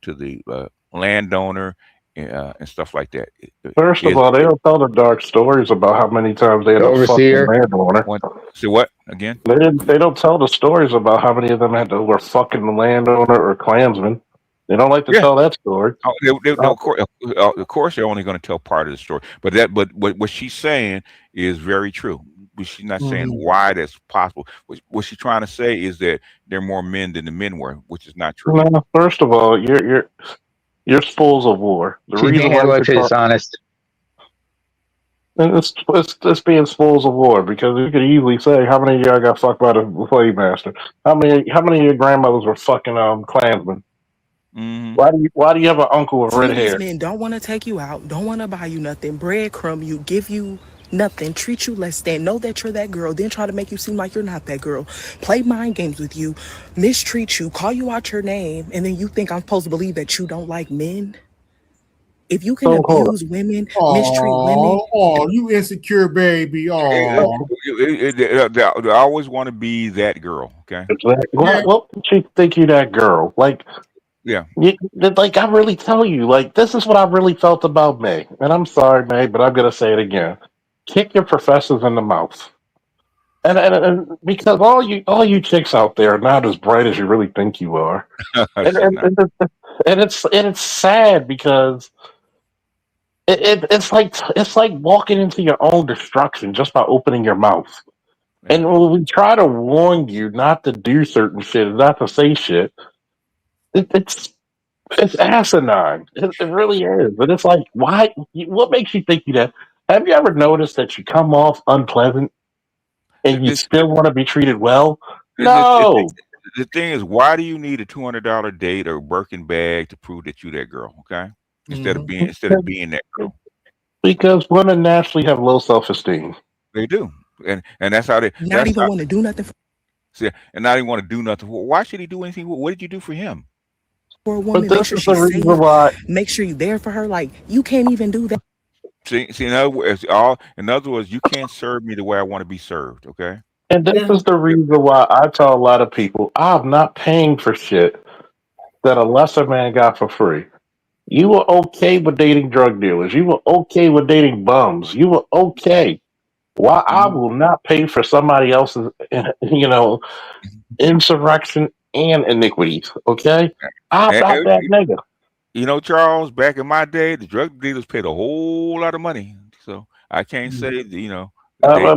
the landowner. And stuff like that. First of all, they don't tell the dark stories about how many times they had to fuck the landowner. So what again? They don't tell the stories about how many of them were fucking the landowner or Klansmen. They don't like to tell that story. Of course, they're only going to tell part of the story. But what she's saying is very true. She's not saying why that's possible. What she's trying to say is that there are more men than the men were, which is not true. Well, first of all, you're spools of war. The reason why it's honest. It's being spools of war because you could easily say how many of y'all got fucked by the slave master. How many of your grandmothers were fucking Klansmen? Why do you have an uncle with red hair? These men don't want to take you out, don't want to buy you nothing, breadcrumb you, give you nothing, treat you less than, know that you're that girl, then try to make you seem like you're not that girl, play mind games with you, mistreat you, call you out your name, and then you think I'm supposed to believe that you don't like men? If you can abuse women, mistreat women. Oh, you insecure baby. Oh, they always want to be that girl. Okay. What makes you think you that girl? Like, yeah. Like, I really tell you, like, this is what I really felt about May. And I'm sorry, May, but I'm gonna say it again. Kick your professors in the mouth. And because all you chicks out there are not as bright as you really think you are. and it's sad because it's like walking into your own destruction just by opening your mouth. And when we try to warn you not to do certain shit, not to say shit, it's asinine. It really is. But it's like, why? What makes you think that? Have you ever noticed that you come off unpleasant and you still want to be treated well? No. The thing is, why do you need a $200 date or Birkin bag to prove that you that girl? Okay, instead of being that girl. Because women naturally have low self-esteem. They do, and that's how they not even want to do nothing. See, and not even want to do nothing. Why should he do anything? What did you do for him? For a woman, make sure she's safe. Make sure you're there for her. Like, you can't even do that. See, in other words, you can't serve me the way I want to be served. Okay. And this is the reason why I tell a lot of people, I'm not paying for shit that a lesser man got for free. You were okay with dating drug dealers. You were okay with dating bums. You were okay. Why I will not pay for somebody else's, insurrection and iniquities. Okay, I'm not that nigga. You know, Charles, back in my day, the drug dealers paid a whole lot of money. So I can't say, All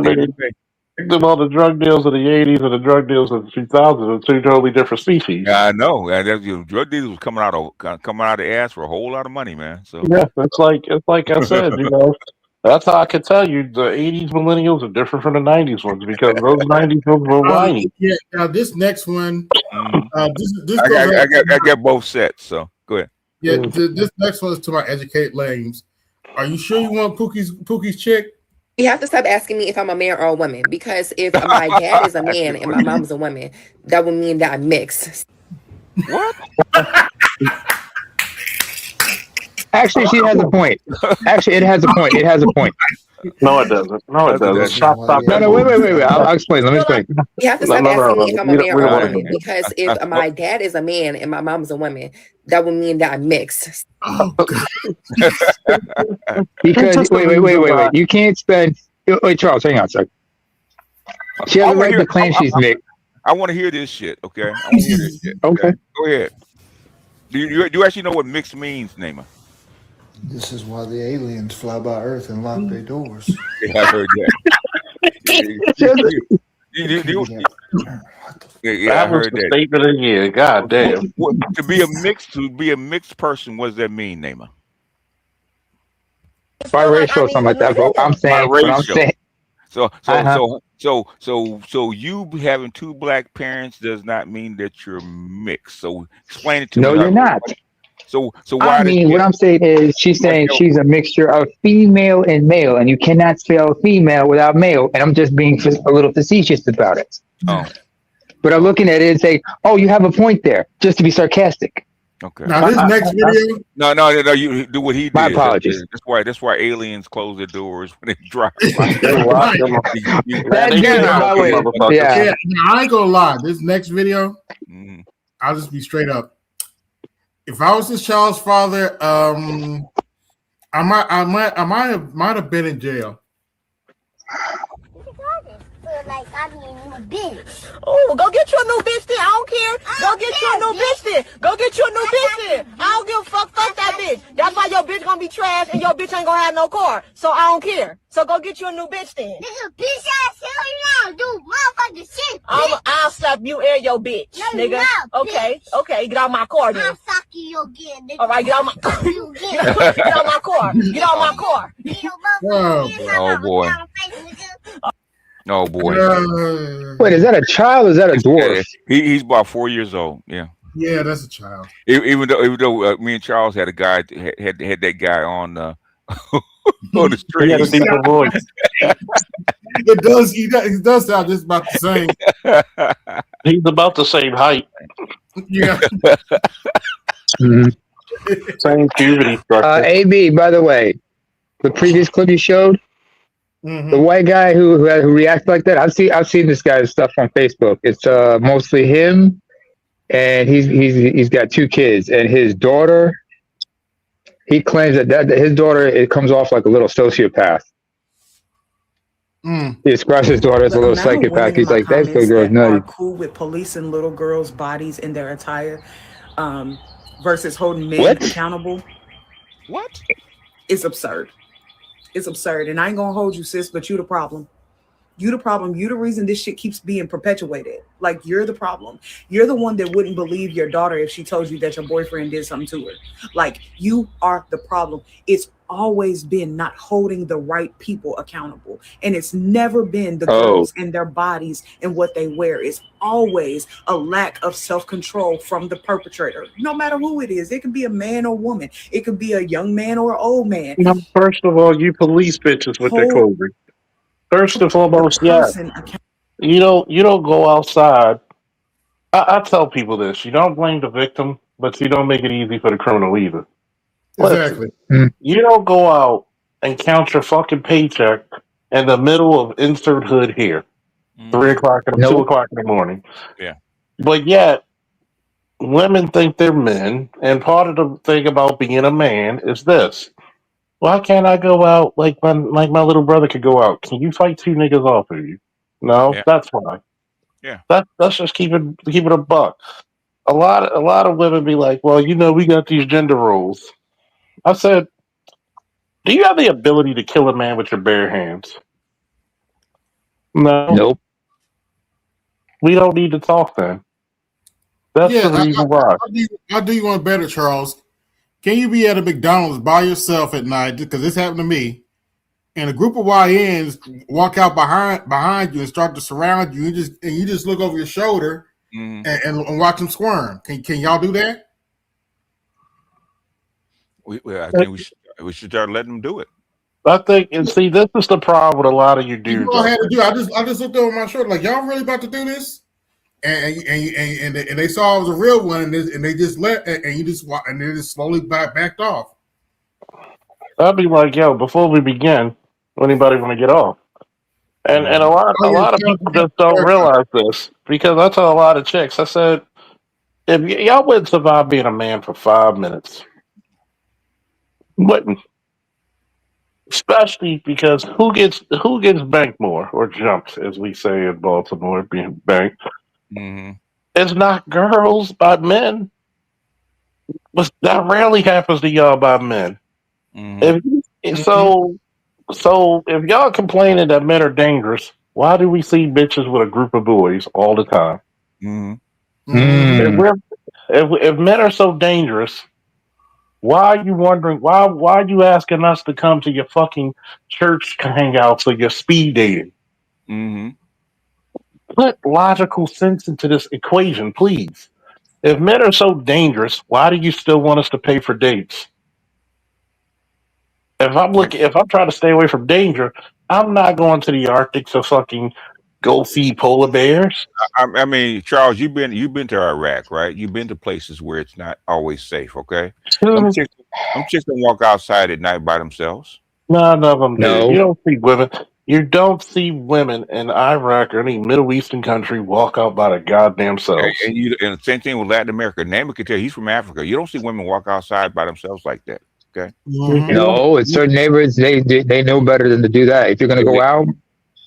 the drug deals of the 80s and the drug deals of the 2000s are two totally different species. Yeah, I know. Drug dealers was coming out of the ass for a whole lot of money, man. So yeah, it's like I said, that's how I can tell you the 80s millennials are different from the 90s ones because those 90s ones were whiny. Yeah. Now this next one, I got both sets. So go ahead. Yeah, this next one is to my educated lames. Are you sure you want Pookie's chick? You have to stop asking me if I'm a man or a woman, because if my dad is a man and my mom's a woman, that would mean that I'm mixed. What? Actually, she has a point. Actually, it has a point. It has a point. No, it doesn't. No, it doesn't. Stop. No, wait. I'll explain. Let me explain. You have to stop asking me if I'm a man or a woman, because if my dad is a man and my mom's a woman, that would mean that I'm mixed. Oh, God. Because wait. You can't spend. Wait, Charles, hang on a second. She has a right to claim she's mixed. I want to hear this shit. Okay. I want to hear this shit. Okay. Go ahead. Do you actually know what mixed means, Neymar? This is why the aliens fly by Earth and lock their doors. Yeah, I heard that. I heard that. Statement of the year. God damn. To be a mixed person, what does that mean, Neymar? Biracial or something like that. But I'm saying. So you having two black parents does not mean that you're mixed. So explain it to me. No, you're not. So why? I mean, what I'm saying is, she's saying she's a mixture of female and male, and you cannot spell female without male. And I'm just being a little facetious about it. Oh. But I'm looking at it and say, "Oh, you have a point there," just to be sarcastic. Okay. Now this next video. No. You do what he did. My apologies. That's why aliens close their doors when they drop. Yeah. I ain't gonna lie. This next video, I'll just be straight up. If I was this child's father, I might have been in jail. Like I'm your new bitch. Oh, go get you a new bitch then. I don't care. Go get you a new bitch then. Go get you a new bitch then. I don't give a fuck. Fuck that bitch. That's why your bitch gonna be trash and your bitch ain't gonna have no car. So I don't care. So go get you a new bitch then. Nigga, bitch ass hell you now, do motherfucking shit. I'll slap you and your bitch, no, nigga. Okay, get out my car then. I'll fuck you again, nigga. All right, get out my car. Get out my car. Get out my car. Oh boy. Oh boy! Wait, is that a child or is that a dwarf? Yeah, he's about 4 years old. Yeah. Yeah, that's a child. Even though me and Charles had a guy had that guy on on the street. He had a deeper voice. It does sound just about the same. He's about the same height. Yeah. Same puberty structure. AB, by the way, the previous clip you showed. Mm-hmm. The white guy who reacts like that, I've seen this guy's stuff on Facebook. It's mostly him, and he's got two kids, and his daughter. He claims that his daughter, it comes off like a little sociopath. He describes his daughter as a little psychopath. He's like, that little girl's nutty. Are cool with policing little girls' bodies in their attire, versus holding men accountable. What? It's absurd. It's absurd, and I ain't gonna hold you, sis, but you the problem. You the problem. You the reason this shit keeps being perpetuated. Like, you're the problem. You're the one that wouldn't believe your daughter if she told you that your boyfriend did something to her. Like, you are the problem. It's always been not holding the right people accountable. And it's never been the girls and their bodies and what they wear. It's always a lack of self-control from the perpetrator. No matter who it is. It could be a man or woman. It could be a young man or an old man. First of all, you police bitches with their clothing. First and foremost, you don't go outside. I tell people this: you don't blame the victim, but you don't make it easy for the criminal either. Exactly. You don't go out and count your fucking paycheck in the middle of insert hood here, 3 o'clock and 2 o'clock in the morning. Yeah. But yet, women think they're men, and part of the thing about being a man is this: why can't I go out like my little brother could go out? Can you fight 2 niggas off of you? No, that's why. Yeah. That's just keep it a buck. A lot of women be like, well, we got these gender roles. I said, do you have the ability to kill a man with your bare hands? No. Nope. We don't need to talk then. That's the reason why. I'll do you one better, Charles. Can you be at a McDonald's by yourself at night? Because this happened to me. And a group of YNs walk out behind you and start to surround you, and you just look over your shoulder and watch them squirm. Can y'all do that? I think we should start letting them do it. I think, and see, this is the problem with a lot of you dudes. You all had to do. I just looked over my shoulder like, y'all really about to do this? And they saw it was a real one, and they just let, and they just slowly backed off. I'd be like, yo, before we begin, anybody want to get off? And a lot of people just don't realize this, because I tell a lot of chicks, I said, if y'all wouldn't survive being a man for 5 minutes, wouldn't. Especially because who gets banked more, or jumped, as we say in Baltimore, being banked. It's not girls, but men. But that rarely happens to y'all by men. So if y'all complaining that men are dangerous, why do we see bitches with a group of boys all the time? If men are so dangerous, why are you wondering? Why are you asking us to come to your fucking church hangouts or your speed dating? Put logical sense into this equation, please. If men are so dangerous, why do you still want us to pay for dates? If I'm trying to stay away from danger, I'm not going to the Arctic to fucking go feed polar bears. I mean, Charles, you've been to Iraq, right? You've been to places where it's not always safe. Okay, some chicks don't walk outside at night by themselves. None of them do. You don't see women. You don't see women in Iraq or any Middle Eastern country walk out by the goddamn selves. And the same thing with Latin America. Naaman can tell you he's from Africa. You don't see women walk outside by themselves like that. Okay. No, in certain neighborhoods they know better than to do that. If you're going to go out,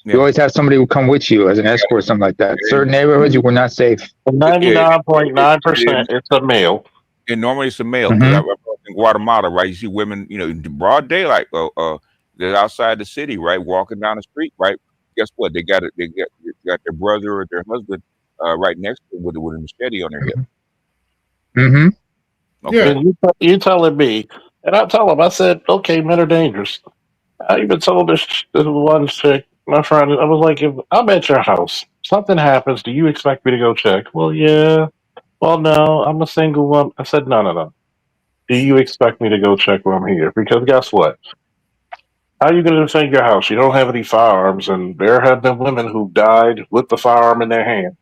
you always have somebody who come with you as an escort, or something like that. Certain neighborhoods you were not safe. 99.9%, it's a male. And normally it's a male. In Guatemala, right? You see women, in broad daylight, they're outside the city, right, walking down the street, right? Guess what? They got their brother or their husband right next to them with a machete on their hip. Okay. Yeah, you telling me, and I tell them, I said, okay, men are dangerous. I even told this one chick, my friend, I was like, if I'm at your house, something happens, do you expect me to go check? Well, yeah. Well, no, I'm a single one. I said, no. Do you expect me to go check when I'm here? Because guess what? How are you going to defend your house? You don't have any firearms, and there have been women who died with the firearm in their hand.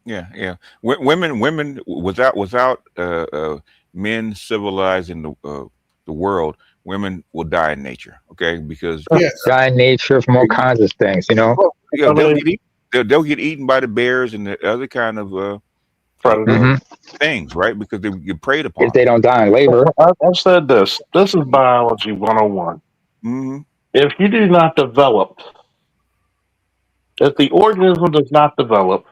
Yeah. Women without men civilizing the world, women will die in nature. Okay, because die in nature from all kinds of things. They'll get eaten by the bears and the other kind of things, right? Because they get preyed upon. If they don't die in labor. I've said this. This is biology 101. If you do not develop, if the organism does not develop,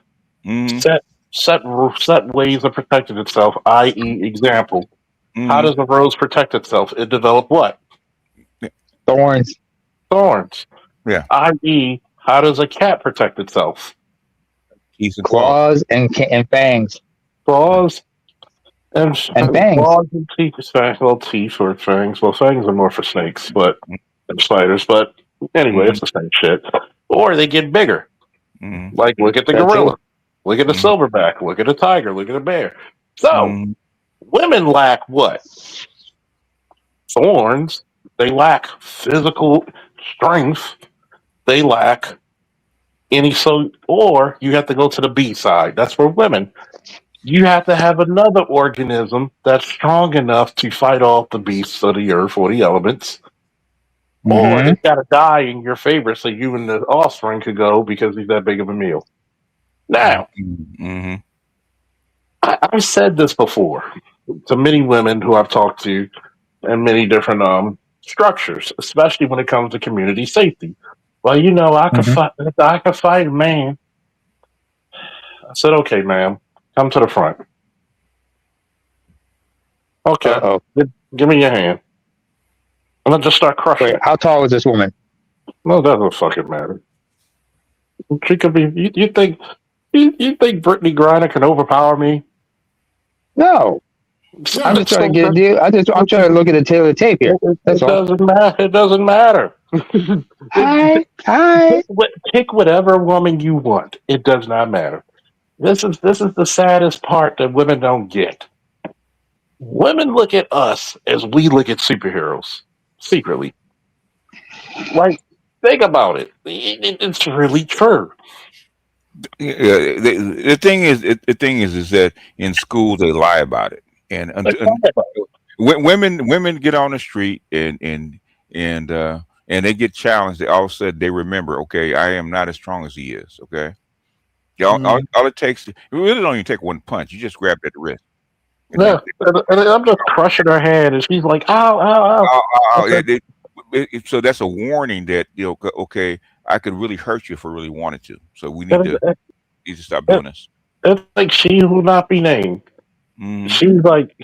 set ways of protecting itself, i.e., example, how does a rose protect itself? It developed what? Thorns. Yeah. I.e., How does a cat protect itself? Teeth and claws and fangs. Claws and fangs. Claws and teeth. Well, teeth or fangs. Well, fangs are more for snakes, and spiders. But anyway, it's the same shit. Or they get bigger. Like, look at the gorilla. Look at the silverback. Look at the tiger. Look at the bear. So, women lack what? Thorns. They lack physical strength. They lack or you have to go to the B side. That's for women. You have to have another organism that's strong enough to fight off the beasts of the earth or the elements. Or it's got to die in your favor so you and the offspring could go because he's that big of a meal. Now, I've said this before to many women who I've talked to in many different structures, especially when it comes to community safety. Well, I could fight a man. I said, okay, ma'am, come to the front. Okay, give me your hand. And I'll just start crushing. Wait, how tall is this woman? No, it doesn't fucking matter. She could be. You think Brittany Griner can overpower me? No. I'm just trying to get a deal. I'm trying to look at the tail of the tape here. That's all. Doesn't matter. It doesn't matter. Hi. Pick whatever woman you want. It does not matter. This is the saddest part that women don't get. Women look at us as we look at superheroes secretly. Like, think about it. It's really true. The thing is that in school they lie about it, and women get on the street and they get challenged. They all of a sudden they remember, okay, I am not as strong as he is. Okay, all it takes, it really don't even take one punch. You just grab at the wrist. Yeah, and I'm just crushing her hand, and she's like, "Ow, ow, ow!" Okay. So that's a warning that okay, I could really hurt you if I really wanted to. So we need to stop doing this. It's like she will not be named. She's like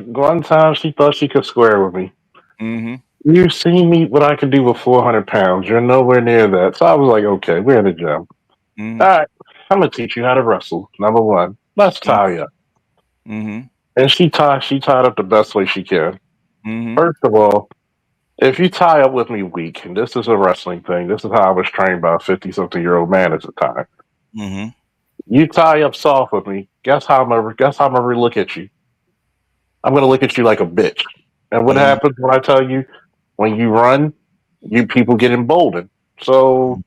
one time she thought she could square with me. You've seen me what I can do with 400 pounds. You're nowhere near that. So I was like, okay, we're in the gym. All right, I'm gonna teach you how to wrestle. Number one, let's tie up. And she tied up the best way she can. First of all, if you tie up with me weak, and this is a wrestling thing, this is how I was trained by a 50-something-year-old man at the time. You tie up soft with me, guess how I'm gonna look at you? I'm gonna look at you like a bitch. And what happens when I tell you, when you run, you people get emboldened. So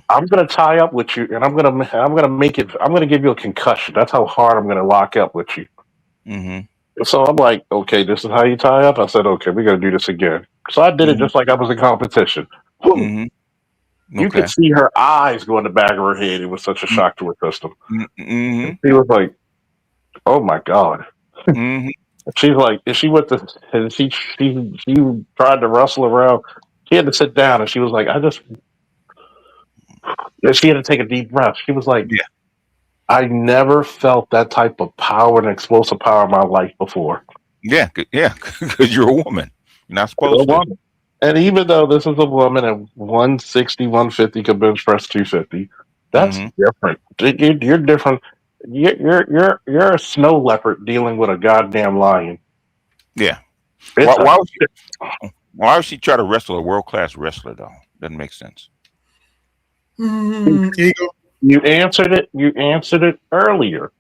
I'm gonna tie up with you, and I'm gonna give you a concussion. That's how hard I'm gonna lock up with you. So I'm like, okay, this is how you tie up. I said, okay, we're gonna do this again. So I did it just like I was in competition. You could see her eyes go in the back of her head. It was such a shock to her system. She was like, "Oh my god!" She's like, and she went to, and she tried to wrestle around. She had to sit down, and she was like, and she had to take a deep breath. She was like, I never felt that type of power and explosive power in my life before. Yeah, because you're a woman. You're not supposed to. And even though this is a woman at 160, 150 can bench press 250, that's different. You're different. You're a snow leopard dealing with a goddamn lion. Yeah. Why would she try to wrestle a world-class wrestler though? Doesn't make sense. You answered it. You answered it earlier.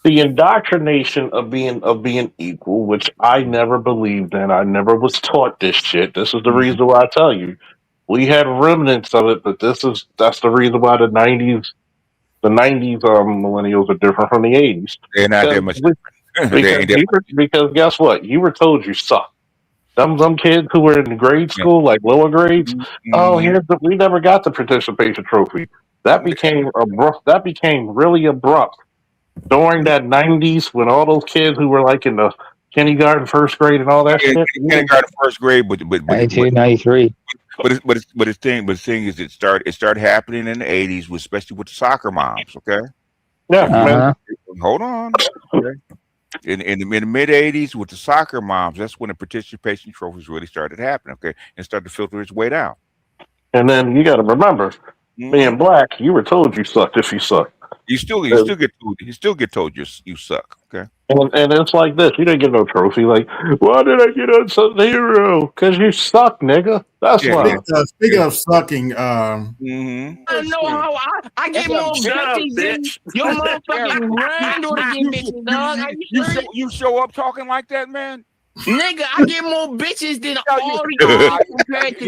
The indoctrination of being equal, which I never believed in. I never was taught this shit. This is the reason why I tell you, we had remnants of it, but that's the reason why the 90s millennials are different from the 80s. They're not that much different. Because guess what? You were told you suck. Some kids who were in grade school, like lower grades, we never got the participation trophy. That became abrupt. That became really abrupt during that 90s when all those kids who were like in the kindergarten, first grade, and all that shit. Kindergarten, first grade, but 1993. But the thing is, it started happening in the 80s, especially with the soccer moms. Okay. Yeah. Hold on. Okay. In the mid 80s with the soccer moms, that's when the participation trophies really started happening. Okay, and started to filter its way down. And then you got to remember, being black, you were told you sucked if you suck. You still get told you suck. Okay. And it's like this. You didn't get no trophy. Like, why did I get unsung hero? Because you suck, nigga. That's why. Speaking of sucking, I know how I get more bitches than your motherfucking grind or to get bitches, dog. You show up talking like that, man? Nigga, I get more bitches than all of y'all compared to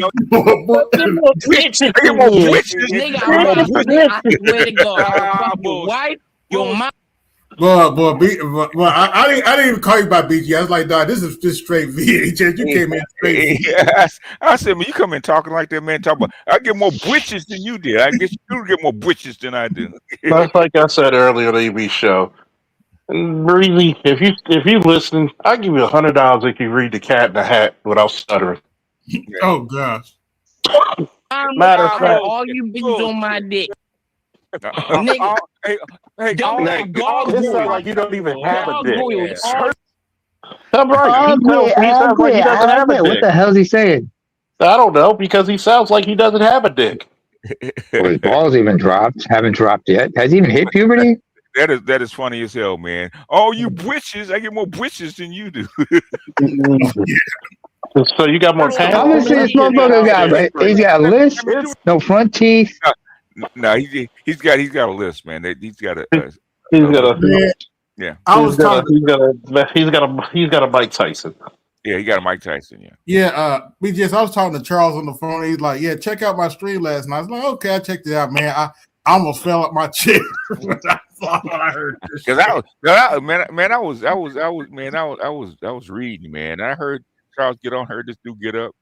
bitches. I get more bitches. Nigga, I swear to God, your wife, your mom. I didn't even call you by BG. I was like, dog, this is just straight VHS. You came in straight. Yes. I said, man, you come in talking like that, man. Talk about I get more britches than you did. I guess you get more britches than I do. That's like I said earlier on the EB show. And really, if you listen, I'll give you $100 if you read The Cat in the Hat without stuttering. Oh gosh. Matter of fact, all you bitches on my dick. Nigga, it sounds like you don't even have a dick. I'm right. He sounds like he doesn't have a dick. What the hell is he saying? I don't know, because he sounds like he doesn't have a dick. Well, his balls even dropped. Haven't dropped yet. Has he even hit puberty? That is funny as hell, man. Oh, you britches! I get more britches than you do. So you got more pants? How much this motherfucker got? Right? He's got a list. No front teeth. No, he's got a list, man. He's got a. Yeah. He's got a Mike Tyson. Yeah, he got a Mike Tyson. Yeah. Yeah. BGS. I was talking to Charles on the phone. He's like, "Yeah, check out my stream last night." I was like, "Okay, I checked it out, man. I almost fell up my chair when I heard this. Because I was reading, man. I heard Charles get on, heard this dude get up.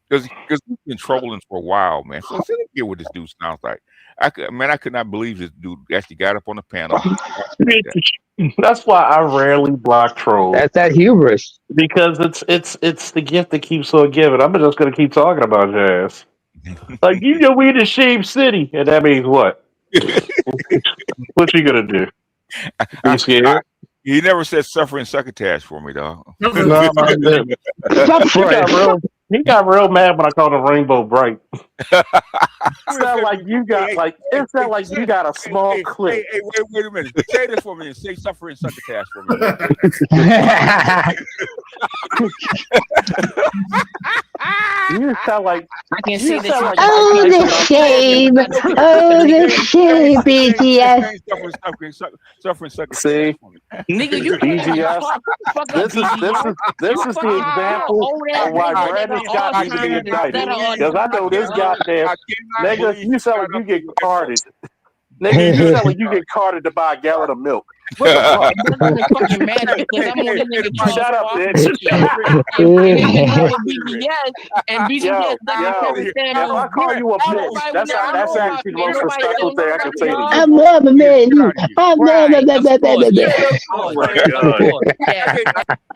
Because he's been trolling for a while, man. So I didn't get what this dude sounds like. I could not believe this dude actually got up on the panel. That's why I rarely block trolls. That's that hubris. Because it's the gift that keeps on giving. I'm just gonna keep talking about your ass. Like, you know, we in the Shame City, and that means what? What you gonna do? You scared? He never said suffering succotash for me, dog. He got real mad when I called him Rainbow Bright. It sound like you got a small clip. Hey, wait a minute. Say this for me and say suffering succotash for me. You sound like I can see that. Oh, the shame! Oh, the shame, BTS. Suffering succotash. See, nigga, you BGS. This is the example of why Brandon's got me to be indicted. Because I know this goddamn nigga, you sound like you get carded. Nigga, you sound like you get carded to buy a gallon of milk. What the fuck? It fucking matter because I'm on this nigga. Shut up, bitch. And BGS if I call you a bitch, that's actually the most respectful thing I can say to you. I'm more of a man. I'm more of a man.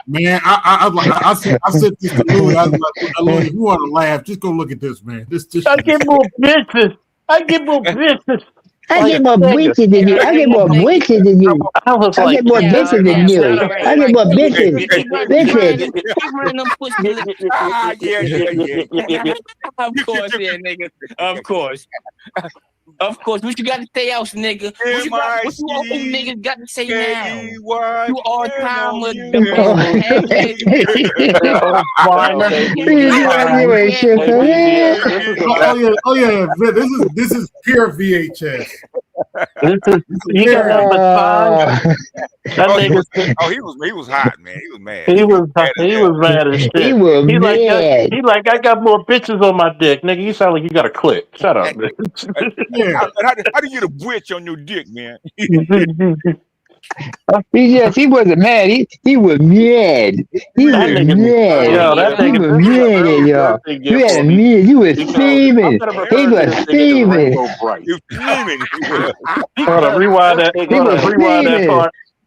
Man, I said this to Louis. I was like, Louis, if you want to laugh, just go look at this, man. This I get more bitches. I get more bitches. I get more bitches than you. I get more bitches than you. I get more bitches than you. I get more bitches. Bitches. Of course, yeah, nigga. Of course. Of course, what you got to say else, nigga? What you old niggas got to say now? You all time with Oh yeah, this is pure VHS. He was hot, man. He was mad. He was mad as shit. He was mad. He like, I got more bitches on my dick, nigga. You sound like you got a clip. Shut up, man. How do you get a bridge on your dick, man? He wasn't mad. He was mad. He was mad. He was mad, y'all. You had mad. You was steaming. He was steaming. Hold on, rewind that.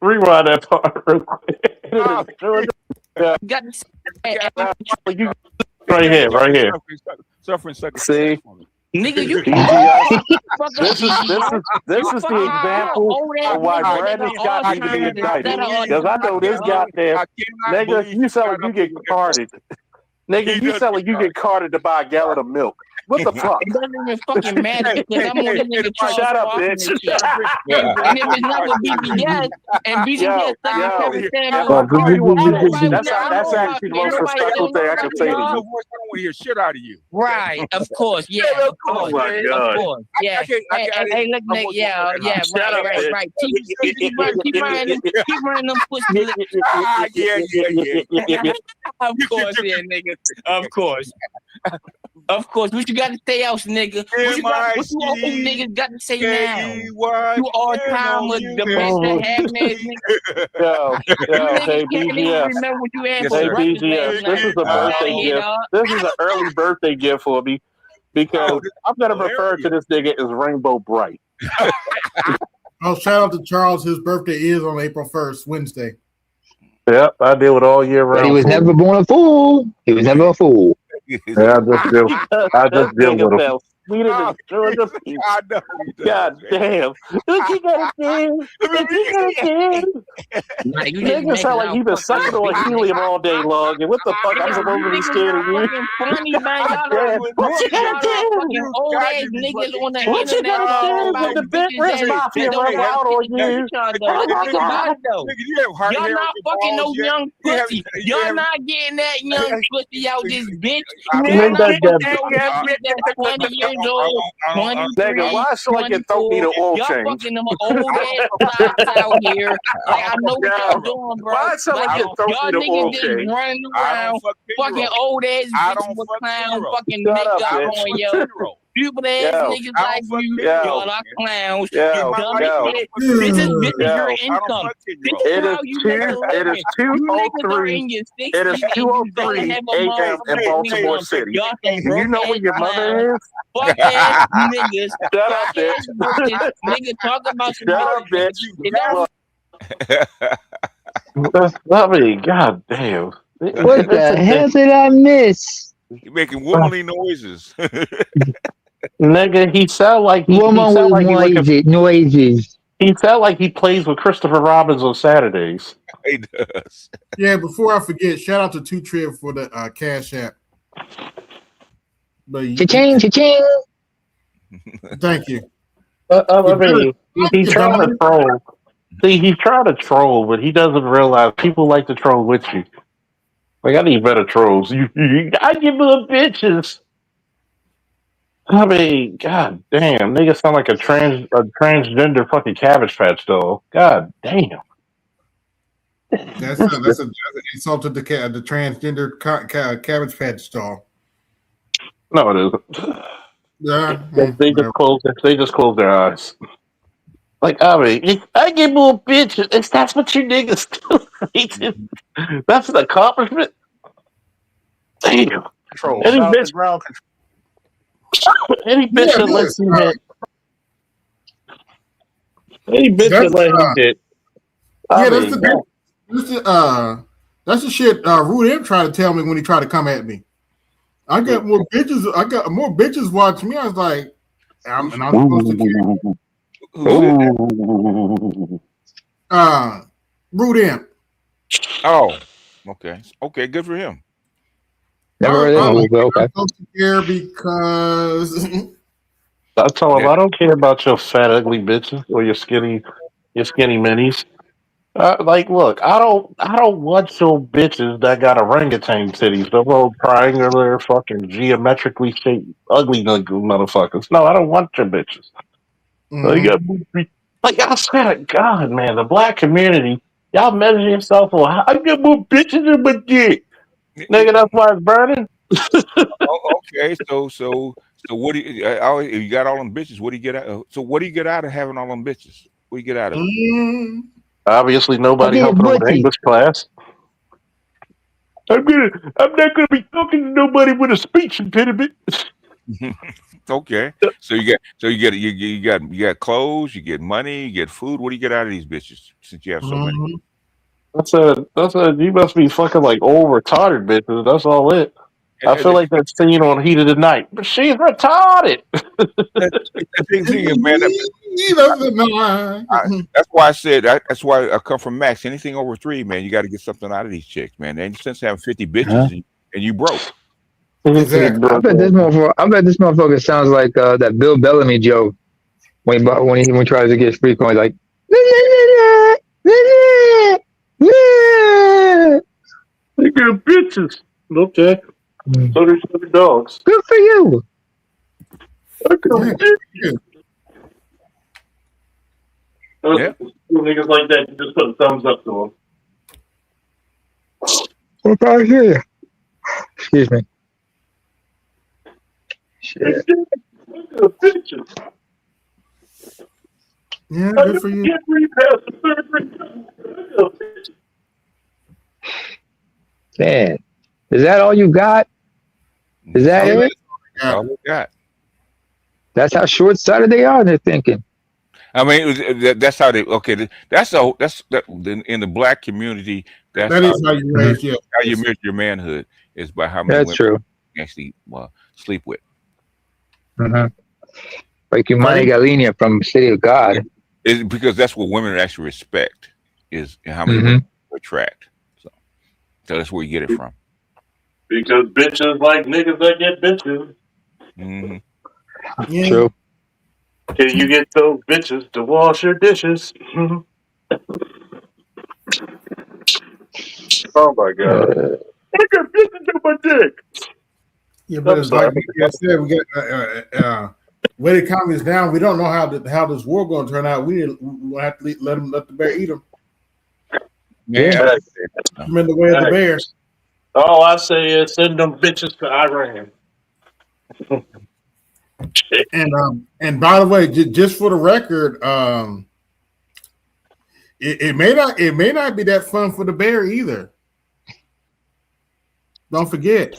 Rewind that part real quick. Right here. Suffering second. See? Nigga, you This is the example of why Brandon's got me to be indicted. Because I know this goddamn nigga, you sound like you get carded. Nigga, you sound like you get carded to buy a gallon of milk. What the fuck? It doesn't even fucking matter because I'm on the nigga Charles Shut up, Barkley bitch. and shit. And if it's not with BBS and BBS sucking Kevin Samuels, That's actually the most respectful thing I can say to you. I don't want to hear shit out of you. Right, of course, yeah, of course, of course, yeah. Hey, look, Nick, yeah, right. Keep running them pussy. Yeah. Of course, yeah, nigga. Of course. Of course, what you got to say else, nigga? What you old niggas got to say now? You all time with the banter half-ass nigga. Yo, hey, Can't even BGS. remember what you had Hey, for breakfast BGS, last this is night. a birthday gift. This is an early birthday gift for me because I'm going to refer to this nigga as Rainbow Bright. Oh, shout out to Charles. His birthday is on April 1st, Wednesday. Yep, I deal with all year round. But he was never born a fool. He was never a fool. Yeah, I just deal with him. Sweeter than Georgia. God damn. What you gotta do? What you gotta do? Nigga sound like he been sucking on helium all day long. And what the fuck? I'm supposed to be scared of you? Funny, man. What you gotta do? Old ass niggas on the What you internet gotta do when the big rich mafia run out on you? Y'all not fucking no young pussy. Y'all not getting that young pussy out this bitch. Y'all not fucking no bitch that's 20 years old, 23, why is like your throat need an oil y'all change? fucking them old ass socks out here. Like, I know what y'all doing, bro. Why is like your throat y'all need an oil niggas just change? running around, fucking old ass bitches with clown fucking makeup on, yo. Stupid ass niggas like you, y'all are clowns. You dumb as shit. This is your income. It is 2:03. It is 2:03 a.m. in Baltimore City. And you know where your mother is? Fuck ass niggas. Shut up, bitch. Nigga, talk about some Shut up, bitch. I mean, god damn. What the hell did I miss? You're making womanly noises. Nigga, he sound like noises. He sound like he plays with Christopher Robbins on Saturdays. He does. Yeah, before I forget, shout out to 2 Trib for the Cash App. Cha-ching, cha-ching. Thank you. I mean, he's trying to troll. See, he's trying to troll, but he doesn't realize people like to troll with you. Like, I need better trolls. I give them bitches. I mean, god damn, nigga sound like a transgender fucking Cabbage Patch doll. God damn. That's an insult to the transgender Cabbage Patch doll. No, it isn't. Yeah, they just close their eyes. Like, I mean, I get more bitches. That's what you niggas do. That's an accomplishment. Damn. Any bitch that lets you hit. Any bitch that let him hit. That's the shit Rude M tried to tell me when he tried to come at me. I got more bitches watching me. I was like, I'm supposed to care. Rude M. Oh, okay, good for him. Never heard of it. Okay. I'm supposed to care because I told him I don't care about your fat ugly bitches or your skinny minis. Like, look, I don't want your bitches that got orangutan titties, the little triangular, fucking geometrically shaped, ugly motherfuckers. No, I don't want your bitches. Like, I swear to God, man, the black community, y'all measure yourself on how I get more bitches in my dick. Nigga, that's why it's burning. Okay, so what do you got all them bitches? What do you get out? So what do you get out of having all them bitches? What do you get out of it? Obviously, nobody helping with English class. I'm not gonna be talking to nobody with a speech impediment. Okay, so you got clothes, you get money, you get food. What do you get out of these bitches since you have so many? That's a you must be fucking like old retarded bitches. That's all it. I feel like that scene on Heat of the Night. But she's retarded. That's why I said that's why I come from Max. Anything over 3, man, you got to get something out of these chicks, man. Ain't sense having 50 bitches and you broke. Exactly. I bet this motherfucker sounds like that Bill Bellamy joke when he tries to get free coin. He's like, they got bitches. Okay. So there's other dogs. Good for you. Niggas like that, you just put a thumbs up to them. What about here? Excuse me. Shit. Yeah, good for you. Man, is that all you got? Is that it? That's all we got. That's how short-sighted they are. They're thinking. I mean, that's how they. Okay, that's in the black community. That is how you raise. Yeah, how you measure your manhood is by how many women you actually sleep with. Like Humani Galinia from City of God. It's because that's what women actually respect is how many women attract. So that's where you get it from. Because bitches like niggas that get bitches. Yeah. True. Can you get those bitches to wash your dishes? Oh my god! I got bitches on my dick. Yeah, but it's like I said, we got when the economy is down, we don't know how this war going to turn out. We have to let the bear eat them. Yeah, I'm in the way of the bears. All I say is send them bitches to Iran. And by the way, just for the record, it may not be that fun for the bear either. Don't forget.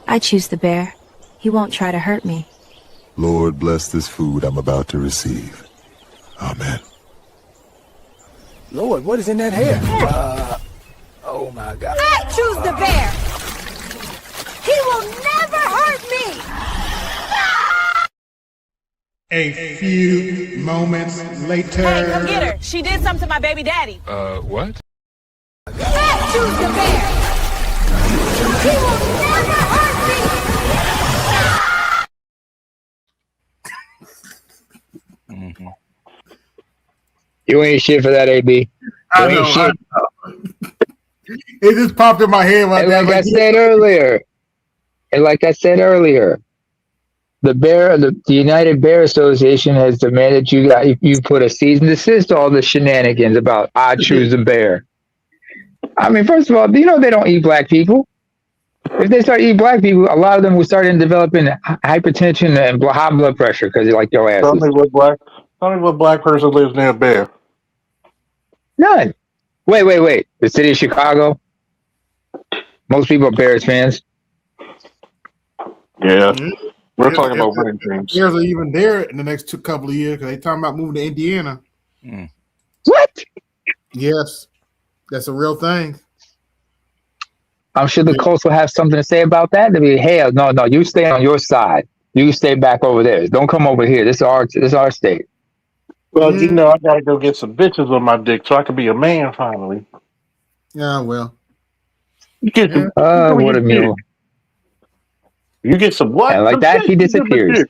I choose the bear. He won't try to hurt me. Lord, bless this food I'm about to receive. Amen. Lord, what is in that hair? Oh my God. I choose the bear. He will never hurt me. A few moments later. Hey, come get her. She did something to my baby daddy. What? I choose the bear. He will never hurt me. You ain't shit for that, AB. I know. It just popped in my head. And like I said earlier, the United Bear Association has demanded you put a cease and desist to all the shenanigans about I choose the bear. I mean, first of all, do you know they don't eat black people? If they start eating black people, a lot of them will start developing hypertension and high blood pressure because they like your asses. Tell me what black person lives near a bear. None. Wait. The city of Chicago. Most people are Bears fans. Yeah. We're talking about winning teams. Bears are even there in the next couple of years because they're talking about moving to Indiana. What? Yes. That's a real thing. I'm sure the Colts will have something to say about that. They'll be, hey, no, you stay on your side. You stay back over there. Don't come over here. This is our state. Well, you know, I gotta go get some bitches on my dick so I can be a man finally. Yeah, well. You get some. What a mule. You get some what? And like that, he disappears.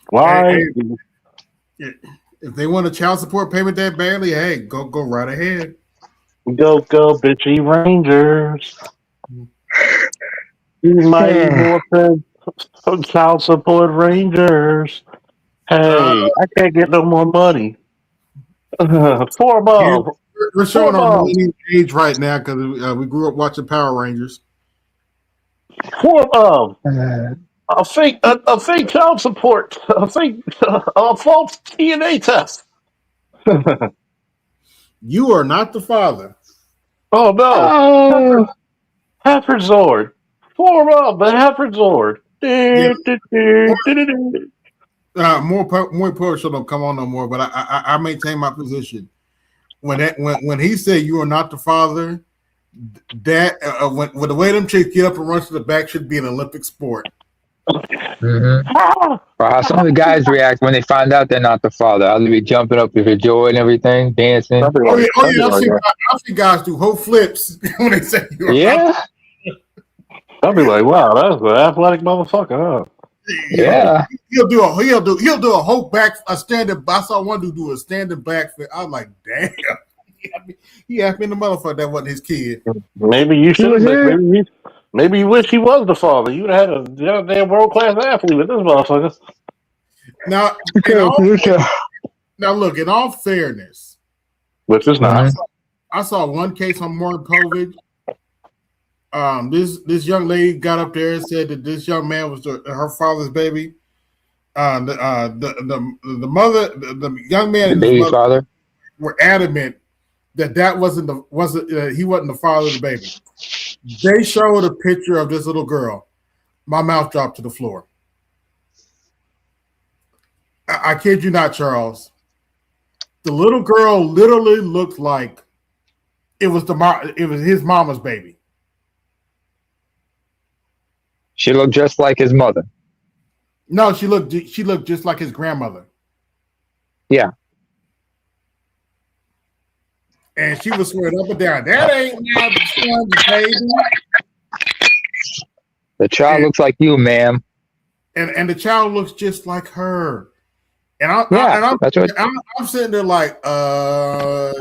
Why? If they want a child support payment that badly, hey, go right ahead. Go, bitchy Rangers. You mighty morphin child support Rangers. Hey, I can't get no more money. 4 above. We're showing our millennial age right now because we grew up watching Power Rangers. 4 above. A fake child support. A false DNA test. You are not the father. Oh no! Heifer Zord. 4 above the Heifer Zord. More poetry don't come on no more, but I maintain my position. When he said you are not the father, that when the way them chicks get up and run to the back should be an Olympic sport. Or how some of the guys react when they find out they're not the father. I'll be jumping up with joy and everything, dancing. I've seen guys do whole flips when they say you're not. I'll be like, wow, that's an athletic motherfucker, huh? Yeah. He'll do a whole back a standing. I saw one dude do a standing back. I was like, damn. He asked me the motherfucker that wasn't his kid. Maybe you should have. Maybe you wish he was the father. You'd have had a damn world class athlete with this motherfucker. Now, look. In all fairness, which is not. I saw one case on Morning Povich. This young lady got up there and said that this young man was her father's baby. The mother, the young man, and his mother father were adamant that he wasn't the father of the baby. They showed a picture of this little girl. My mouth dropped to the floor. I kid you not, Charles. The little girl literally looked like it was his mama's baby. She looked just like his mother. No, she looked just like his grandmother. Yeah. And she was swearing up and down. That ain't my son's baby. The child looks like you, ma'am. And the child looks just like her. And I'm sitting there like, I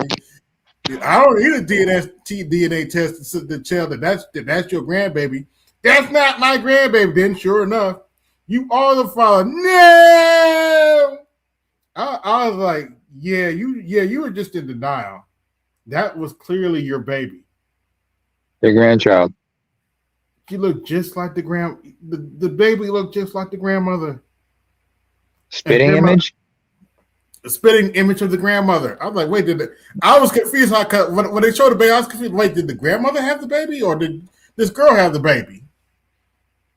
don't need a DNA test to tell that that's your grandbaby. That's not my grandbaby. Then sure enough, you are the father. No, I was like, you were just in denial. That was clearly your baby. Your grandchild. She looked just like the baby looked just like the grandmother. Spitting image? A spitting image of the grandmother. I was like, wait, I was confused when they showed the baby, I was confused. Wait, did the grandmother have the baby or did this girl have the baby?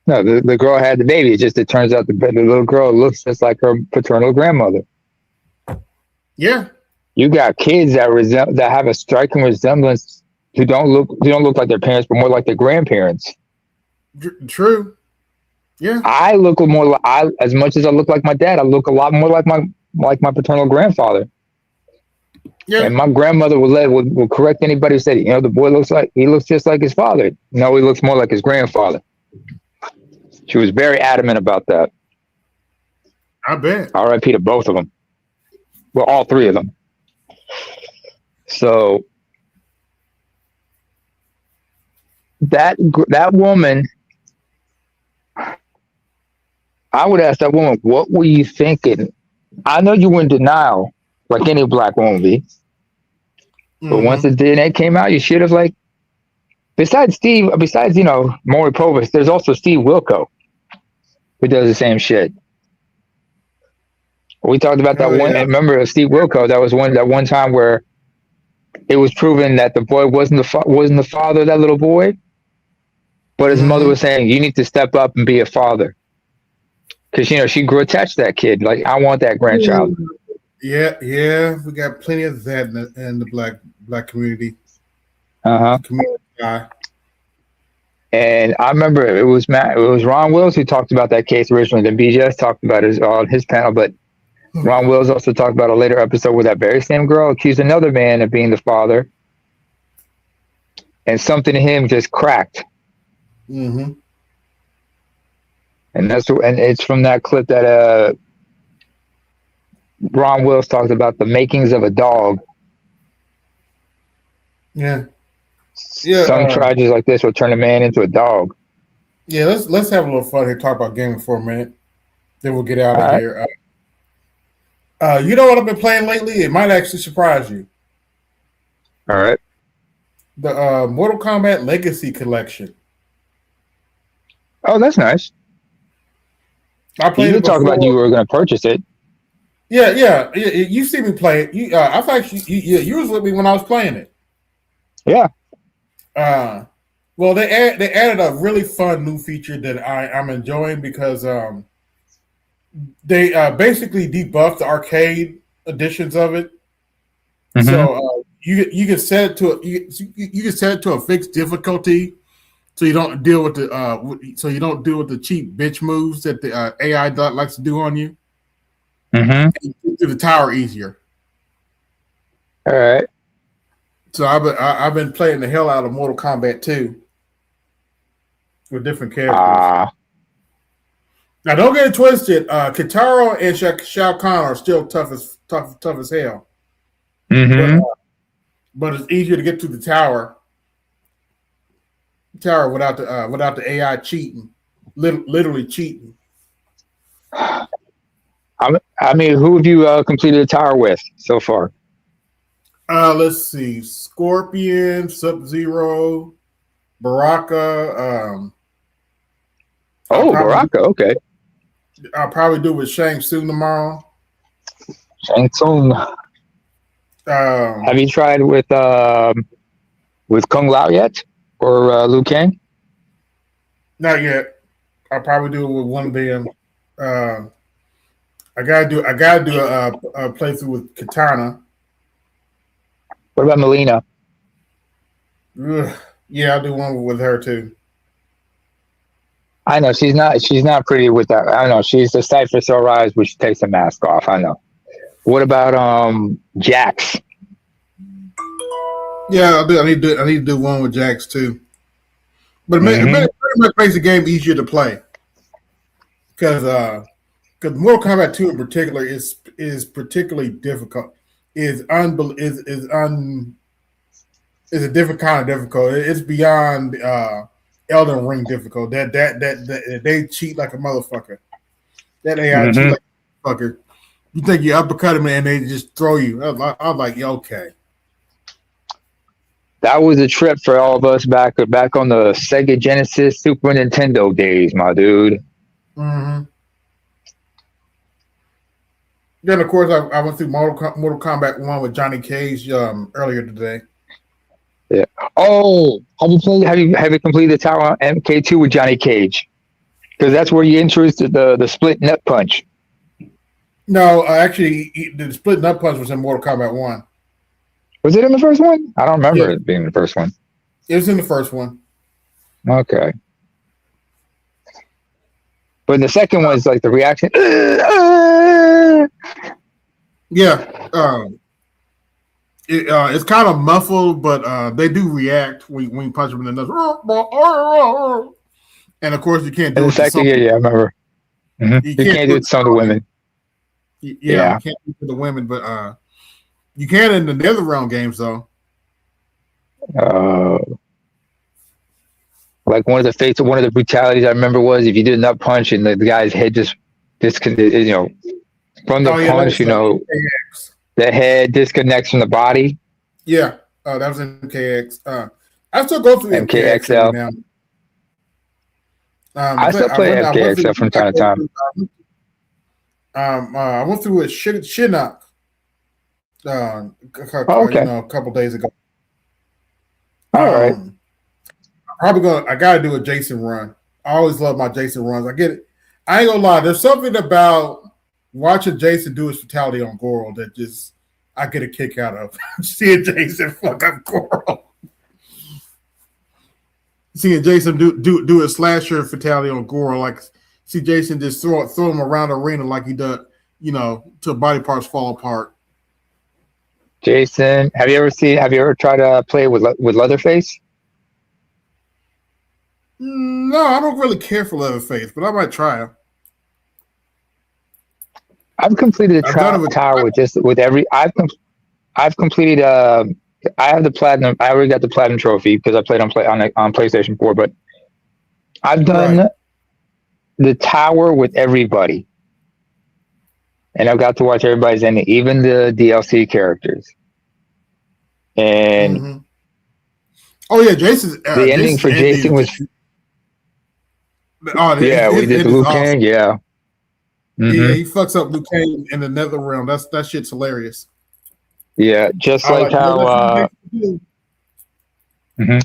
No, the girl had the baby. It turns out the little girl looks just like her paternal grandmother. Yeah. You got kids that have a striking resemblance who don't look like their parents, but more like their grandparents. True. Yeah. I look more as much as I look like my dad, I look a lot more like my paternal grandfather. Yeah. And my grandmother will correct anybody who said, the boy looks just like his father. No, he looks more like his grandfather. She was very adamant about that. I bet. R.I.P. to both of them. Well, all three of them. So that woman, I would ask that woman, what were you thinking? I know you were in denial, like any black woman would be. But once the DNA came out, you should have besides Maury Povich, there's also Steve Wilco, who does the same shit. We talked about that one. Yeah. Remember Steve Wilco? That was one time where it was proven that the boy wasn't the father of that little boy, but his mother was saying, "You need to step up and be a father," because she grew attached to that kid. Like, I want that grandchild. Yeah, we got plenty of that in the black community. Community guy. And I remember it was Ron Wills who talked about that case originally. Then BJS talked about it on his panel, but Ron Wills also talked about a later episode where that very same girl accused another man of being the father, and something in him just cracked. Mm-hmm. And it's from that clip that Ron Wills talked about the makings of a dog. Yeah. Some tragedies like this will turn a man into a dog. Yeah, let's have a little fun here. Talk about gaming for a minute. Then we'll get out of here. You know what I've been playing lately? It might actually surprise you. All right. The Mortal Kombat Legacy Collection. Oh, that's nice. I played. You talk about you were going to purchase it. Yeah. You see me play it. I thought you was with me when I was playing it. Yeah. Well, they added a really fun new feature that I'm enjoying because they basically debuffed the arcade editions of it. Mm-hmm. So you can set it to you can set it to a fixed difficulty, so you don't deal with the cheap bitch moves that the AI likes to do on you. Mm-hmm. And get through the tower easier. All right. So I've been playing the hell out of Mortal Kombat 2. with different characters. Now, don't get it twisted. Kitaro and Shao Kahn are still tough as hell. Mm-hmm. But it's easier to get to the tower without the AI cheating, literally cheating. I mean, who have you completed the tower with so far? Let's see: Scorpion, Sub-Zero, Baraka. Baraka. Okay. I'll probably do it with Shang Tsung tomorrow. Shang Tsung. Have you tried with Kung Lao yet, or Liu Kang? Not yet. I'll probably do it with one of them. I gotta do a playthrough with Katana. What about Melina? Yeah, I'll do one with her too. I know she's not pretty with that. I know she's the Cypher Sore Eyes, which takes the mask off. I know. What about Jax? Yeah, I'll do. I need to do one with Jax too. But it pretty much makes the game easier to play because Mortal Kombat 2 in particular is particularly difficult. Is a different kind of difficult. It's beyond Elden Ring difficult. That they cheat like a motherfucker. That AI cheat like a motherfucker. You think you uppercut them and they just throw you. I'm like, okay. That was a trip for all of us back on the Sega Genesis, Super Nintendo days, my dude. Mm-hmm. Then of course I went through Mortal Kombat 1 with Johnny Cage earlier today. Yeah. Oh, have you completed the tower on MK2 with Johnny Cage? Because that's where you introduced the split nut punch. No, actually, the split nut punch was in Mortal Kombat 1. Was it in the first one? I don't remember it being the first one. It was in the first one. Okay. But the second one is like the reaction. Yeah. It's kind of muffled, but they do react when you punch them in the nuts. And of course, you can't do it. I remember. You can't do it to some of the women. Yeah, you can't do it to the women, but you can in the NetherRealm games, though. Like one of the brutalities I remember was if you did a nut punch and the guy's head just disconnected, from the punch, the head disconnects from the body. Yeah, that was in MKX. I still go through MKXL. now. I still play MKXL from time to time. I went through a Shinnok a couple days ago. All right. I gotta do a Jason run. I always love my Jason runs. I get it. I ain't gonna lie. There's something about watching Jason do his fatality on Goro that just I get a kick out of. Seeing Jason fuck up Goro. Seeing Jason do a slasher fatality on Goro, like see Jason just throw him around the arena like he does, till body parts fall apart. Jason, have you ever tried to play with Leatherface? No, I don't really care for Leatherface, but I might try him. I've completed a tower with every. I've completed. I have the platinum. I already got the platinum trophy because I played on PlayStation 4. But I've done the tower with everybody, and I've got to watch everybody's ending, even the DLC characters. And oh yeah, Jason's the ending for Jason was. We did the Liu Kang. Yeah. Yeah, he fucks up Liu Kang in the NetherRealm. That shit's hilarious. Yeah, just like how. I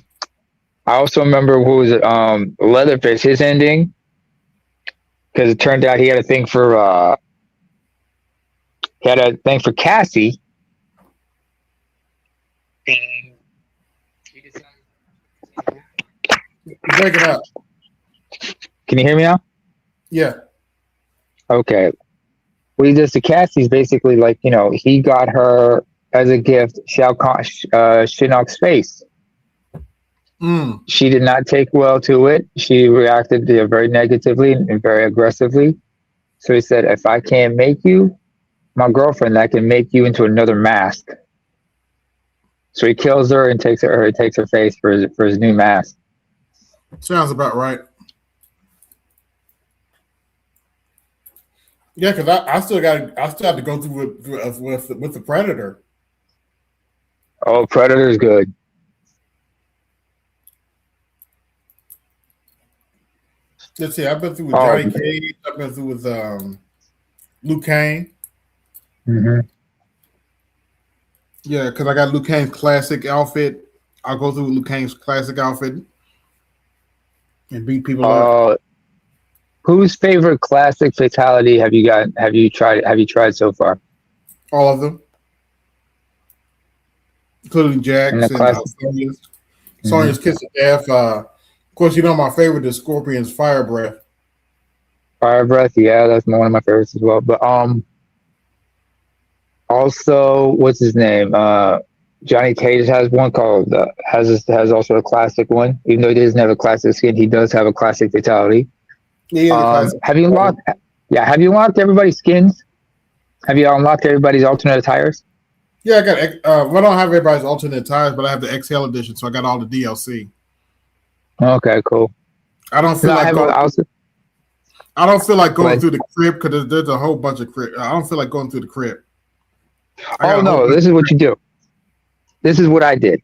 also remember who was it? Leatherface, his ending, because it turned out he had a thing for Cassie. Break it up. Can you hear me now? Yeah. Okay. What he does to Cassie's basically like, he got her as a gift Shinnok's face. She did not take well to it. She reacted very negatively and very aggressively. So he said, if I can't make you my girlfriend, I can make you into another mask. So he kills her and takes her face for his new mask. Sounds about right. Yeah, because I still have to go through with the Predator. Oh, Predator is good. Let's see. I've been through with Johnny Cage. I've been through with Liu Kang. Mm-hmm. Yeah, because I got Liu Kang's classic outfit. I'll go through Liu Kang's classic outfit and beat people up. Whose favorite classic fatality have you got? Have you tried so far? All of them, including Jax and Sonya's kiss of death. Of course, you know my favorite is Scorpion's fire breath. Fire breath, yeah, that's one of my favorites as well. But also, what's his name? Johnny Cage has one called has also a classic one. Even though he doesn't have a classic skin, he does have a classic fatality. Yeah, have you unlocked everybody's skins? Have you unlocked everybody's alternate attires? Yeah, I got. I don't have everybody's alternate attires, but I have the XL edition, so I got all the DLC. Okay, cool. I don't feel like going through the crib because there's a whole bunch of crib. I don't feel like going through the crib. Oh no! This is what you do. This is what I did.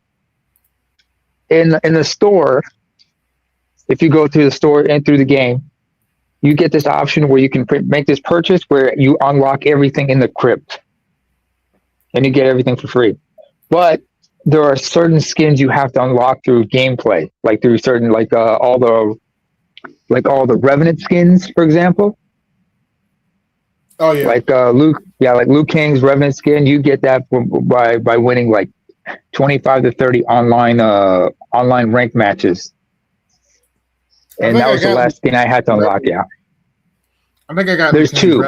In the store, if you go through the store and through the game, you get this option where you can make this purchase where you unlock everything in the crypt, and you get everything for free. But there are certain skins you have to unlock through gameplay, like through certain all the Revenant skins, for example. Oh yeah, like Liu Kang's Revenant skin. You get that by winning like 25 to 30 online ranked matches. And that was the last skin I had to unlock. Yeah, I think I got. There's two.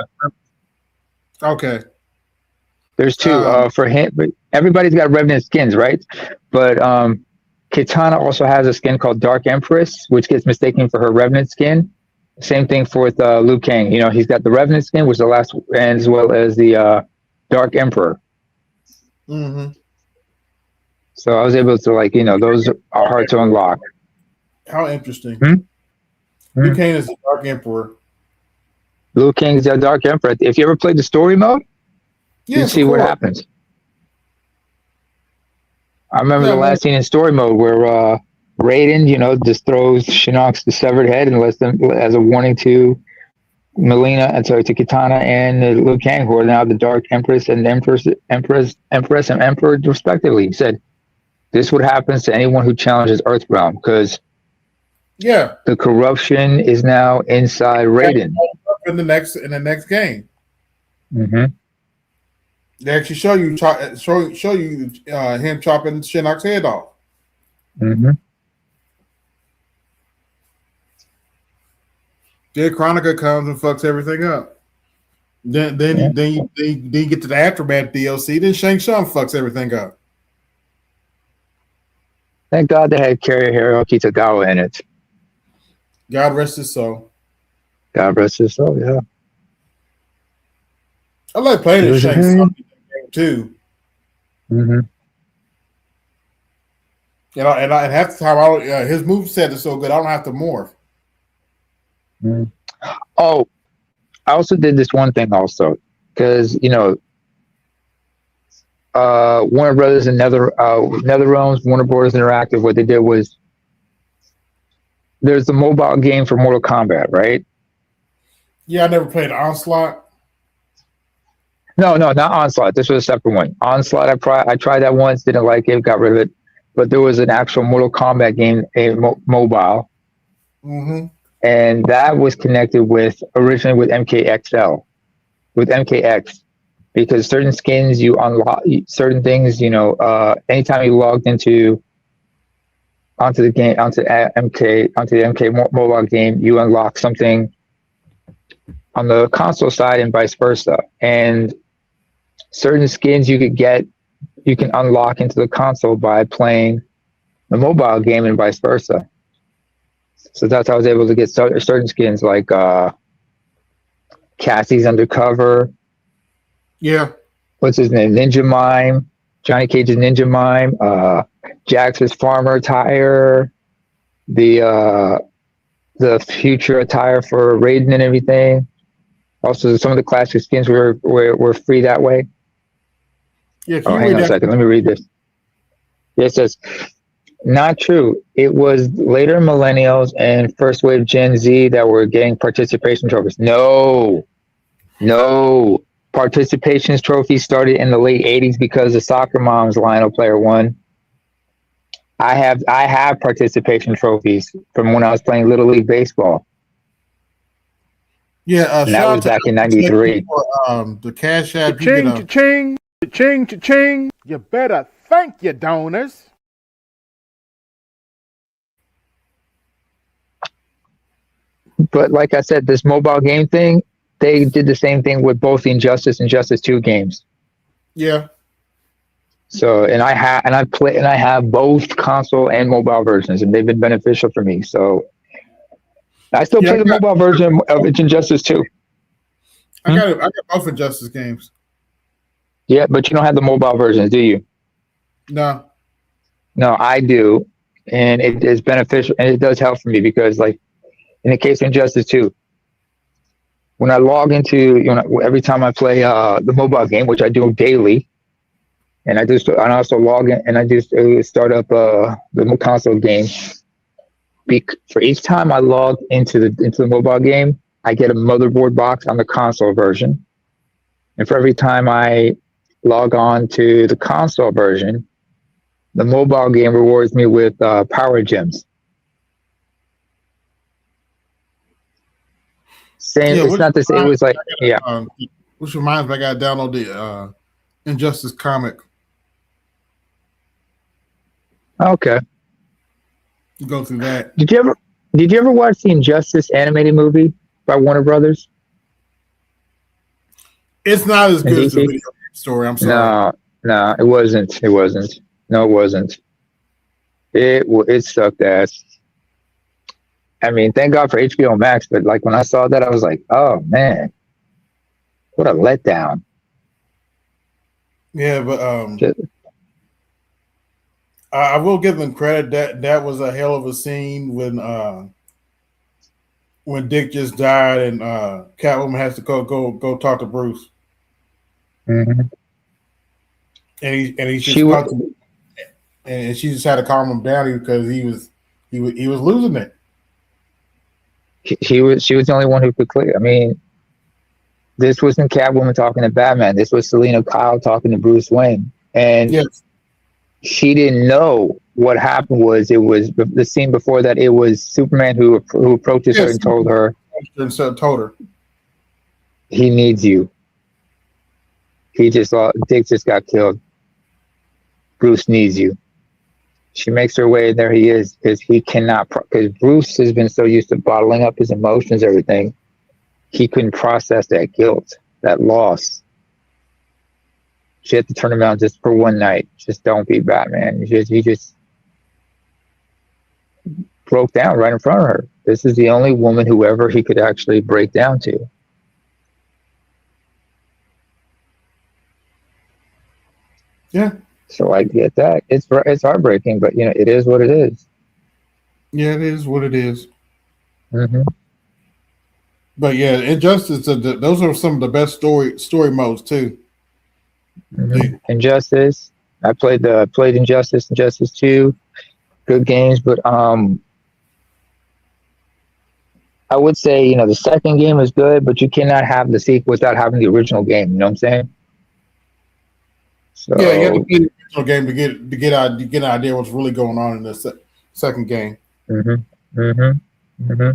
Okay. There's two for him. But everybody's got Revenant skins, right? But Kitana also has a skin called Dark Empress, which gets mistaken for her Revenant skin. Same thing for with Liu Kang. You know, he's got the Revenant skin, which is the last, and as well as the Dark Emperor. Mm-hmm. So I was able to those are hard to unlock. How interesting. Liu Kang is the Dark Emperor. Liu Kang's the Dark Emperor. If you ever played the story mode, you see what happens. I remember the last scene in story mode where Raiden, just throws Shinnok's the severed head and lets them as a warning to to Kitana and Liu Kang, who are now the Dark Empress and Empress and Emperor respectively. He said, "This is what happens to anyone who challenges Earthrealm, because the corruption is now inside Raiden." In the next game, mm-hmm. They actually show you him chopping Shinnok's head off. Mm-hmm. Then Chronica comes and fucks everything up. Then you get to the Aftermath DLC. Then Shang Tsung fucks everything up. Thank God they had Hiroki Tagawa in it. God rest his soul. God rest his soul. Yeah. I like playing the Shang Tsung game too. Mm-hmm. And half the time, his moveset is so good, I don't have to morph. Mm. Oh, I also did this one thing also, because Warner Brothers and NetherRealms, Warner Brothers Interactive, what they did was there's the mobile game for Mortal Kombat, right? Yeah, I never played Onslaught. No, not Onslaught. This was a separate one. Onslaught, I tried that once, didn't like it, got rid of it. But there was an actual Mortal Kombat game, mobile. Mm-hmm. And that was connected originally with MKXL, with MKX, because certain skins you unlock, certain things, anytime you logged onto the game, onto the MK mobile game, you unlock something on the console side and vice versa. And certain skins you can unlock into the console by playing the mobile game and vice versa. So that's how I was able to get certain skins like Cassie's Undercover. Yeah. What's his name? Ninja Mime. Johnny Cage's Ninja Mime. Jax's Farmer attire. The future attire for Raiden and everything. Also, some of the classic skins were free that way. Yeah, oh, hang on a second. Let me read this. It says, not true. It was later millennials and first wave Gen Z that were getting participation trophies. No. Participation trophies started in the late 80s because the Soccer Moms Lionel Player won. I have participation trophies from when I was playing Little League Baseball. Yeah, and that was back in '93. The Cash App. Cha-ching, cha-ching, cha-ching. You better thank your donors. But like I said, this mobile game thing, they did the same thing with both the Injustice and Injustice 2 games. Yeah. So, and I have both console and mobile versions, and they've been beneficial for me. So, I still play the mobile version of Injustice 2. I got both Injustice games. Yeah, but you don't have the mobile versions, do you? No. No, I do, and it is beneficial, and it does help for me because, like, in the case of Injustice 2, when I log into, every time I play the mobile game, which I do daily, and I also log in and I just start up the console game. For each time I log into the mobile game, I get a motherboard box on the console version, and for every time I log on to the console version, the mobile game rewards me with power gems. It's not the same. It was like, Which reminds me, I got to download the Injustice comic. Okay. Go through that. Did you ever watch the Injustice animated movie by Warner Brothers? It's not as good as the video story. I'm sorry. No, it wasn't. No, it wasn't. It sucked ass. I mean, thank God for HBO Max, but like when I saw that, I was like, oh man, what a letdown. Yeah, but I will give them credit that was a hell of a scene when Dick just died and Catwoman has to go talk to Bruce. Mm-hmm. And she just had to calm him down because he was losing it. She was the only one who could clear. I mean, this wasn't Catwoman talking to Batman. This was Selena Kyle talking to Bruce Wayne, and she didn't know what happened. It was the scene before that. It was Superman who approaches her and told her, he needs you. Dick just got killed. Bruce needs you. She makes her way, and there he is, because he cannot, because Bruce has been so used to bottling up his emotions, everything. He couldn't process that guilt, that loss. She had to turn him around just for one night. Just don't be Batman. He just broke down right in front of her. This is the only woman whoever he could actually break down to. Yeah. So I get that. It's heartbreaking, but it is what it is. Yeah, it is what it is. Mm-hmm. But yeah, Injustice. Those are some of the best story modes too. Mm-hmm. Injustice. I played Injustice 2. Good games, but I would say the second game is good, but you cannot have the sequel without having the original game. You know what I'm saying? So, yeah, you have to play the original game to get an idea what's really going on in the second game. Mm-hmm. Mm-hmm. Mm-hmm.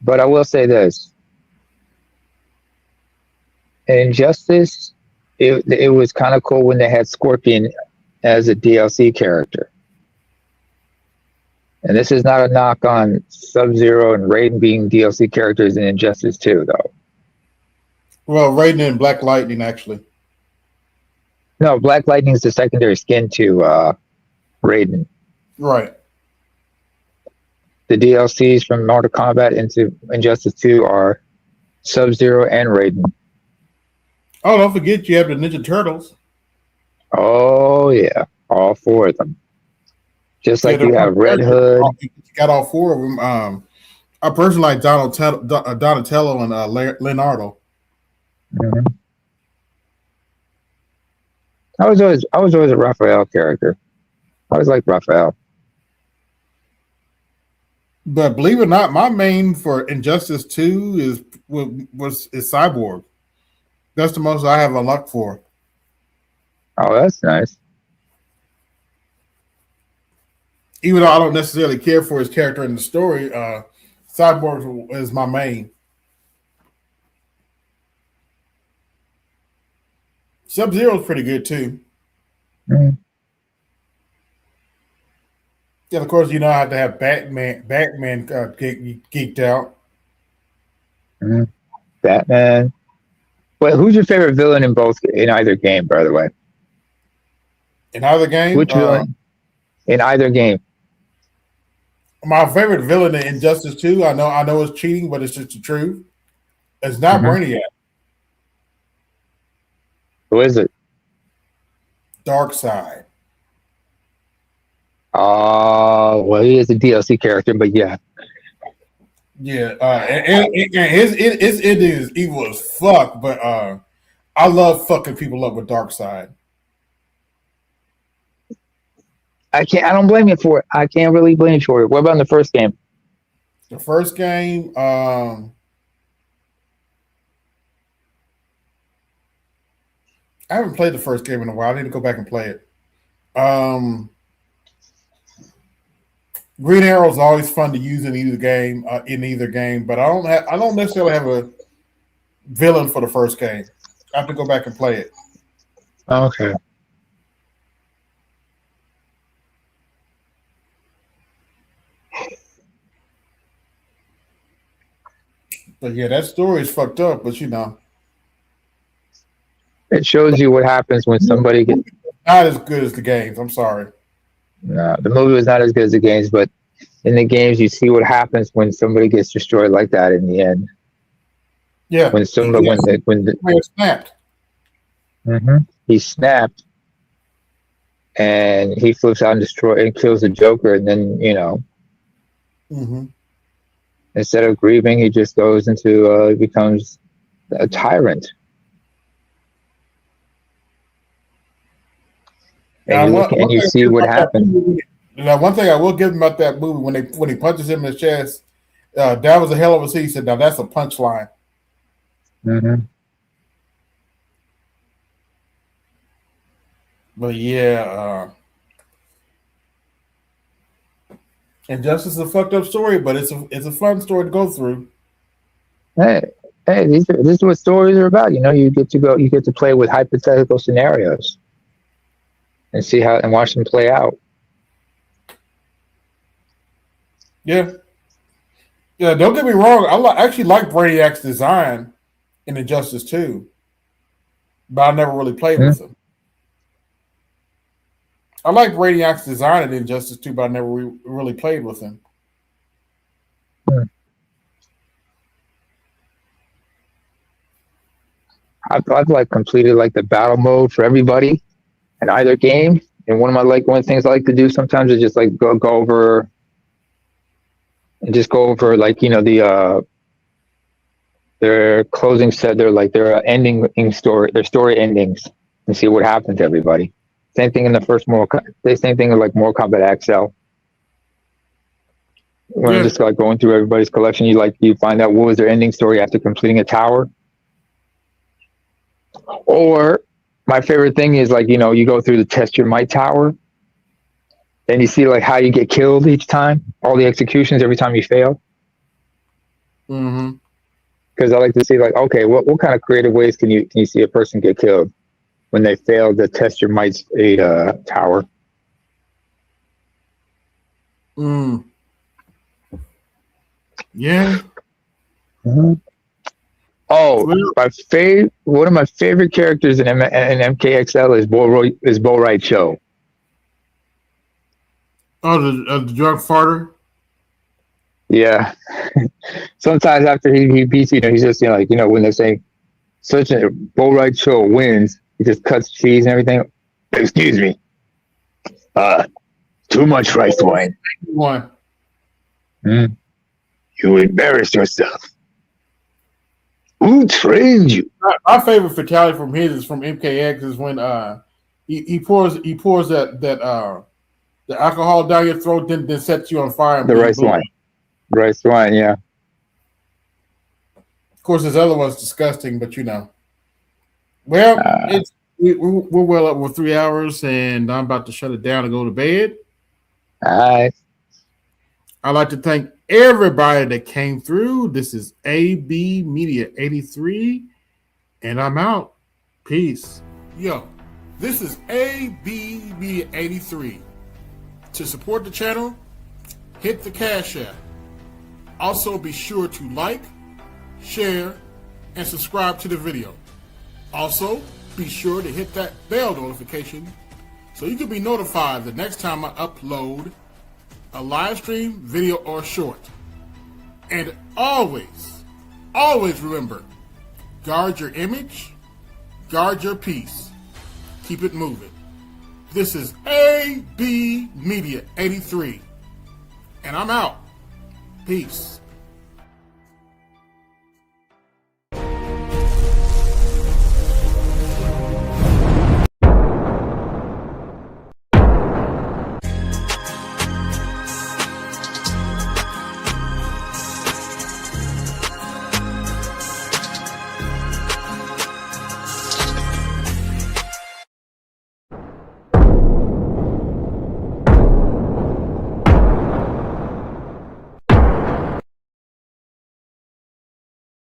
But I will say this: in Injustice, it was kind of cool when they had Scorpion as a DLC character. And this is not a knock on Sub-Zero and Raiden being DLC characters in Injustice 2, though. Well, Raiden and Black Lightning, actually. No, Black Lightning is the secondary skin to Raiden. Right. The DLCs from Mortal Kombat into Injustice 2 are Sub-Zero and Raiden. Oh, don't forget you have the Ninja Turtles. Oh yeah, all 4 of them. Just like you have Red Hood. You got all 4 of them. I personally like Donatello and Leonardo. Mm-hmm. I was always a Raphael character. I always liked Raphael. But believe it or not, my main for Injustice 2 is Cyborg. That's the most I have unlocked for. Oh, that's nice. Even though I don't necessarily care for his character in the story, Cyborg is my main. Sub-Zero is pretty good too. Mm-hmm. Yeah, of course, you know I have to have Batman geeked out. Mm-hmm. Batman. Well, who's your favorite villain in either game, by the way? In either game? Which villain? In either game. My favorite villain in Injustice 2, I know it's cheating, but it's just the truth. It's not Brainiac. Who is it? Darkseid. Well, he is a DLC character, but yeah. Yeah, and his ending is evil as fuck, but I love fucking people up with Darkseid. I don't blame you for it. I can't really blame you for it. What about in the first game? The first game, I haven't played the first game in a while. I need to go back and play it. Green Arrow is always fun to use in either game, but I don't necessarily have a villain for the first game. I have to go back and play it. Okay. But yeah, that story is fucked up, but you know. It shows you what happens when somebody gets... Not as good as the games, I'm sorry. No, the movie was not as good as the games, but in the games you see what happens when somebody gets destroyed like that in the end. Yeah. When somebody when snapped. Mm-hmm. He snapped and he flips out and kills the Joker, and then, you know, instead of grieving, he just goes into becomes a tyrant. And you see what happened. Now, one thing I will give him about that movie, when he punches him in the chest, that was a hell of a scene. He said, "Now that's a punchline." Mm-hmm. But yeah, Injustice is a fucked up story, but it's a fun story to go through. Hey, this is what stories are about. You know, you get to play with hypothetical scenarios and see how and watch them play out. Yeah. Don't get me wrong. I actually like Brainiac's design in Injustice 2, but I never really played with him. I like Brainiac's design in Injustice 2, but I never really played with him. I've like completed like the battle mode for everybody in either game. And one of the things I like to do sometimes is just like go over like, you know, their closing set, their ending story, their story endings, and see what happened to everybody. Same thing in the first same thing in like Mortal Kombat XL. When I'm just like going through everybody's collection, you find out what was their ending story after completing a tower. Or my favorite thing is, like, you know, you go through the Test Your Might tower and you see like how you get killed each time, all the executions every time you fail. Mm-hmm. Because I like to see, like, okay, what kind of creative ways can you see a person get killed when they fail to Test Your Might's tower? Yeah. Mm-hmm. Oh, one of my favorite characters in MKXL is Bo Right Cho. Oh, the drug farter. Yeah. Sometimes after he beats, he's just when they're saying such a Bo Right Cho wins, he just cuts cheese and everything. Excuse me. Too much rice wine. You embarrassed yourself. Who trained you? My favorite fatality from his is from MKX is when he pours that the alcohol down your throat, then sets you on fire. The rice wine, yeah. Of course, this other one's disgusting, but well, we're well up with 3 hours, and I'm about to shut it down and go to bed. All right. I'd like to thank everybody that came through. This is AB Media 83, and I'm out. Peace. Yo, this is AB Media 83. To support the channel, hit the Cash App. Also, be sure to like, share, and subscribe to the video. Also, be sure to hit that bell notification so you can be notified the next time I upload a live stream, video, or short. And always remember, guard your image, guard your peace. Keep it moving. This is AB Media 83, and I'm out. Peace.